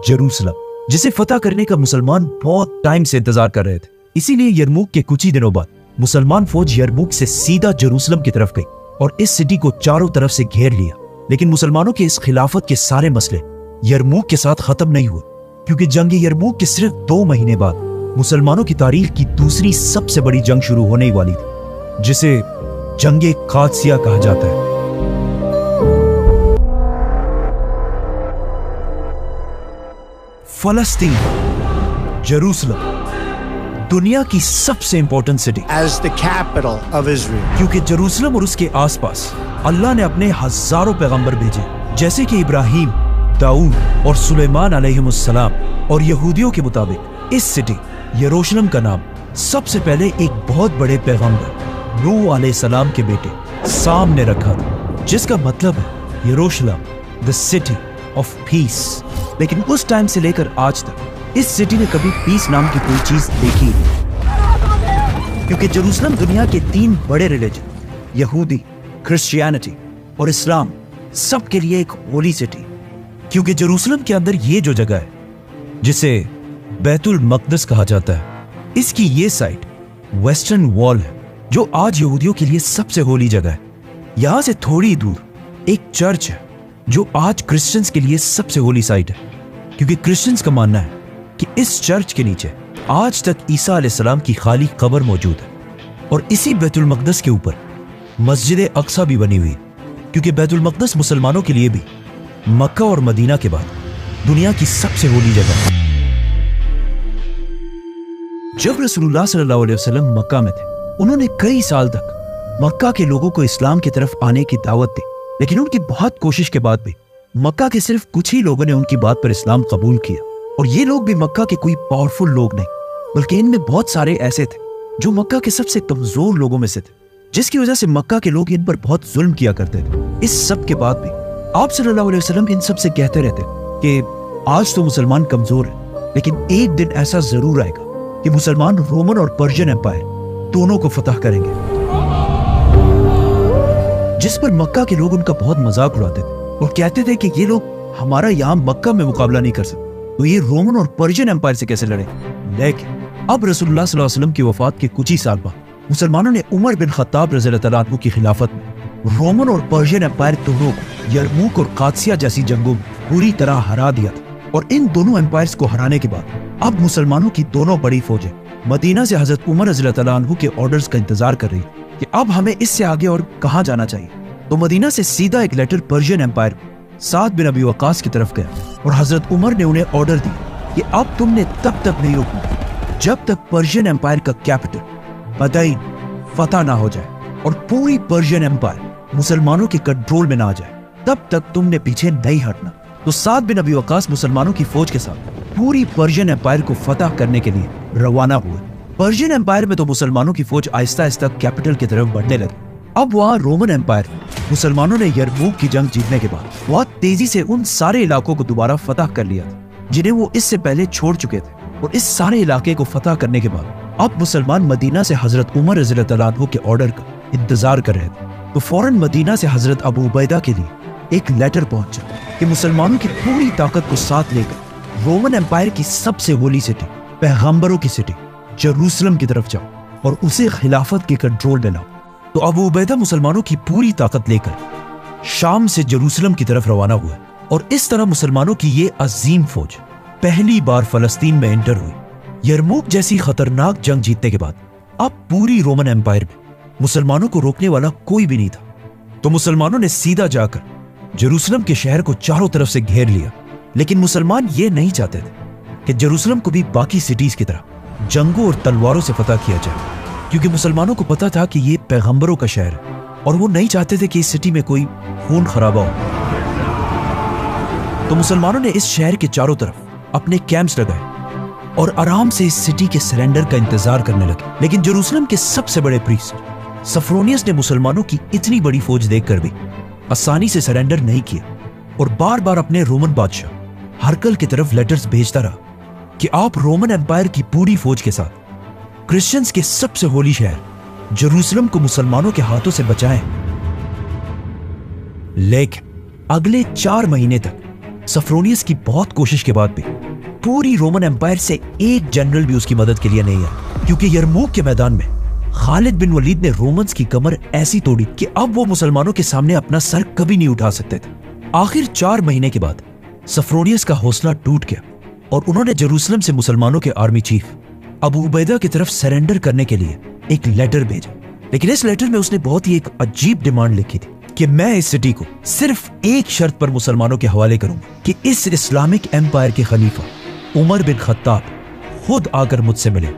जेरूसलम, जिसे फतह करने का मुसलमान बहुत टाइम से इंतजार कर रहे थे। इसीलिए यरमुक के कुछ ही दिनों बाद मुसलमान फौज यरमुक से सीधा जेरूसलम की तरफ गई और इस सिटी को चारों तरफ से घेर लिया। लेकिन मुसलमानों के इस खिलाफत के सारे मसले यरमुक के साथ खत्म नहीं हुए, क्योंकि जंग यरमुक के सिर्फ 2 महीने बाद मुसलमानों की तारीख की दूसरी सबसे बड़ी जंग शुरू होने वाली थी, जिसे जंगे कादसिया कहा जाता है। फलस्तीन, जेरूसलम, दुनिया की सबसे important city as the capital of Israel. क्योंकि जेरूसलम और उसके आसपास अल्लाह ने अपने हजारों पैगंबर भेजे, जैसे कि इब्राहिम, दाऊद और सुलेमान अलैहिमुस्सलाम। और यहूदियों के मुताबिक इस सिटी यरूशलेम का नाम सबसे पहले एक बहुत बड़े पैगंबर नूह अलैहिस्सलाम के बेटे साम ने रखा था, जिसका मतलब है यरूशलेम, द सिटी ऑफ पीस। लेकिन उस टाइम से लेकर आज तक इस सिटी ने कभी पीस नाम की कोई चीज देखी नहीं, क्योंकि जेरूसलम दुनिया के 3 बड़े रिलीजन यहूदी, क्रिश्चियनिटी और इस्लाम सबके लिए एक होली सिटी। क्योंकि जेरूसलम के अंदर ये जो जगह है जिसे बैतुल मकदस कहा जाता है, इसकी ये साइड वेस्टर्न वॉल है जो आज यहूदियों के लिए सबसे होली जगह है। यहां से थोड़ी दूर एक चर्च है जो आज क्रिश्चियंस के लिए सबसे होली साइट है, क्योंकि क्रिश्चियंस का मानना है कि इस चर्च के नीचे आज तक ईसा अलैहिस्सलाम की खाली कब्र मौजूद है। और इसी बैतुल मकदस के ऊपर मस्जिद अक्सा भी बनी हुई है, क्योंकि बैतुल मकदस मुसलमानों के लिए भी मक्का और मदीना के बाद दुनिया की सबसे होली जगह है। जब रसूलुल्लाह सल्लल्लाहु अलैहि वसल्लम मक्का में थे, उन्होंने कई साल तक मक्का के लोगों को इस्लाम की तरफ आने की दावत दी, लेकिन उनकी बहुत कोशिश के बाद भी मक्का के सिर्फ कुछ ही लोगों ने उनकी बात पर इस्लाम कबूल किया। और ये लोग भी मक्का के कोई पावरफुल लोग नहीं, बल्कि इनमें बहुत सारे ऐसे थे जो मक्का के सबसे कमजोर लोगों में से थे, जिसकी वजह से मक्का के लोग इन पर बहुत जुल्म किया करते थे। इस सब के बाद भी आप सल्लल्लाहु अलैहि वसल्लम इन सब से कहते रहते कि आज तो मुसलमान कमजोर है, लेकिन एक दिन ऐसा जरूर आएगा कि मुसलमान रोमन और पर्शियन एम्पायर दोनों को फतह करेंगे। जिस पर मक्का के लोग उनका बहुत मजाक उड़ाते थे और कहते थे कि ये लोग हमारा यहां मक्का में मुकाबला नहीं कर सकते, तो ये रोमन और पर्शियन एम्पायर से कैसे लड़े। लेकिन अब रसूलुल्लाह सल्लल्लाहु अलैहि वसल्लम की वफात के कुछ ही साल बाद मुसलमानों ने उमर बिन खत्ताब रज़ियल्लाहु तआला अन्हु की खिलाफत में रोमन और पर्शियन एम्पायर दोनों को यरमूक और कादसिया जैसी जंगों में पूरी तरह हरा दिया था। और इन दोनों एम्पायर्स को हराने के बाद अब मुसलमानों की दोनों बड़ी फौजें मदीना से हजरत उमर रज़ियल्लाहु तआला अन्हु के ऑर्डर्स का इंतजार कर रही कि अब हमें इससे आगे और कहां जाना चाहिए। तो मदीना से सीधा एक लेटर पर्शियन एम्पायर साद बिन अबी वक्कास की तरफ गया और हजरत उमर ने उन्हें ऑर्डर दिया कि अब तुमने तब तक नहीं रुकना जब तक पर्शियन एम्पायर का कैपिटल मदीन फतह ना हो जाए और पूरी पर्शियन एम्पायर मुसलमानों के कंट्रोल में ना आ जाए, तब तक तुमने पीछे नहीं हटना। तो साद बिन अबी वक्कास मुसलमानों की फौज के साथ पूरी पर्शियन एम्पायर को फतह करने के लिए रवाना हुए। पर्शियन एम्पायर में तो मुसलमानों की फौज आहिस्ता आहिस्ता कैपिटल की तरफ बढ़ने लगी। अब वहां रोमन एम्पायर मुसलमानों ने यरमूक की जंग जीतने के बाद बहुत तेजी से उन सारे इलाकों को दोबारा फतह कर लिया था जिन्हें वो इससे पहले छोड़ चुके थे। और इस सारे इलाके को फतह करने के बाद अब मुसलमान मदीना से हजरत उमर रज़ियल्लाहु तआला अन्हु के ऑर्डर का इंतजार कर रहे थे। तो फौरन मदीना से हजरत अबू उबैदा के लिए एक लेटर पहुंचा कि मुसलमानों की पूरी ताकत को साथ लेकर रोमन एम्पायर की सबसे होली सिटी, पैगंबरों की सिटी जेरूसलम की तरफ जाओ और उसे खिलाफत के कंट्रोल में लाओ। तो अबू उबैदा मुसलमानों की पूरी ताकत लेकर शाम से जेरूसलम की तरफ रवाना हुआ और इस तरह मुसलमानों की ये अजीम फौज पहली बार फलस्तीन में एंटर हुई। यरमूक जैसी खतरनाक जंग जीतने के बाद अब पूरी रोमन एम्पायर में मुसलमानों को रोकने वाला कोई भी नहीं था। तो मुसलमानों ने सीधा जाकर जेरूसलम के शहर को चारों तरफ से घेर लिया। लेकिन मुसलमान ये नहीं चाहते थे कि जेरूसलम को भी बाकी सिटीज की तरह जंगों और तलवारों से फतह किया जाए, क्योंकि मुसलमानों को पता था कि ये पैगंबरों का शहर है और वो नहीं चाहते थे कि इस सिटी में कोई खून खराबा हो। तो मुसलमानों ने इस शहर के चारों तरफ अपने कैंप्स लगाए और आराम से इस सिटी के सरेंडर का इंतजार करने लगे। लेकिन जेरूसलम के सबसे बड़े प्रीस्ट सफ्रोनियस ने मुसलमानों की इतनी बड़ी फौज देखकर भी आसानी से सरेंडर नहीं किया और बार बार अपने रोमन बादशाह हरकल की तरफ लेटर्स भेजता रहा कि आप रोमन एम्पायर की पूरी फौज के साथ क्रिश्चियंस के सबसे होली शहर जेरूसलम को मुसलमानों के हाथों से बचाएं। लेकिन अगले 4 महीने तक सफ्रोनियस की बहुत कोशिश के बाद भी पूरी रोमन एम्पायर से एक जनरल भी उसकी मदद के लिए नहीं आया, क्योंकि यरमूक के मैदान में खालिद बिन वलीद ने रोमन्स की कमर ऐसी तोड़ी कि अब वो मुसलमानों के सामने अपना सर कभी नहीं उठा सकते थे। आखिर 4 महीने के बाद सफ्रोनियस का हौसला टूट गया और उन्होंने जेरूसलम से मुसलमानों के आर्मी चीफ अबू उबैदा की तरफ सरेंडर करने के लिए एक लेटर भेजा। लेकिन इस लेटर में उसने बहुत ही एक अजीब डिमांड लिखी थी कि मैं इस सिटी को सिर्फ एक शर्त पर मुसलमानों के हवाले करूंगा कि इस इस्लामिक एम्पायर के खलीफा उमर बिन खत्ताब खुद आकर मुझसे मिले।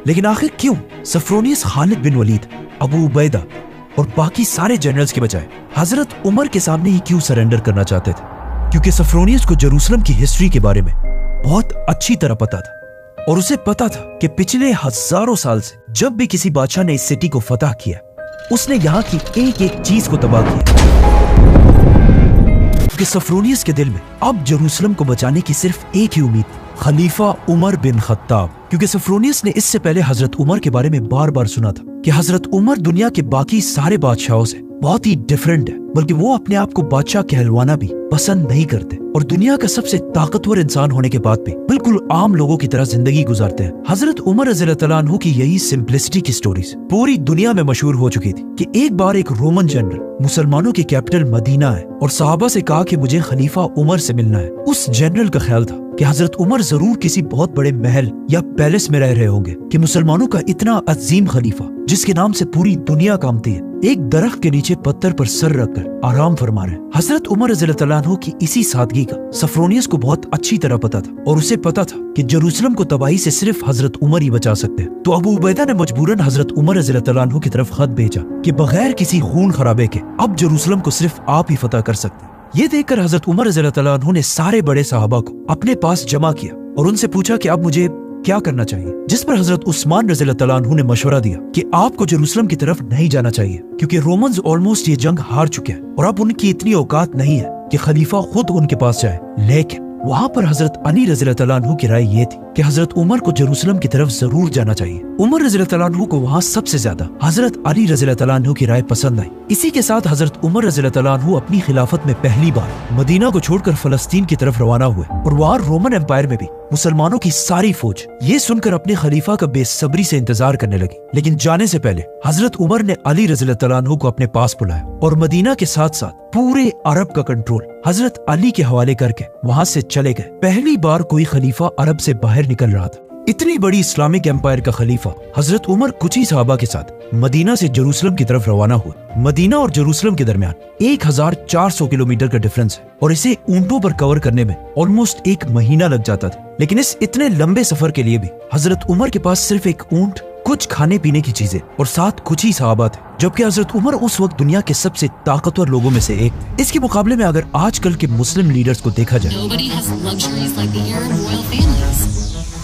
लेकिन आखिर क्यों सफ्रोनियस खालिद बिन वलीद, अबू उबैदा और बाकी सारे जनरल्स के बजाय हजरत उमर के सामने ही क्यों सरेंडर करना चाहते थे? क्योंकि सफ्रोनियस को जेरूसलम की हिस्ट्री के बारे में बहुत अच्छी तरह पता था और उसे पता था कि पिछले हजारों साल से जब भी किसी बादशाह ने इस सिटी को फतह किया, उसने यहाँ की एक एक चीज को तबाह किया। क्योंकि सफरोनियस के दिल में अब जेरूसलम को बचाने की सिर्फ एक ही उम्मीद, खलीफा उमर बिन खत्ताब। क्योंकि सफरोनियस ने इससे पहले हजरत उमर के बारे में बार बार सुना था कि हजरत उमर दुनिया के बाकी सारे बादशाहों से बहुत ही डिफरेंट है, बल्कि वो अपने आप को बादशाह कहलवाना भी पसंद नहीं करते और दुनिया का सबसे ताकतवर इंसान होने के बाद भी बिल्कुल आम लोगों की तरह जिंदगी गुजारते हैं। हजरत उमर रज़ियल्लाहु अन्हु की यही सिंपलिसिटी की स्टोरीज पूरी दुनिया में मशहूर हो चुकी थी कि एक बार एक रोमन जनरल मुसलमानों की कैपिटल मदीना है और सहाबा से कहा कि मुझे खलीफा उमर से मिलना है। उस जनरल का ख्याल था कि हजरत उमर जरूर किसी बहुत बड़े महल या पैलेस में रह रहे होंगे कि मुसलमानों का इतना अजीम खलीफा जिसके नाम से पूरी दुनिया कांपती है, एक दरख्त के नीचे पत्थर पर सर रखकर आराम फरमा रहे। हजरत उमर रज़ियल्लाहु अन्हु की इसी सादगी का सफरोनियस को बहुत अच्छी तरह पता था और उसे पता था कि जेरूसलम को तबाही से सिर्फ हजरत उमर ही बचा सकते हैं। तो अबू उबैदा ने मजबूरन हजरत उमर रज़ियल्लाहु अन्हु की तरफ खत भेजा कि बगैर किसी खून खराबे के अब जेरूसलम को सिर्फ आप ही फतह कर सकते हैं। ये देखकर हजरत उमर रज़ियल्लाहु अन्हु ने सारे बड़े सहाबा को अपने पास जमा किया और उनसे पूछा कि अब मुझे क्या करना चाहिए। जिस पर हजरत उस्मान रज़ियल्लाहु अन्हु ने मशवरा दिया कि आपको जेरूसलम की तरफ नहीं जाना चाहिए क्योंकि रोमन्स ऑलमोस्ट ये जंग हार चुके हैं और अब उनकी इतनी औकात नहीं है कि खलीफा खुद उनके पास जाए। लेकिन वहाँ पर हजरत अली रज़ियल्लाहु अन्हु की राय ये थी कि हजरत उमर को जेरूसलम की तरफ जरूर जाना चाहिए। उमर रज़ियल्लाहु अन्हु को वहाँ सबसे ज्यादा हजरत अली रज़ियल्लाहु अन्हु की राय पसंद आई। इसी के साथ हजरत उमर रज़ियल्लाहु अन्हु अपनी खिलाफत में पहली बार मदीना को छोड़कर फलस्तीन की तरफ रवाना हुए और वहाँ रोमन एम्पायर में भी मुसलमानों की सारी फौज ये सुनकर अपने खलीफा का बेसब्री से इंतजार करने लगी। लेकिन जाने से पहले हजरत उमर ने अली रज़ियल्लाहु अन्हु को अपने पास बुलाया और मदीना के साथ साथ पूरे अरब का कंट्रोल हजरत अली के हवाले करके वहाँ से चले गए। पहली बार कोई खलीफा अरब से बाहर निकल रहा था। इतनी बड़ी इस्लामिक एम्पायर का खलीफा हजरत उमर कुछ ही सहाबा के साथ मदीना से जेरूसलम की तरफ रवाना हुए। मदीना और जेरूसलम के दरमियान 1400 किलोमीटर का डिफरेंस है और इसे ऊंटों पर कवर करने में ऑलमोस्ट एक महीना लग जाता था। लेकिन इस इतने लंबे सफर के लिए भी हजरत उमर के पास सिर्फ एक ऊंट, कुछ खाने पीने की चीजें और साथ कुछ ही सहाबा थे, जबकि हजरत उमर उस वक्त दुनिया के सबसे ताकतवर लोगों में से एक थे। इसके मुकाबले में अगर आजकल के मुस्लिम लीडर्स को देखा जाए,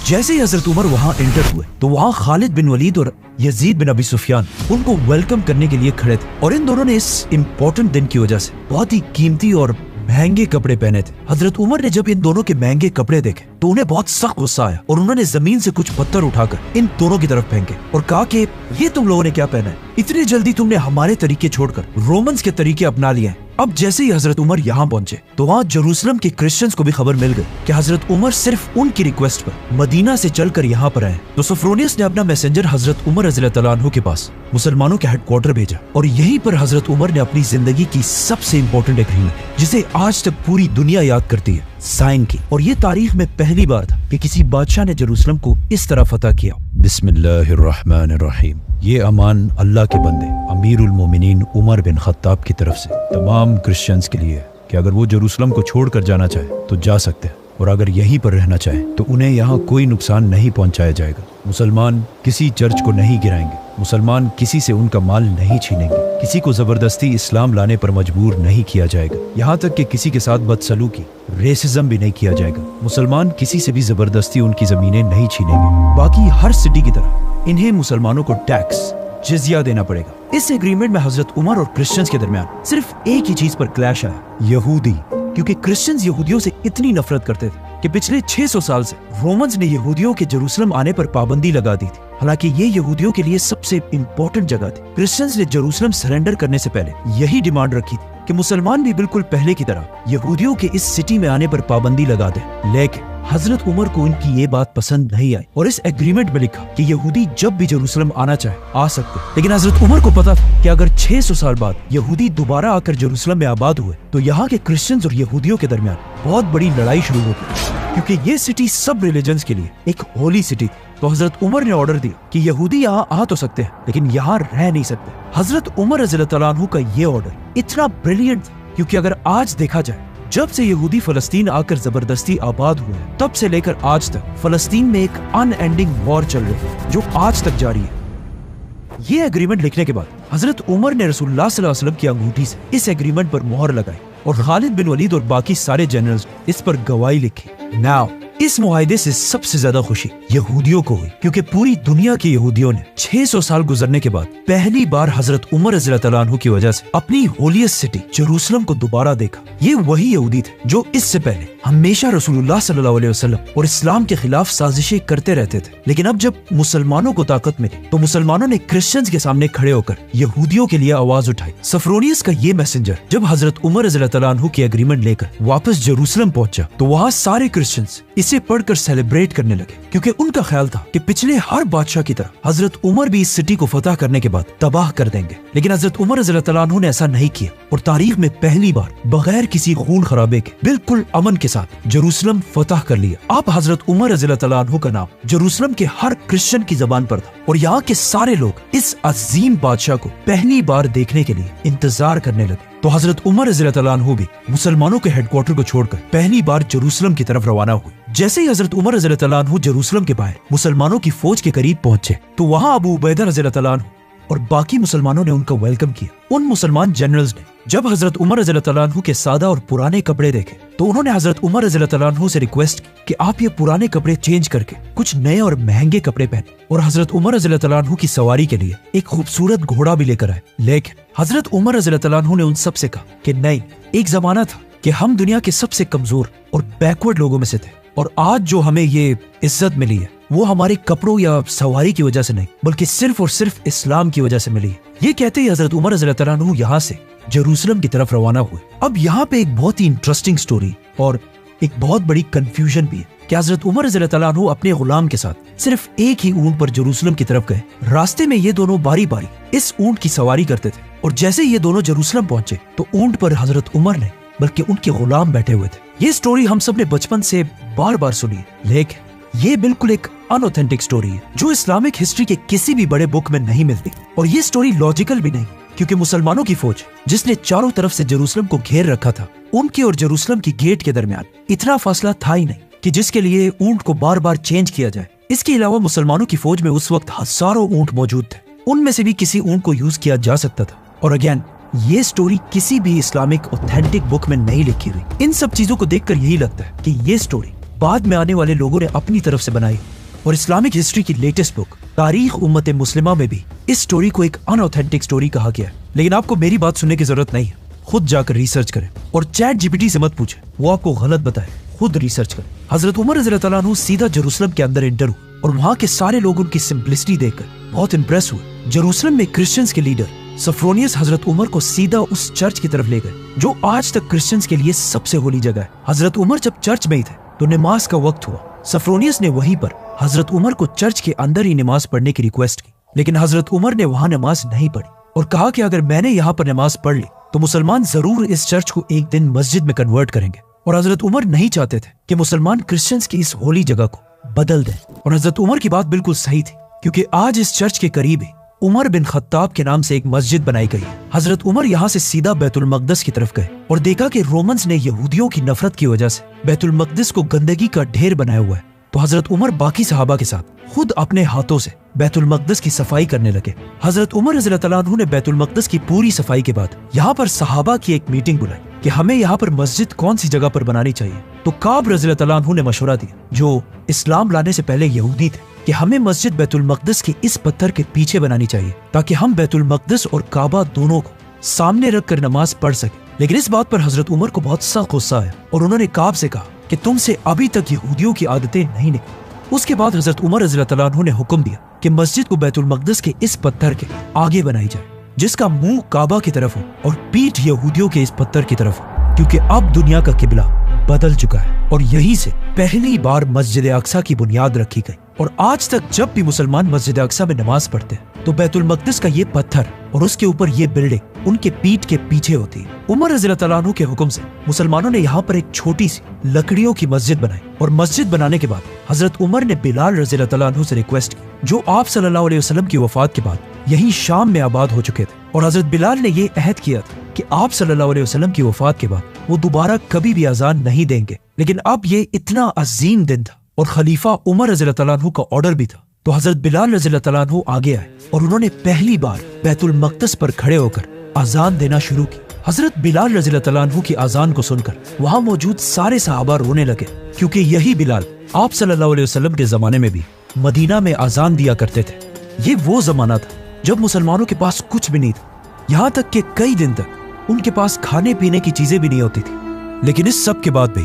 जैसे ही हजरत उमर वहाँ एंटर हुए तो वहाँ खालिद बिन वलीद और यजीद बिन अबी सुफियान उनको वेलकम करने के लिए खड़े थे और इन दोनों ने इस इम्पोर्टेंट दिन की वजह से बहुत ही कीमती और महंगे कपड़े पहने थे। हजरत उमर ने जब इन दोनों के महंगे कपड़े देखे तो उन्हें बहुत सख्त गुस्सा आया और उन्होंने जमीन से कुछ पत्थर उठाकर इन दोनों की तरफ फेंके और कहा कि ये तुम लोगों ने क्या पहना है, इतनी जल्दी तुमने हमारे तरीके छोड़कर रोमन्स के तरीके अपना लिए हैं। अब जैसे ही हजरत उमर यहाँ पहुंचे तो वहाँ जेरूसलम के क्रिश्चियंस को भी खबर मिल गई कि हजरत उमर सिर्फ उनकी रिक्वेस्ट पर मदीना से चलकर यहाँ पर आए। तो सफरोनियस ने अपना मैसेंजर हजरत उमर रज़ियल्लाहु अन्हु के पास मुसलमानों के हेडक्वार्टर भेजा और यहीं पर हजरत उमर ने अपनी जिंदगी की सबसे इम्पोर्टेंट एग्रीमेंट, जिसे आज तक पूरी दुनिया याद करती है, साइन की। और ये तारीख में पहली बार था कि किसी बादशाह ने जेरूसलम को इस तरह फतह किया। बिस्मिल्लाहिर्रहमानिर्रहीम। ये अमान अल्लाह के बंदे अमीरुल मोमिनीन उमर बिन खत्ताब की तरफ से तमाम क्रिश्चियंस के लिए कि अगर वो जेरूसलम को छोड़कर जाना चाहे तो जा सकते हैं और अगर यहीं पर रहना चाहे तो उन्हें यहाँ कोई नुकसान नहीं पहुँचाया जाएगा। मुसलमान किसी चर्च को नहीं गिराएंगे, मुसलमान किसी से उनका माल नहीं छीनेंगे, किसी को जबरदस्ती इस्लाम लाने पर मजबूर नहीं किया जाएगा, यहाँ तक कि किसी के साथ बदसलूकी रेसिज्म भी नहीं किया जाएगा। मुसलमान किसी से भी जबरदस्ती उनकी जमीनें नहीं छीनेंगे। बाकी हर सिटी की तरह इन्हें मुसलमानों को टैक्स जिजिया देना पड़ेगा। इस एग्रीमेंट में हजरत उमर और क्रिश्चियंस के दरमियान सिर्फ एक ही चीज पर क्लैश आया, यहूदी। क्योंकि क्रिश्चियंस यहूदियों से इतनी नफरत करते थे कि पिछले 600 साल से रोमन्स ने यहूदियों के जेरूसलम आने पर पाबंदी लगा दी थी। हालांकि ये यहूदियों के लिए सबसे इम्पोर्टेंट जगह थी। क्रिश्चियंस ने जेरूसलम सरेंडर करने से पहले यही डिमांड रखी थी कि मुसलमान भी बिल्कुल पहले की तरह यहूदियों के इस सिटी में आने पर पाबंदी लगा दे। लेकिन हजरत उमर को उनकी ये बात पसंद नहीं आई और इस एग्रीमेंट में लिखा कि यहूदी जब भी जेरूसलम आना चाहे आ सकते। लेकिन हजरत उमर को पता था कि अगर 600 साल बाद यहूदी दोबारा आकर जेरूसलम में आबाद हुए तो यहाँ के क्रिश्चियंस और यहूदियों के दरमियान बहुत बड़ी लड़ाई शुरू होगी, क्योंकि ये सिटी सब रिलीजन्स के लिए एक होली सिटी। तो हजरत उमर ने ऑर्डर दिया कि यहूदी यहाँ आ तो सकते हैं लेकिन यहाँ रह नहीं सकते। हजरत उमर रज़ियल्लाहु अन्हु का ये ऑर्डर इतना ब्रिलियंट क्योंकि अगर आज देखा जाए, जब से यहूदी फलस्तीन आकर जबरदस्ती आबाद हुए तब से लेकर आज तक फलस्तीन में एक अनएंडिंग वॉर चल रही है जो आज तक जारी है। ये एग्रीमेंट लिखने के बाद हजरत उमर ने रसूलुल्लाह सल्लल्लाहु अलैहि वसल्लम की अंगूठी से इस एग्रीमेंट पर मोहर लगाई और खालिद बिन वलीद और बाकी सारे जनरल्स इस पर गवाही लिखी। नाउ इस मुआहदे से सबसे ज्यादा खुशी यहूदियों को हुई, क्योंकि पूरी दुनिया के यहूदियों ने 600 साल गुजरने के बाद पहली बार हजरत उमर रज़ियल्लाहु अन्हु की वजह से अपनी होलियस्ट सिटी जेरूसलम को दोबारा देखा। ये वही यहूदी थे जो इससे पहले हमेशा रसूलुल्लाह सल्लल्लाहु अलैहि वसल्लम और इस्लाम के खिलाफ साजिशें करते रहते थे। लेकिन अब जब मुसलमानों को ताकत मिली तो मुसलमानों ने क्रिश्चियंस के सामने खड़े होकर यहूदियों के लिए आवाज उठाई। सफरोनियस का ये मैसेंजर जब हजरत उमर रज़ियल्लाहु अन्हु की एग्रीमेंट लेकर वापस जेरूसलम पहुंचा तो वहाँ सारे क्रिश्चियंस इसे पढ़कर सेलिब्रेट करने लगे, क्योंकि उनका ख्याल था कि पिछले हर बादशाह की तरह हजरत उमर भी इस सिटी को फतह करने के बाद तबाह कर देंगे। लेकिन हजरत उमर रज़ियल्लाहु अन्हु ने ऐसा नहीं किया और तारीख में पहली बार बगैर किसी खून खराबे के बिल्कुल अमन के साथ जेरूसलम फतह कर लिया। अब हजरत उमर रज़ियल्लाहु अन्हु का नाम जेरूसलम के हर क्रिश्चियन की जबान पर था और यहाँ के सारे लोग इस अजीम बादशाह को पहली बार देखने के लिए इंतजार करने लगे। तो हजरत उमर रज़ियल्लाहु अन्हु भी मुसलमानों के हेडक्वार्टर को छोड़कर पहली बार जेरूसलम की तरफ रवाना हुए। जैसे ही हजरत उमर रज़ियल्लाहु अन्हु जेरूसलम के बाहर मुसलमानों की फौज के करीब पहुंचे तो वहाँ अबू उबैदा रज़ियल्लाहु अन्हु और बाकी मुसलमानों ने उनका वेलकम किया। उन मुसलमान जनरल्स ने जब हजरत उमर रज़ियल्लाहु अन्हु के सादा और पुराने कपड़े देखे तो उन्होंने हजरत उमर रज़ियल्लाहु अन्हु से रिक्वेस्ट की कि आप ये पुराने कपड़े चेंज करके कुछ नए और महंगे कपड़े पहने और हजरत उमर रज़ियल्लाहु अन्हु की सवारी के लिए एक खूबसूरत घोड़ा भी लेकर आए। लेकिन हजरत उमर रज़ियल्लाहु अन्हु ने उन सब से कहा कि नहीं, एक जमाना था कि हम दुनिया के सबसे कमजोर और बैकवर्ड लोगों में से थे और आज जो हमें ये इज्जत मिली है वो हमारे कपड़ों या सवारी की वजह से नहीं बल्कि सिर्फ और सिर्फ इस्लाम की वजह से मिली है। ये कहते ही हजरत उमर रज़ियल्लाहु अन्हु यहाँ से जेरूसलम की तरफ रवाना हुए। अब यहाँ पे एक बहुत ही इंटरेस्टिंग स्टोरी और एक बहुत बड़ी कंफ्यूजन भी है कि हजरत उमर रज़ियल्लाहु अन्हु अपने गुलाम के साथ सिर्फ एक ही ऊंट पर जेरूसलम की तरफ गए। रास्ते में ये दोनों बारी बारी इस ऊंट की सवारी करते थे और जैसे ये दोनों जेरूसलम पहुंचे तो ऊंट पर हजरत उमर नहीं बल्कि उनके गुलाम बैठे हुए थे। ये स्टोरी हम सब ने बचपन से बार बार सुनी, लेकिन ये बिल्कुल एक अनऑथेंटिक स्टोरी है जो इस्लामिक हिस्ट्री के किसी भी बड़े बुक में नहीं मिलती और ये स्टोरी लॉजिकल भी नहीं, क्योंकि मुसलमानों की फौज जिसने चारों तरफ से जेरूसलम को घेर रखा था, उनके और जेरूसलम की गेट के दरमियान इतना फासला था ही नहीं कि जिसके लिए ऊंट को बार बार चेंज किया जाए। इसके अलावा मुसलमानों की फौज में उस वक्त हजारों ऊंट मौजूद थे, उनमें से भी किसी ऊंट को यूज किया जा सकता था। और अगेन ये स्टोरी किसी भी इस्लामिक ऑथेंटिक बुक में नहीं लिखी हुई। इन सब चीजों को देखकर यही लगता है कि ये स्टोरी बाद में आने वाले लोगों ने अपनी तरफ से बनाई और इस्लामिक हिस्ट्री की लेटेस्ट बुक तारीख उम्मत मुस्लिमा में भी इस स्टोरी को एक अनऑथेंटिक स्टोरी कहा गया है। लेकिन आपको मेरी बात सुनने की जरूरत नहीं है, खुद जाकर रिसर्च करें और चैट जीपीटी से मत पूछे, वो आपको गलत बताए, खुद रिसर्च करें। हजरत उमर रज़ियल्लाहु अन्हु सीधा जेरूसलम के अंदर एंटर हुए और वहाँ के सारे लोग उनकी सिंपलिसिटी देखकर बहुत इंप्रेस हुए। जेरूसलम में क्रिश्चियंस के लीडर सफरोनियस हजरत उमर को सीधा उस चर्च की तरफ ले गए जो आज तक क्रिश्चियंस के लिए सबसे होली जगह है। हजरत उमर जब चर्च में ही थे तो नमाज का वक्त हुआ। सफरोनियस ने वहीं पर हजरत उमर को चर्च के अंदर ही नमाज पढ़ने की रिक्वेस्ट की, लेकिन हजरत उमर ने वहाँ नमाज नहीं पढ़ी और कहा कि अगर मैंने यहाँ पर नमाज पढ़ ली तो मुसलमान जरूर इस चर्च को एक दिन मस्जिद में कन्वर्ट करेंगे। और हजरत उमर नहीं चाहते थे कि मुसलमान क्रिश्चियंस की इस होली जगह को बदल दें। और हजरत उमर की बात बिल्कुल सही थी, क्योंकि आज इस चर्च के करीब ही उमर बिन खत्ताब के नाम से एक मस्जिद बनाई गई है। हजरत उमर यहाँ से सीधा बैतुल मकदस की तरफ गए और देखा कि रोमन्स ने यहूदियों की नफरत की वजह से बैतुल मकदस को गंदगी का ढेर बनाया हुआ है। तो हजरत उमर बाकी सहाबा के साथ खुद अपने हाथों से बैतुल मकदस की सफाई करने लगे। हजरत उमर रज़ियल्लाहु अन्हु ने बैतुल मकदस की पूरी सफाई के बाद यहाँ पर सहाबा की एक मीटिंग बुलाई कि हमें यहाँ पर मस्जिद कौन सी जगह पर बनानी चाहिए। तो काब रज़ियल्लाहु अन्हु ने मशवरा दिया, जो इस्लाम लाने से पहले यहूदी थे, कि हमें मस्जिद बैतुल मकदस के इस पत्थर के पीछे बनानी चाहिए ताकि हम बैतुल मकदस और काबा दोनों को सामने रखकर नमाज पढ़ सके। लेकिन इस बात पर हजरत उमर को बहुत सख्त गुस्सा आया और उन्होंने काब से कहा कि तुमसे अभी तक यहूदियों की आदतें नहीं निकली। उसके बाद हजरत उमर रज़ियल्लाहु अन्हु ने हुक्म दिया कि मस्जिद को बैतुल मकदस के इस पत्थर के आगे बनाई जाए, जिसका मुंह काबा की तरफ हो और पीठ यहूदियों के इस पत्थर की तरफ हो, क्योंकि अब दुनिया का किबला बदल चुका है। और यहीं से पहली बार मस्जिद अक्सा की बुनियाद रखी गई। और आज तक जब भी मुसलमान मस्जिद अक्सा में नमाज पढ़ते हैं तो बैतुल मकदस का ये पत्थर और उसके ऊपर ये बिल्डिंग उनके पीठ के पीछे होती है। उमर रज़ियल्लाहु अन्हु के हुक्म से मुसलमानों ने यहाँ पर एक छोटी सी लकड़ियों की मस्जिद बनाई और मस्जिद बनाने के बाद हजरत उमर ने बिलाल रज़ियल्लाहु अन्हु से रिक्वेस्ट की, जो आप सल्लल्लाहु अलैहि वसल्लम की वफात के बाद यही शाम में आबाद हो चुके थे। और हजरत बिलाल ने ये अहद किया था कि आप सल्लल्लाहु अलैहि वसल्लम की वफात के बाद वो दोबारा कभी भी अजान नहीं देंगे। लेकिन अब ये इतना अजीम दिन था और खलीफा उमर रज़ियल्लाहु अन्हु का ऑर्डर भी था, तो हजरत बिलाल रज़ियल्लाहु अन्हु आगे आए और उन्होंने पहली बार बैतुल मकदस पर खड़े होकर अजान देना शुरू की। हजरत बिलाल रज़ियल्लाहु अन्हु की अजान को सुनकर वहाँ मौजूद सारे सहाबा रोने लगे, क्योंकि यही बिलाल आप सल्लल्लाहु अलैहि वसल्लम के जमाने में भी मदीना में अजान दिया करते थे। ये वो जमाना था जब मुसलमानों के पास कुछ भी नहीं था, यहाँ तक कि कई दिन तक उनके पास खाने पीने की चीजें भी नहीं होती थी। लेकिन इस सब के बाद भी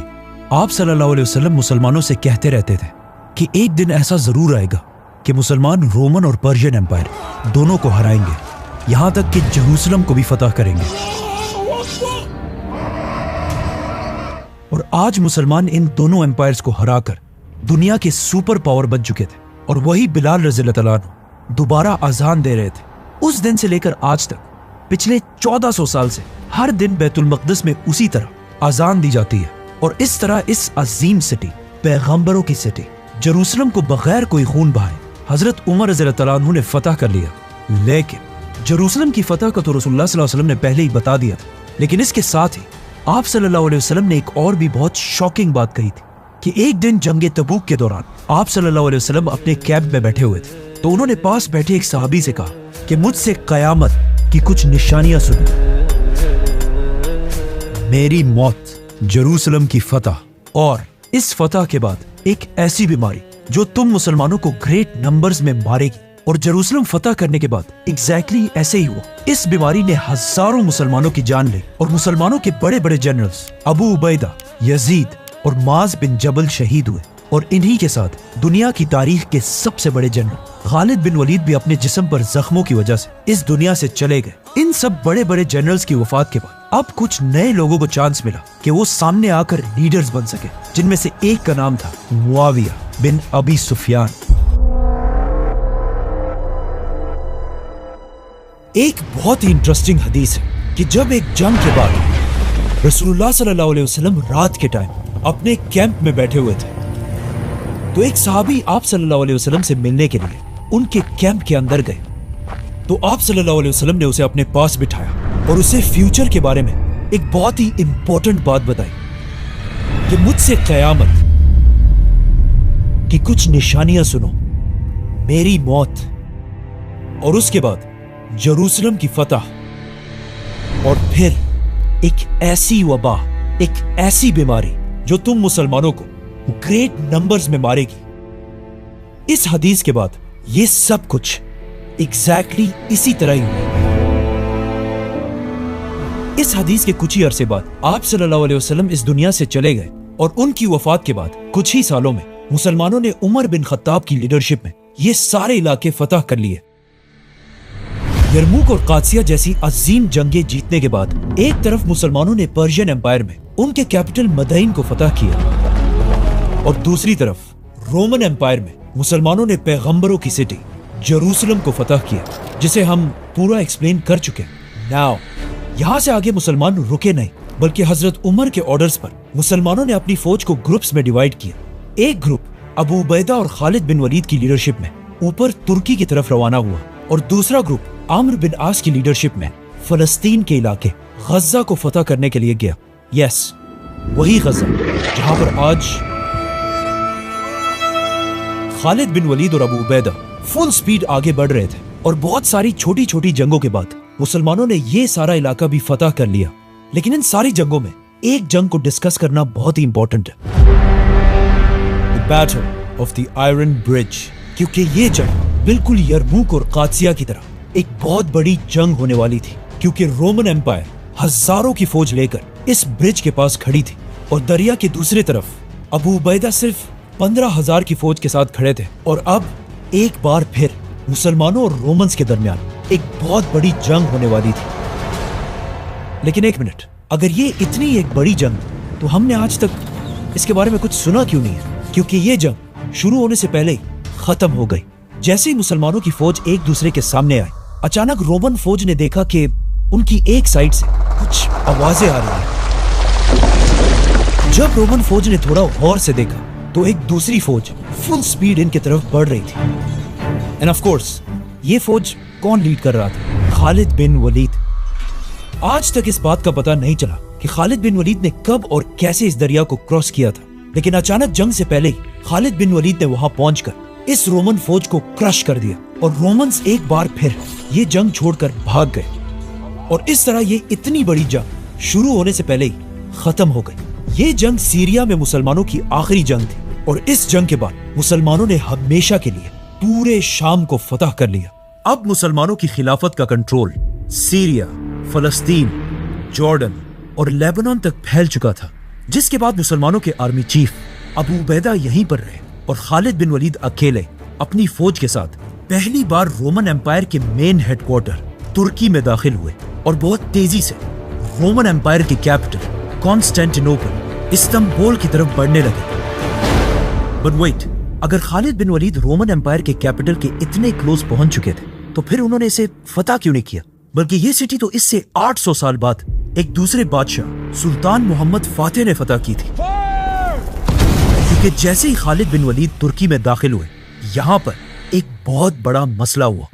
आप सल्लल्लाहु अलैहि वसल्लम मुसलमानों से कहते रहते थे कि एक दिन ऐसा जरूर आएगा कि मुसलमान रोमन और पर्शियन एम्पायर दोनों को हराएंगे, यहाँ तक कि जेरूसलम को भी फतह करेंगे। और आज मुसलमान इन दोनों एम्पायर्स को हराकर दुनिया के सुपर पावर बन चुके थे। और वही बिलाल रज़ियल्लाहु अन्हु दोबारा अजान दे रहे थे। उस दिन से लेकर आज तक पिछले 1400 साल से हर दिन बैतुल मक़दिस में उसी तरह अजान दी जाती है। और इस तरह इस अजीम सिटी, पैगंबरों की सिटी जेरूसलम को बगैर कोई खून बहाए हजरत उमर रज़ियल्लाहु अन्हु ने फतह कर लिया। लेकिन जेरूसलम की फतह का तो रसूलुल्लाह सल्लल्लाहु अलैहि वसल्लम ने पहले ही बता दिया था। लेकिन इसके साथ ही आप सल्लल्लाहु अलैहि वसल्लम ने एक और भी बहुत शॉकिंग बात कही थी कि एक दिन जंगे तबूक के दौरान आप सल्लल्लाहु अलैहि वसल्लम अपने कैंप में बैठे हुए थे, तो उन्होंने पास बैठे एक सहाबी से कहा कि मुझसे कयामत की कुछ निशानियां सुनो। मेरी मौत, जेरूसलम की फतह और इस फतह के बाद एक ऐसी बीमारी जो तुम मुसलमानों को ग्रेट नंबर्स में मारेगी। और जेरूसलम फतह करने के बाद एग्जैक्टली ऐसे ही हुआ। इस बीमारी ने हजारों मुसलमानों की जान ली और मुसलमानों के बड़े बड़े जनरल्स अबू उबैदा, यजीद और माज बिन जबल शहीद हुए। और इन्हीं के साथ दुनिया की तारीख के सबसे बड़े जनरल खालिद बिन वलीद भी अपने जिस्म पर जख्मों की वजह से इस दुनिया से चले गए। इन सब बड़े बड़े जनरल्स की वफात के बाद अब कुछ नए लोगों को चांस मिला कि वो सामने आकर लीडर्स बन सके, जिनमें से एक का नाम था मुआविया बिन अबी सुफियान। एक बहुत ही इंटरेस्टिंग हदीस है कि जब एक जंग के बाद रसूलुल्लाह सल्लल्लाहु अलैहि वसल्लम रात के टाइम अपने कैंप में बैठे हुए थे, तो एक सहाबी आप सल्लल्लाहु अलैहि वसल्लम से मिलने के लिए उनके कैंप के अंदर गए। तो आप सल्लल्लाहु अलैहि वसल्लम ने उसे अपने पास बिठाया और उसे फ्यूचर के बारे में एक बहुत ही इंपॉर्टेंट बात बताई कि मुझसे कयामत की कुछ निशानियां सुनो, मेरी मौत और उसके बाद जेरूसलम की फतह और फिर एक ऐसी वबा, एक ऐसी बीमारी जो तुम मुसलमानों को ग्रेट नंबर्स में मारेगी। इस हदीस के बाद ये सब कुछ एग्जैक्टली इसी तरह ही हुआ। इस हदीस के कुछ ही अरसे बाद आप सल्लल्लाहु अलैहि वसल्लम इस दुनिया से चले गए और उनकी वफात के बाद कुछ ही सालों में मुसलमानों ने उमर बिन खत्ताब की लीडरशिप में ये सारे इलाके फतह कर लिए। यरमुक और कादसिया जैसी अजीम जंगें जीतने के बाद एक तरफ मुसलमानों ने पर्शियन एम्पायर में उनके कैपिटल मदईन को फतह किया और दूसरी तरफ रोमन एम्पायर में मुसलमानों ने पैगंबरों की सिटी जेरूसलम को फतह किया, जिसे हम पूरा एक्सप्लेन कर चुके हैं। नाउ यहाँ से आगे मुसलमान रुके नहीं, बल्कि हजरत उमर के ऑर्डर्स पर मुसलमानों ने अपनी फौज को ग्रुप्स में डिवाइड किया। एक ग्रुप अबू उबैदा और खालिद बिन वलीद की लीडरशिप में ऊपर तुर्की की तरफ रवाना हुआ और दूसरा ग्रुप आम्र बिन आस की लीडरशिप में फलस्तीन के इलाके गजा को फतह करने के लिए गया। यस, वही गजा जहां पर आज खालिद बिन वलीद और अबू उबैदा फुल स्पीड आगे बढ़ रहे थे। और बहुत सारी छोटी छोटी जंगों के बाद मुसलमानों ने ये सारा इलाका भी फतह कर लिया। लेकिन इन सारी जंगों में एक जंग को डिस्कस करना बहुत ही इंपॉर्टेंट है, the battle of the iron bridge, क्योंकि ये जंग बिल्कुल यरमुक और कादसिया की तरह एक बहुत बड़ी जंग होने वाली थी। क्योंकि रोमन एम्पायर हजारों की फौज लेकर इस ब्रिज के पास खड़ी थी और दरिया के दूसरी तरफ अबू उबैदा सिर्फ 15,000 की फौज के साथ खड़े थे। और अब एक बार फिर मुसलमानों और रोमन्स के दरमियान एक बहुत बड़ी जंग होने वाली थी। लेकिन एक मिनट, अगर ये इतनी एक बड़ी जंग, तो हमने आज तक इसके बारे में कुछ सुना क्यों नहीं है? क्योंकि ये जंग शुरू होने से पहले ही खत्म हो गई। जैसे ही मुसलमानों की फौज एक दूसरे के सामने आई, अचानक रोमन फौज ने देखा कि उनकी एक साइड से कुछ आवाजें आ रही हैं। जब रोमन फौज ने थोड़ा गौर से देखा तो एक दूसरी फौज फुल स्पीड इनकी तरफ बढ़ रही थी। एंड ऑफ कोर्स ये फौज कौन लीड कर रहा था? खालिद बिन वलीद। आज तक इस बात का पता नहीं चला कि खालिद बिन वलीद ने कब और कैसे इस दरिया को क्रॉस किया था। लेकिन अचानक जंग से पहले ही खालिद बिन वलीद ने वहां पहुंचकर इस रोमन फौज को क्रश कर दिया और रोमन्स एक बार फिर ये जंग छोड़कर भाग गए। और इस तरह ये इतनी बड़ी जंग शुरू होने से पहले ही खत्म हो गई। ये जंग सीरिया में मुसलमानों की आखिरी जंग थी और इस जंग के बाद मुसलमानों ने हमेशा के लिए पूरे शाम को फतह कर लिया। अब मुसलमानों की खिलाफत का कंट्रोल सीरिया, फलस्तीन, जॉर्डन और लेबनान तक फैल चुका था, जिसके बाद मुसलमानों के आर्मी चीफ अबू उबैदा यहीं पर रहे और खालिद बिन वलीद अकेले अपनी फौज के साथ पहली बार रोमन एम्पायर के मेन हेडक्वार्टर तुर्की में दाखिल हुए और बहुत तेजी से रोमन एम्पायर की कैपिटल कॉन्स्टेंटिनोपल, इस्तांबुल की तरफ बढ़ने लगे। बट वेट, अगर Khalid bin Waleed Roman empire के कैपिटल के इतने क्लोज पहुंच चुके थे तो फिर उन्होंने इसे फतह क्यों नहीं किया? बल्कि ये सिटी तो इससे 800 साल बाद एक दूसरे बादशाह सुल्तान मोहम्मद फातेह ने फतह की थी। क्योंकि जैसे ही खालिद बिन वलीद तुर्की में दाखिल हुए, यहाँ पर एक बहुत बड़ा मसला हुआ।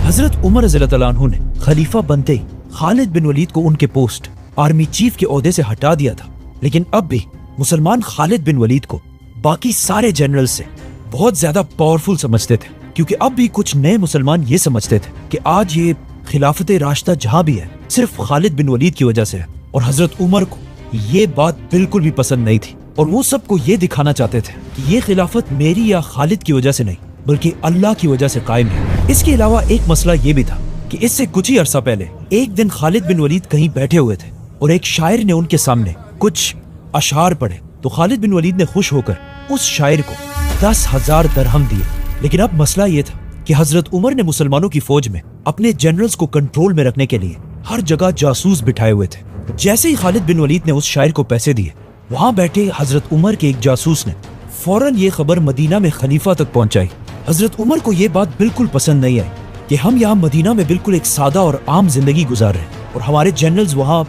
हजरत उमर रज़ियल्लाहु अन्हु ने खलीफा बनते ही खालिद बिन वलीद को उनके पोस्ट आर्मी चीफ के ओहदे से हटा दिया था, लेकिन अब भी मुसलमान खालिद बिन वलीद को बाकी सारे जनरल से बहुत ज्यादा पावरफुल समझते थे, क्योंकि अब भी कुछ नए मुसलमान ये समझते थे कि आज ये खिलाफत राशिदा जहां भी है सिर्फ खालिद बिन वलीद की वजह से है। और हजरत उमर को ये बात बिल्कुल भी पसंद नहीं थी और वो सबको ये दिखाना चाहते थे कि ये खिलाफत मेरी या खालिद की वजह से नहीं बल्कि अल्लाह की वजह से कायम है। इसके अलावा एक मसला ये भी था कि इससे कुछ ही अरसा पहले एक दिन खालिद बिन वलीद कहीं बैठे हुए थे और एक शायर ने उनके सामने कुछ अशार पढ़े, तो खालिद बिन वलीद ने खुश होकर उस शायर को 10,000 दरहम दिए। लेकिन अब मसला ये था कि हजरत उमर ने मुसलमानों की फौज में अपने जनरल्स को कंट्रोल में रखने के लिए हर जगह जासूस बिठाए हुए थे। जैसे ही खालिद बिन वलीद ने उस शायर को पैसे दिए, वहां बैठे हजरत उमर के एक जासूस ने फौरन ये खबर मदीना में खलीफा तक पहुंचाई। हजरत उमर को ये बात बिल्कुल पसंद नहीं आई कि हम यहाँ मदीना में बिल्कुल एक सादा और आम जिंदगी गुजार रहे हैं और हमारे जनरल्स वहाँ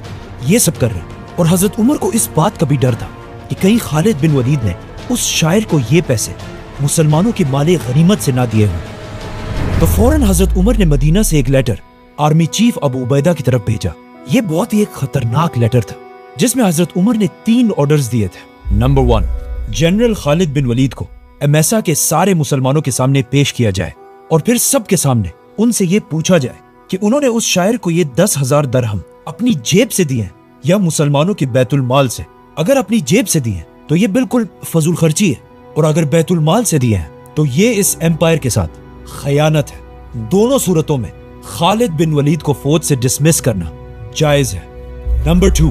ये सब कर रहे हैं। और हजरत उमर को इस बात का भी डर था कि कहीं खालिद बिन वलीद ने उस शायर को ये पैसे मुसलमानों के माले गनीमत से ना दिए हों। तो फौरन हजरत उमर ने मदीना से एक letter army chief Abu Ubaida की तरफ भेजा। ये बहुत ही एक खतरनाक लेटर था जिसमें हजरत उमर ने 3 ऑर्डर्स दिए थे। Number 1, general Khalid bin Walid को एमेसा के सारे मुसलमानों के सामने पेश किया जाए और फिर सबके सामने उनसे ये पूछा जाए कि उन्होंने उस शायर को ये 10,000 दरहम अपनी जेब से दिए या मुसलमानों के बैतुल माल से। अगर अपनी जेब से दिए तो ये बिल्कुल फजूल खर्ची है, और अगर बैतुल माल से दिए हैं तो ये इस एम्पायर के साथ खयानत है। दोनों सूरतों में खालिद बिन वलीद को फौज से डिसमिस करना जायज है। नंबर 2,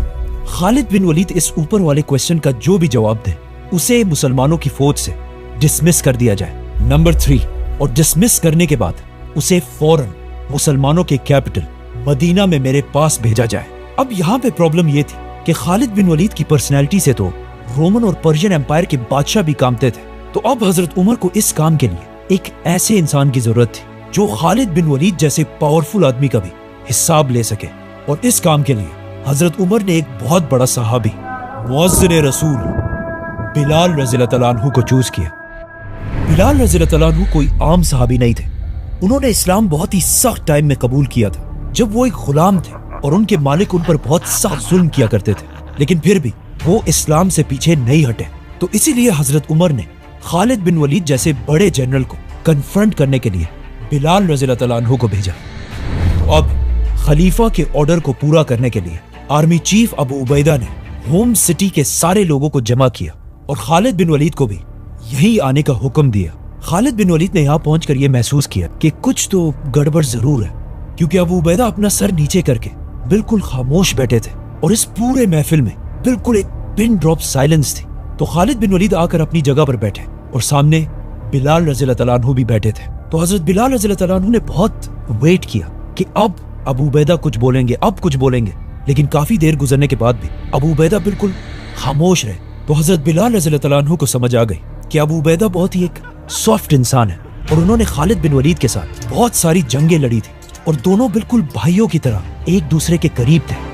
खालिद बिन वलीद इस ऊपर वाले क्वेश्चन का जो भी जवाब दे उसे मुसलमानों की फौज से डिसमिस कर दिया जाए। नंबर 3, और डिसमिस करने के बाद उसे फौरन मुसलमानों के कैपिटल मदीना में मेरे पास भेजा जाए। अब यहाँ पे प्रॉब्लम ये थी कि खालिद बिन वलीद की पर्सनैलिटी से तो रोमन और पर्शियन एम्पायर के बादशाह भी कामते थे, तो अब हजरत उमर को इस काम के लिए एक ऐसे इंसान की जरूरत थी जो खालिद बिन वलीद जैसे पावरफुल आदमी का भी हिसाब ले सके। और इस काम के लिए हजरत उमर ने एक बहुत बड़ा सहाबी मुअज्जिन रसूल बिलाल रज़ियल्लाहु अन्हु को चूज किया। बिलाल रज़ियल्लाहु अन्हु कोई आम सहाबी नहीं थे। उन्होंने इस्लाम बहुत ही सख्त टाइम में कबूल किया था जब वो एक गुलाम थे और उनके मालिक उन पर बहुत सख्त जुल्म किया करते थे, लेकिन फिर भी वो इस्लाम से पीछे नहीं हटे। तो इसीलिए हजरत उमर ने खालिद बिन वलीद जैसे बड़े जनरल को कन्फ्रंट करने के लिए बिलाल रज़ियल्लाहु अन्हु को भेजा। तो अब खलीफा के ऑर्डर को पूरा करने के लिए आर्मी चीफ अबू उबैदा ने होम सिटी के सारे लोगों को जमा किया और खालिद बिन वलीद को भी यहीं आने का हुक्म दिया। खालिद बिन वलीद ने यहाँ पहुंचकर यह महसूस किया कि कुछ तो गड़बड़ जरूर है, क्योंकि अबू उबैदा अपना सर नीचे करके बिल्कुल खामोश बैठे थे और इस पूरे महफिल में बिल्कुल एक पिन ड्रॉप साइलेंस थी। तो खालिद बिन वलीद आकर अपनी जगह पर बैठे और सामने बिलाल रज़ियल्लाहु अन्हु भी बैठे थे। तो हजरत बिलाल रज़ियल्लाहु अन्हु ने बहुत वेट किया कि अब अबू उबैदा कुछ बोलेंगे, अब कुछ बोलेंगे, लेकिन काफी देर गुजरने के बाद भी अबू उबैदा बिल्कुल खामोश रहे। तो हजरत बिलाल रज़ियल्लाहु अन्हु को समझ आ गई कि अबू उबैदा बहुत ही एक सॉफ्ट इंसान है और उन्होंने खालिद बिन वलीद के साथ बहुत सारी जंगें लड़ी थी और दोनों बिल्कुल भाइयों की तरह एक दूसरे के करीब थे।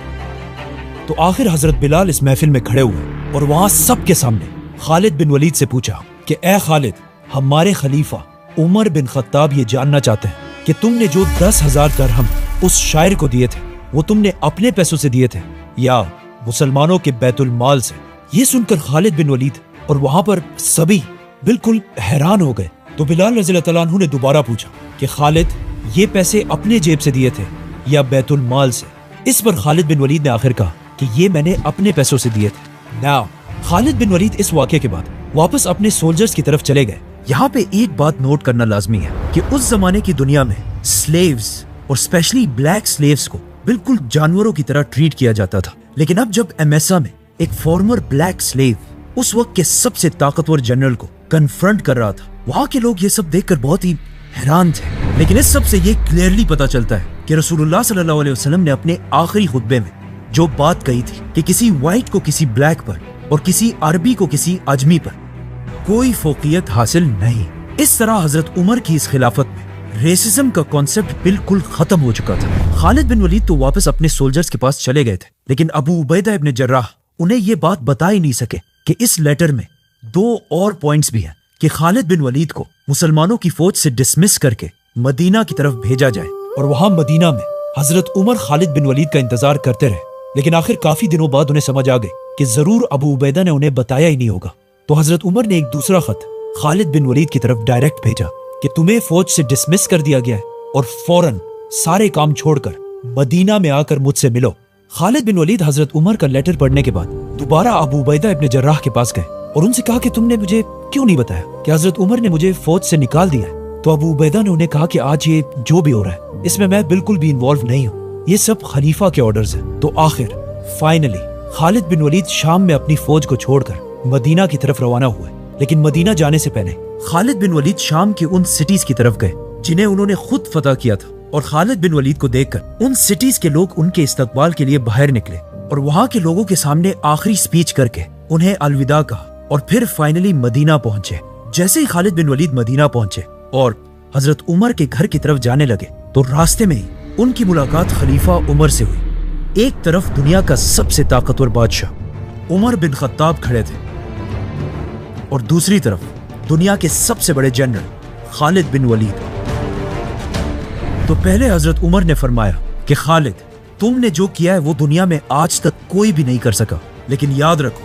तो आखिर हजरत बिलाल इस महफिल में खड़े हुए और वहां सबके सामने खालिद बिन वलीद से पूछा कि ए खालिद, हमारे खलीफा उमर बिन खत्ताब ये जानना चाहते हैं कि तुमने जो 10,000 दरहम उस शायर को दिए थे वो तुमने अपने पैसों से दिए थे या मुसलमानों के बैतुल माल से। ये सुनकर खालिद बिन वलीद और वहां पर सभी बिल्कुल हैरान हो गए। तो बिलाल रज़ियल्लाहु अन्हु ने दोबारा पूछा कि खालिद, ये पैसे अपने जेब से दिए थे या बैतुल माल से? इस पर खालिद बिन वलीद ने आखिर कहा कि ये मैंने अपने पैसों से दिए थे। नाउ खालिद बिन वलीद इस वाक़े के बाद वापस अपने सोल्जर्स की तरफ चले गए। यहाँ पे एक बात नोट करना लाजमी है कि उस जमाने की दुनिया में स्लेव्स और स्पेशली ब्लैक स्लेव्स को बिल्कुल जानवरों की तरह ट्रीट किया जाता था। लेकिन अब जब एमेसा में एक फॉर्मर ब्लैक स्लेव उस वक्त के सबसे ताकतवर जनरल को कन्फ्रंट कर रहा था, वहाँ के लोग ये सब देखकर बहुत ही हैरान थे। लेकिन इस सब से ये क्लियरली पता चलता है कि रसूलुल्लाह सल्लल्लाहु अलैहि वसल्लम ने अपने आखिरी खुतबे में जो बात कही थी कि किसी व्हाइट को किसी ब्लैक पर और किसी अरबी को किसी अजमी पर कोई फोकियत हासिल नहीं। इस तरह हजरत उमर की इस खिलाफत में रेसिज्म का कॉन्सेप्ट बिल्कुल खत्म हो चुका था। खालिद बिन वलीद तो वापस अपने सोल्जर्स के पास चले गए थे, लेकिन अबू उबैदा इब्न जर्राह उन्हें ये बात बता ही नहीं सके कि इस लेटर में 2 और पॉइंट्स भी हैं कि खालिद बिन वलीद को मुसलमानों की फौज से डिसमिस करके मदीना की तरफ भेजा जाए। और वहां मदीना में हजरत उमर खालिद बिन वलीद का इंतजार करते रहे, लेकिन आखिर काफी दिनों बाद उन्हें समझ आ गई कि जरूर अबू उबैदा ने उन्हें बताया ही नहीं होगा। तो हजरत उमर ने एक दूसरा खत खालिद बिन वलीद की तरफ डायरेक्ट भेजा कि तुम्हें फौज से डिसमिस कर दिया गया है और फौरन सारे काम छोड़कर मदीना में आकर मुझसे मिलो। खालिद बिन वलीद हजरत उमर का लेटर पढ़ने के बाद दोबारा अबू उबैदा इब्न जर्राह के पास गए और उनसे कहा कि तुमने मुझे क्यों नहीं बताया कि हजरत उमर ने मुझे फौज से निकाल दिया है। तो अबू उबैदा ने उन्हें कहा कि आज ये जो भी हो रहा है इसमें मैं बिल्कुल भी इन्वॉल्व नहीं हूँ, ये सब खलीफा के ऑर्डर्स हैं। तो आखिर फाइनली खालिद बिन वलीद शाम में अपनी फौज को छोड़कर मदीना की तरफ रवाना हुए। लेकिन मदीना जाने से पहले खालिद बिन वलीद शाम के उन सिटीज की तरफ गए जिन्हें उन्होंने खुद फतह किया था, और खालिद बिन वलीद को देखकर उन सिटीज के लोग उनके इस्तकबाल के लिए बाहर निकले और वहां के लोगों के सामने आखिरी स्पीच करके उन्हें अलविदा कहा और फिर फाइनली मदीना पहुंचे। जैसे ही खालिद बिन वलीद मदीना पहुंचे और हजरत उमर के घर की तरफ जाने लगे तो रास्ते में ही उनकी मुलाकात खलीफा उमर से हुई। एक तरफ दुनिया का सबसे ताकतवर बादशाह उमर बिन खत्ताब खड़े थे और दूसरी तरफ दुनिया के सबसे बड़े जनरल खालिद बिन वलीद। तो पहले हजरत उमर ने फरमाया कि खालिद, तुमने जो किया है वो दुनिया में आज तक कोई भी नहीं कर सका, लेकिन याद रखो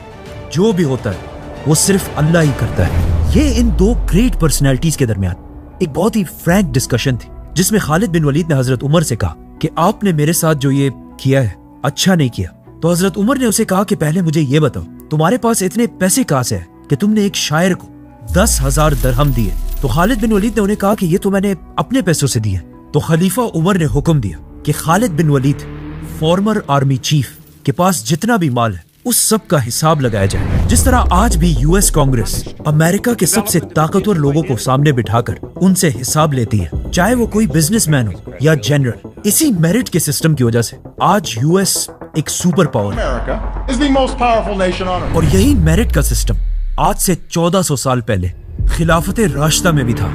जो भी होता है वो सिर्फ अल्लाह ही करता है। ये इन 2 ग्रेट पर्सनैलिटीज के दरमियान एक बहुत ही फ्रैंक डिस्कशन थी जिसमें खालिद बिन वलीद ने हजरत उमर से कहा कि आपने मेरे साथ जो ये किया है अच्छा नहीं किया। तो हजरत उमर ने उसे कहा कि पहले मुझे ये बताओ तुम्हारे पास इतने पैसे कहां से है कि तुमने एक शायर को 10,000 दरहम दिए। तो खालिद बिन वलीद ने उन्हें कहा कि ये तो मैंने अपने पैसों से दिए। तो खलीफा उमर ने हुक्म दिया कि Khalid bin Waleed farmer army chief के पास जितना भी माल है उस सब का हिसाब लगाया जाए। जिस तरह आज भी यूएस कांग्रेस अमेरिका के सबसे ताकतवर लोगों को सामने बिठाकर उनसे हिसाब लेती है, चाहे वो कोई बिजनेसमैन हो या जनरल। इसी मेरिट के सिस्टम की वजह से आज यूएस एक सुपर पावर है और यही मेरिट का सिस्टम आज से 1400 साल पहले खिलाफत राशिदा में भी था।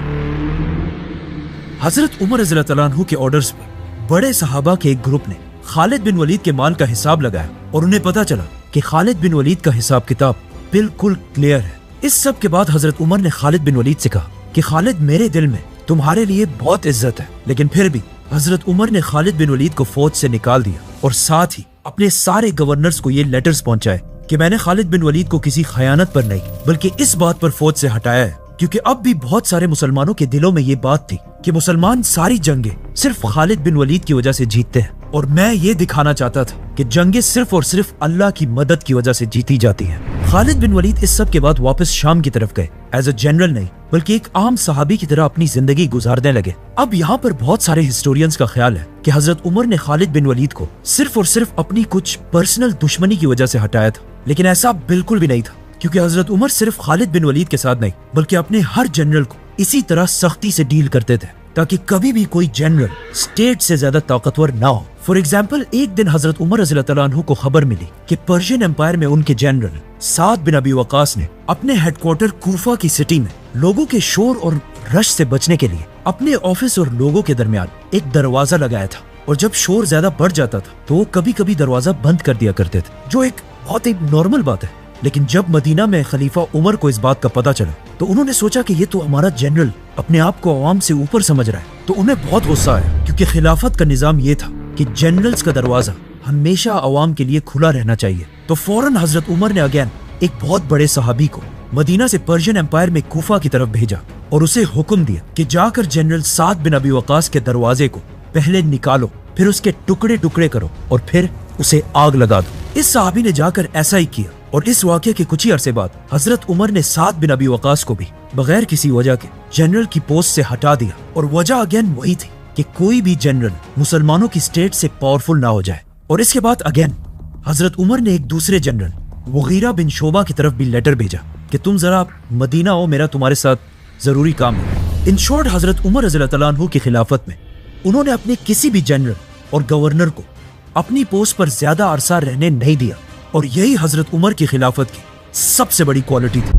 हजरत उमर रज़ियल्लाहु अन्हु के ऑर्डर्स पर बड़े सहाबा के एक ग्रुप ने खालिद बिन वलीद के माल का हिसाब लगाया और उन्हें पता चला कि खालिद बिन वलीद का हिसाब किताब बिल्कुल क्लियर है। इस सब के बाद हजरत उमर ने खालिद बिन वलीद से कहा कि खालिद, मेरे दिल में तुम्हारे लिए बहुत इज्जत है, लेकिन फिर भी हजरत उमर ने खालिद बिन वलीद को फौज से निकाल दिया और साथ ही अपने सारे गवर्नर्स को ये लेटर्स पहुंचाए कि मैंने खालिद बिन वलीद को किसी खयानत पर नहीं बल्कि इस बात पर फौज से हटाया है क्योंकि अब भी बहुत सारे मुसलमानों के दिलों में ये बात थी कि मुसलमान सारी जंगें सिर्फ खालिद बिन वलीद की वजह से जीतते हैं और मैं ये दिखाना चाहता था कि जंगें सिर्फ और सिर्फ अल्लाह की मदद की वजह से जीती जाती हैं। खालिद बिन वलीद इस सब के बाद वापस शाम की तरफ गए, एज अ जनरल नहीं बल्कि एक आम सहाबी की तरह अपनी जिंदगी गुजारने लगे। अब यहाँ पर बहुत सारे हिस्टोरियंस का ख्याल है कि हजरत उमर ने खालिद बिन वलीद को सिर्फ और सिर्फ अपनी कुछ पर्सनल दुश्मनी की वजह से हटाया था, लेकिन ऐसा बिल्कुल भी नहीं था क्योंकि हजरत उमर सिर्फ खालिद बिन वलीद के साथ नहीं बल्कि अपने हर जनरल को इसी तरह सख्ती से डील करते थे ताकि कभी भी कोई जनरल स्टेट से ज्यादा ताकतवर ना हो। फॉर एग्जाम्पल, एक दिन हजरत उमर रज़ियल्लाहु अन्हु को खबर मिली कि पर्शियन एम्पायर में उनके जनरल साद बिन अबी वकास ने अपने हेडक्वार्टर कूफा की सिटी में लोगों के शोर और रश से बचने के लिए अपने ऑफिस और लोगों के दरमियान एक दरवाजा लगाया था और जब शोर ज्यादा बढ़ जाता था तो वो कभी कभी दरवाजा बंद कर दिया करते थे, जो एक बहुत ही नॉर्मल बात है। लेकिन जब मदीना में खलीफा उमर को इस बात का पता चला तो उन्होंने सोचा कि ये तो हमारा जनरल अपने आप को अवाम से ऊपर समझ रहा है। तो उन्हें बहुत गुस्सा आया क्योंकि खिलाफत का निजाम ये था कि जनरल्स का दरवाजा हमेशा अवाम के लिए खुला रहना चाहिए। तो फौरन हजरत उमर ने अगेन एक बहुत बड़े सहाबी को मदीना से पर्शियन एम्पायर में कूफा की तरफ भेजा और उसे हुक्म दिया कि जाकर जनरल साद बिन अबी वकास के दरवाजे को पहले निकालो, फिर उसके टुकड़े टुकड़े करो और फिर उसे आग लगा दो। इस सहाबी ने जाकर ऐसा ही किया और इस वाक़े के कुछ ही अरसे बाद हजरत उमर ने साद बिन अबी वकास को भी बगैर किसी वजह के जनरल की पोस्ट से हटा दिया। और वजह अगेन वही थी कि कोई भी जनरल मुसलमानों की स्टेट से पावरफुल ना हो जाए। और इसके बाद अगेन हजरत उमर ने एक दूसरे जनरल मुगीरा बिन शोबा की तरफ भी लेटर भेजा कि तुम जरा मदीना आओ, मेरा तुम्हारे साथ जरूरी काम है। इन शॉर्ट हजरत उमर रज़ियल्लाहु तआला अन्हु की खिलाफत में उन्होंने अपने किसी भी जनरल और गवर्नर को अपनी पोस्ट पर ज्यादा अरसा रहने नहीं दिया। और यही हजरत उमर की खिलाफत की सबसे बड़ी क्वालिटी थी।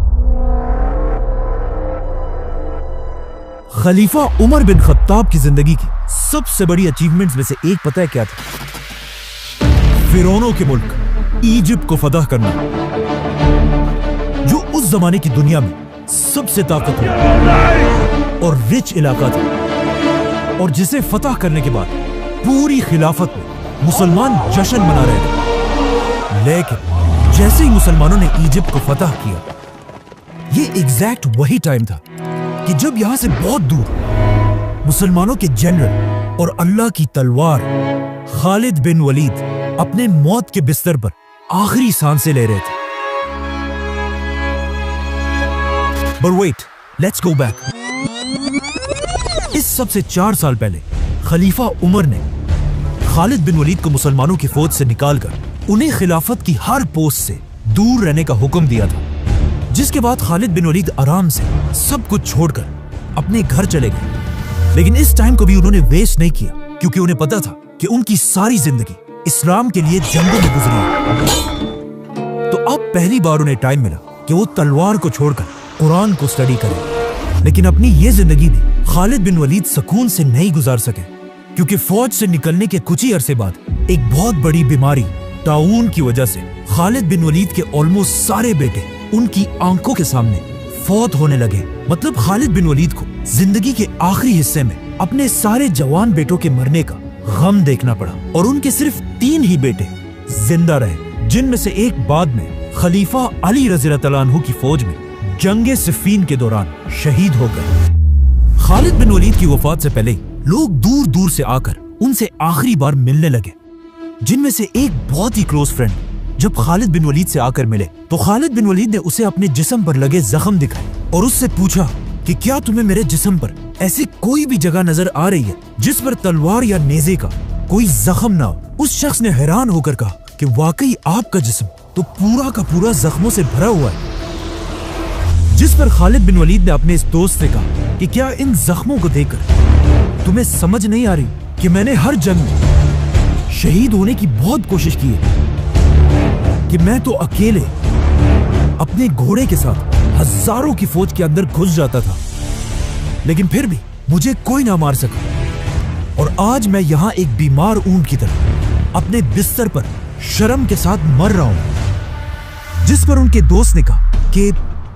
खलीफा उमर बिन खत्ताब की जिंदगी की सबसे बड़ी अचीवमेंट्स में से एक पता है क्या था? फिरौनों के मुल्क इजिप्ट को फतह करना, जो उस जमाने की दुनिया में सबसे ताकतवर और रिच इलाका था, और जिसे फतह करने के बाद पूरी खिलाफत में मुसलमान जश्न मना रहे थे। लेकिन जैसे ही मुसलमानों ने इजिप्ट को फतह किया, ये एग्जैक्ट वही टाइम था कि जब यहां से बहुत दूर मुसलमानों के जनरल और अल्लाह की तलवार खालिद बिन वलीद अपने मौत के बिस्तर पर आखिरी सांसें ले रहे थे। But wait, let's go back. इस सबसे 4 साल पहले खलीफा उमर ने खालिद बिन वलीद को मुसलमानों की फौज से निकालकर उन्हें खिलाफत की हर पोस्ट से दूर रहने का हुक्म दिया था, जिसके बाद खालिद बिन वलीद आराम से सब कुछ छोड़कर अपने घर चले गए। लेकिन इस टाइम को भी उन्होंने वेस्ट नहीं किया, क्योंकि उन्हें पता था कि उनकी सारी जिंदगी इस्लाम के लिए जंगों में गुजरी है। तो अब पहली बार उन्हें टाइम मिला कि वो तलवार को छोड़कर कुरान को स्टडी करें। लेकिन अपनी ये जिंदगी भी खालिद बिन वलीद सुकून से नहीं गुजार सके, क्योंकि फौज से निकलने के कुछ ही अरसे बाद एक बहुत बड़ी बीमारी ताउन की वजह से खालिद बिन वलीद के ऑलमोस्ट सारे बेटे उनकी आंखों के सामने फौत होने लगे। मतलब खालिद बिन वलीद को जिंदगी के आखिरी हिस्से में अपने सारे जवान बेटों के मरने का गम देखना पड़ा, और उनके सिर्फ 3 ही बेटे जिंदा रहे, जिनमें से एक बाद में खलीफा अली रज़ियल्लाहु तआला अन्हु की फौज में जंगे सिफ़ीन के दौरान शहीद हो गए। खालिद बिन वलीद की वफात से पहले लोग दूर दूर से आकर उनसे आखिरी बार मिलने लगे, जिनमें से एक बहुत ही क्लोज फ्रेंड जब खालिद बिन वलीद से आकर मिले तो खालिद बिन वलीद ने उसे अपने जिस्म पर लगे जख्म दिखाए और उससे पूछा कि क्या तुम्हें मेरे जिस्म पर ऐसी कोई भी जगह नजर आ रही है जिस पर तलवार या नेज़े का कोई जख्म ना हो। उस शख्स ने हैरान होकर कहा कि वाकई आपका जिस्म तो पूरा का पूरा जख्मों से भरा हुआ है। जिस पर खालिद बिन वलीद ने अपने इस दोस्त से कहा कि क्या इन जख्मों को देखकर तुम्हें समझ नहीं आ रही कि मैंने हर जंग में शहीद होने की बहुत कोशिश की है, कि मैं तो अकेले अपने घोड़े के साथ हजारों की फौज के अंदर घुस जाता था, लेकिन फिर भी मुझे कोई ना मार सका, और आज मैं यहां एक बीमार ऊंट की तरह अपने बिस्तर पर शर्म के साथ मर रहा हूं। जिस पर उनके दोस्त ने कहा कि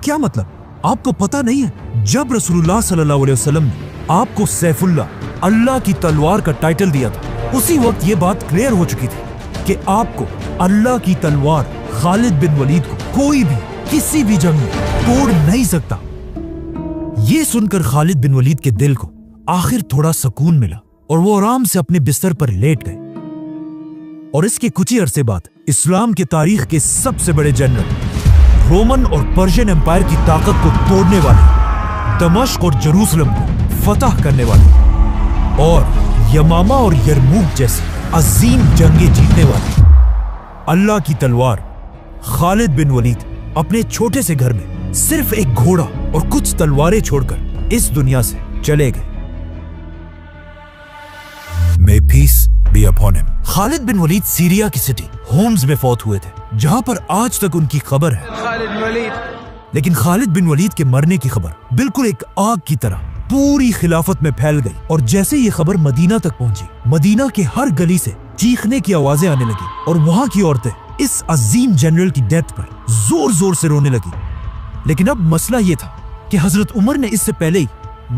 क्या मतलब, आपको पता नहीं है जब रसूलुल्लाह सल्लल्लाहु अलैहि वसल्लम ने आपको सैफुल्लाह, अल्लाह की तलवार का टाइटल दिया था, उसी वक्त ये बात क्लियर हो चुकी थी कि आपको अल्लाह की तलवार खालिद बिन वलीद को कोई भी किसी भी जंग में तोड़ नहीं सकता। ये सुनकर खालिद बिन वलीद के दिल को आखिर थोड़ा सुकून मिला और वो आराम से अपने बिस्तर पर लेट गए। और इसके कुछ ही अरसे बाद इस्लाम के तारीख के सबसे बड़े जनरल, रोमन और पर्शियन एम्पायर की ताकत को तोड़ने वाले, दमिश्क और जेरूसलम को फतह करने वाले और यमामा और यरमूक जैसी अजीम जंगें जीतने वाले अल्लाह की तलवार खालिद बिन वलीद अपने छोटे से घर में सिर्फ एक घोड़ा और कुछ तलवारें छोड़कर इस दुनिया से चले गए। May peace be upon him. Khalid bin Walid Syria की सिटी होम्स में फौत हुए थे, जहां पर आज तक उनकी खबर है। लेकिन खालिद बिन वलीद के मरने की खबर बिल्कुल एक आग की तरह पूरी खिलाफत में फैल गई, और जैसे ये खबर मदीना तक पहुंची, मदीना के हर गली से चीखने की आवाजें आने लगी और वहां की औरतें इस अजीम जनरल की डेथ पर जोर जोर से रोने लगी। लेकिन अब मसला ये था कि हजरत उमर ने इससे पहले ही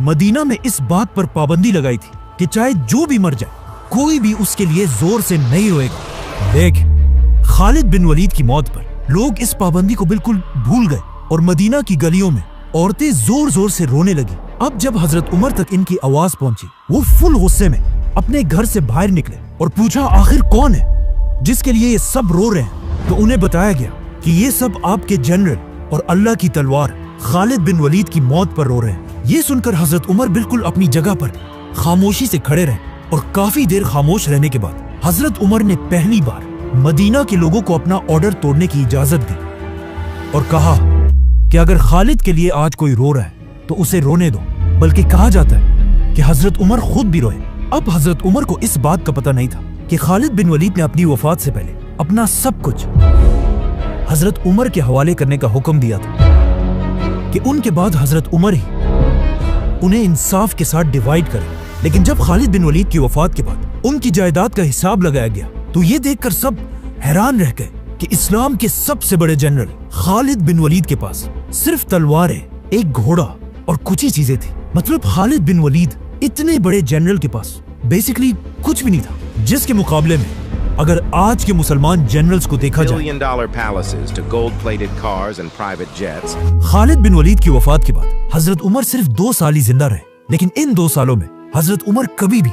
मदीना में इस बात पर पाबंदी लगाई थी कि चाहे जो भी मर जाए, कोई भी उसके लिए जोर से नहीं रोएगा। देख, खालिद बिन वलीद की मौत पर लोग इस पाबंदी को बिल्कुल भूल गए और मदीना की गलियों में औरतें जोर जोर से रोने लगी। अब जब हजरत उमर तक इनकी आवाज पहुंची, वो फुल गुस्से में अपने घर से बाहर निकले और पूछा आखिर कौन है जिसके लिए ये सब रो रहे हैं। तो उन्हें बताया गया कि ये सब आपके जनरल और अल्लाह की तलवार खालिद बिन वलीद की मौत पर रो रहे हैं। ये सुनकर हजरत उमर बिल्कुल अपनी जगह पर खामोशी से खड़े रहे और काफी देर खामोश रहने के बाद हजरत उमर ने पहली बार मदीना के लोगों को अपना ऑर्डर तोड़ने की इजाजत दी और कहा कि अगर खालिद के लिए आज कोई रो रहा है तो उसे रोने दो। बल्कि कहा जाता है कि हजरत उमर खुद भी रोए। अब हजरत उमर को इस बात का पता नहीं था कि खालिद बिन वलीद ने अपनी वफात से पहले अपना सब कुछ हजरत उमर के हवाले करने का हुक्म दिया था कि उनके बाद हजरत उमर ही उन्हें इंसाफ के साथ डिवाइड करें। लेकिन जब खालिद बिन वलीद की वफात के बाद उनकी जायदाद का हिसाब लगाया गया तो ये देखकर सब हैरान रह गए कि इस्लाम के सबसे बड़े जनरल खालिद बिन वलीद के पास सिर्फ तलवारें, एक घोड़ा और कुछ ही चीजें थी। मतलब खालिद बिन वलीद इतने बड़े जनरल के पास बेसिकली कुछ भी नहीं था, जिसके मुकाबले में अगर आज के मुसलमान जनरल्स को देखा जाए, खालिद बिन वलीद की वफात के बाद हजरत उमर सिर्फ 2 साल ही जिंदा रहे। लेकिन इन 2 सालों में हजरत उमर कभी भी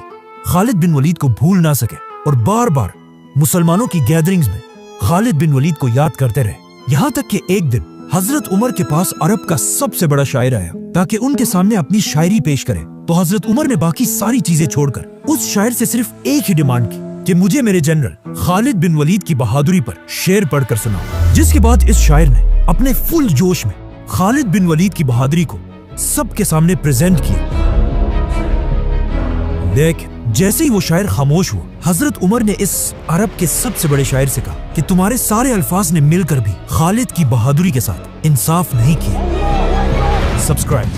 खालिद बिन वलीद को भूल ना सके और बार बार मुसलमानों की गैदरिंग्स में खालिद बिन वलीद को याद करते रहे। यहाँ तक कि एक दिन हजरत उमर के पास अरब का सबसे बड़ा शायर आया ताकि उनके सामने अपनी शायरी पेश करे। तो हजरत उमर ने बाकी सारी चीजें छोड़कर उस शायर से सिर्फ एक ही डिमांड की कि मुझे मेरे जनरल खालिद बिन वलीद की बहादुरी पर शेर पढ़कर सुनाओ। जिसके बाद इस शायर ने अपने फुल जोश में खालिद बिन वलीद की बहादुरी को सबके सामने प्रेजेंट किया। लेकिन जैसे ही वो शायर खामोश हुआ, हजरत उमर ने इस अरब के सबसे बड़े शायर से कहा कि तुम्हारे सारे अल्फाज ने मिलकर भी खालिद की बहादुरी के साथ इंसाफ नहीं किया। सब्सक्राइब।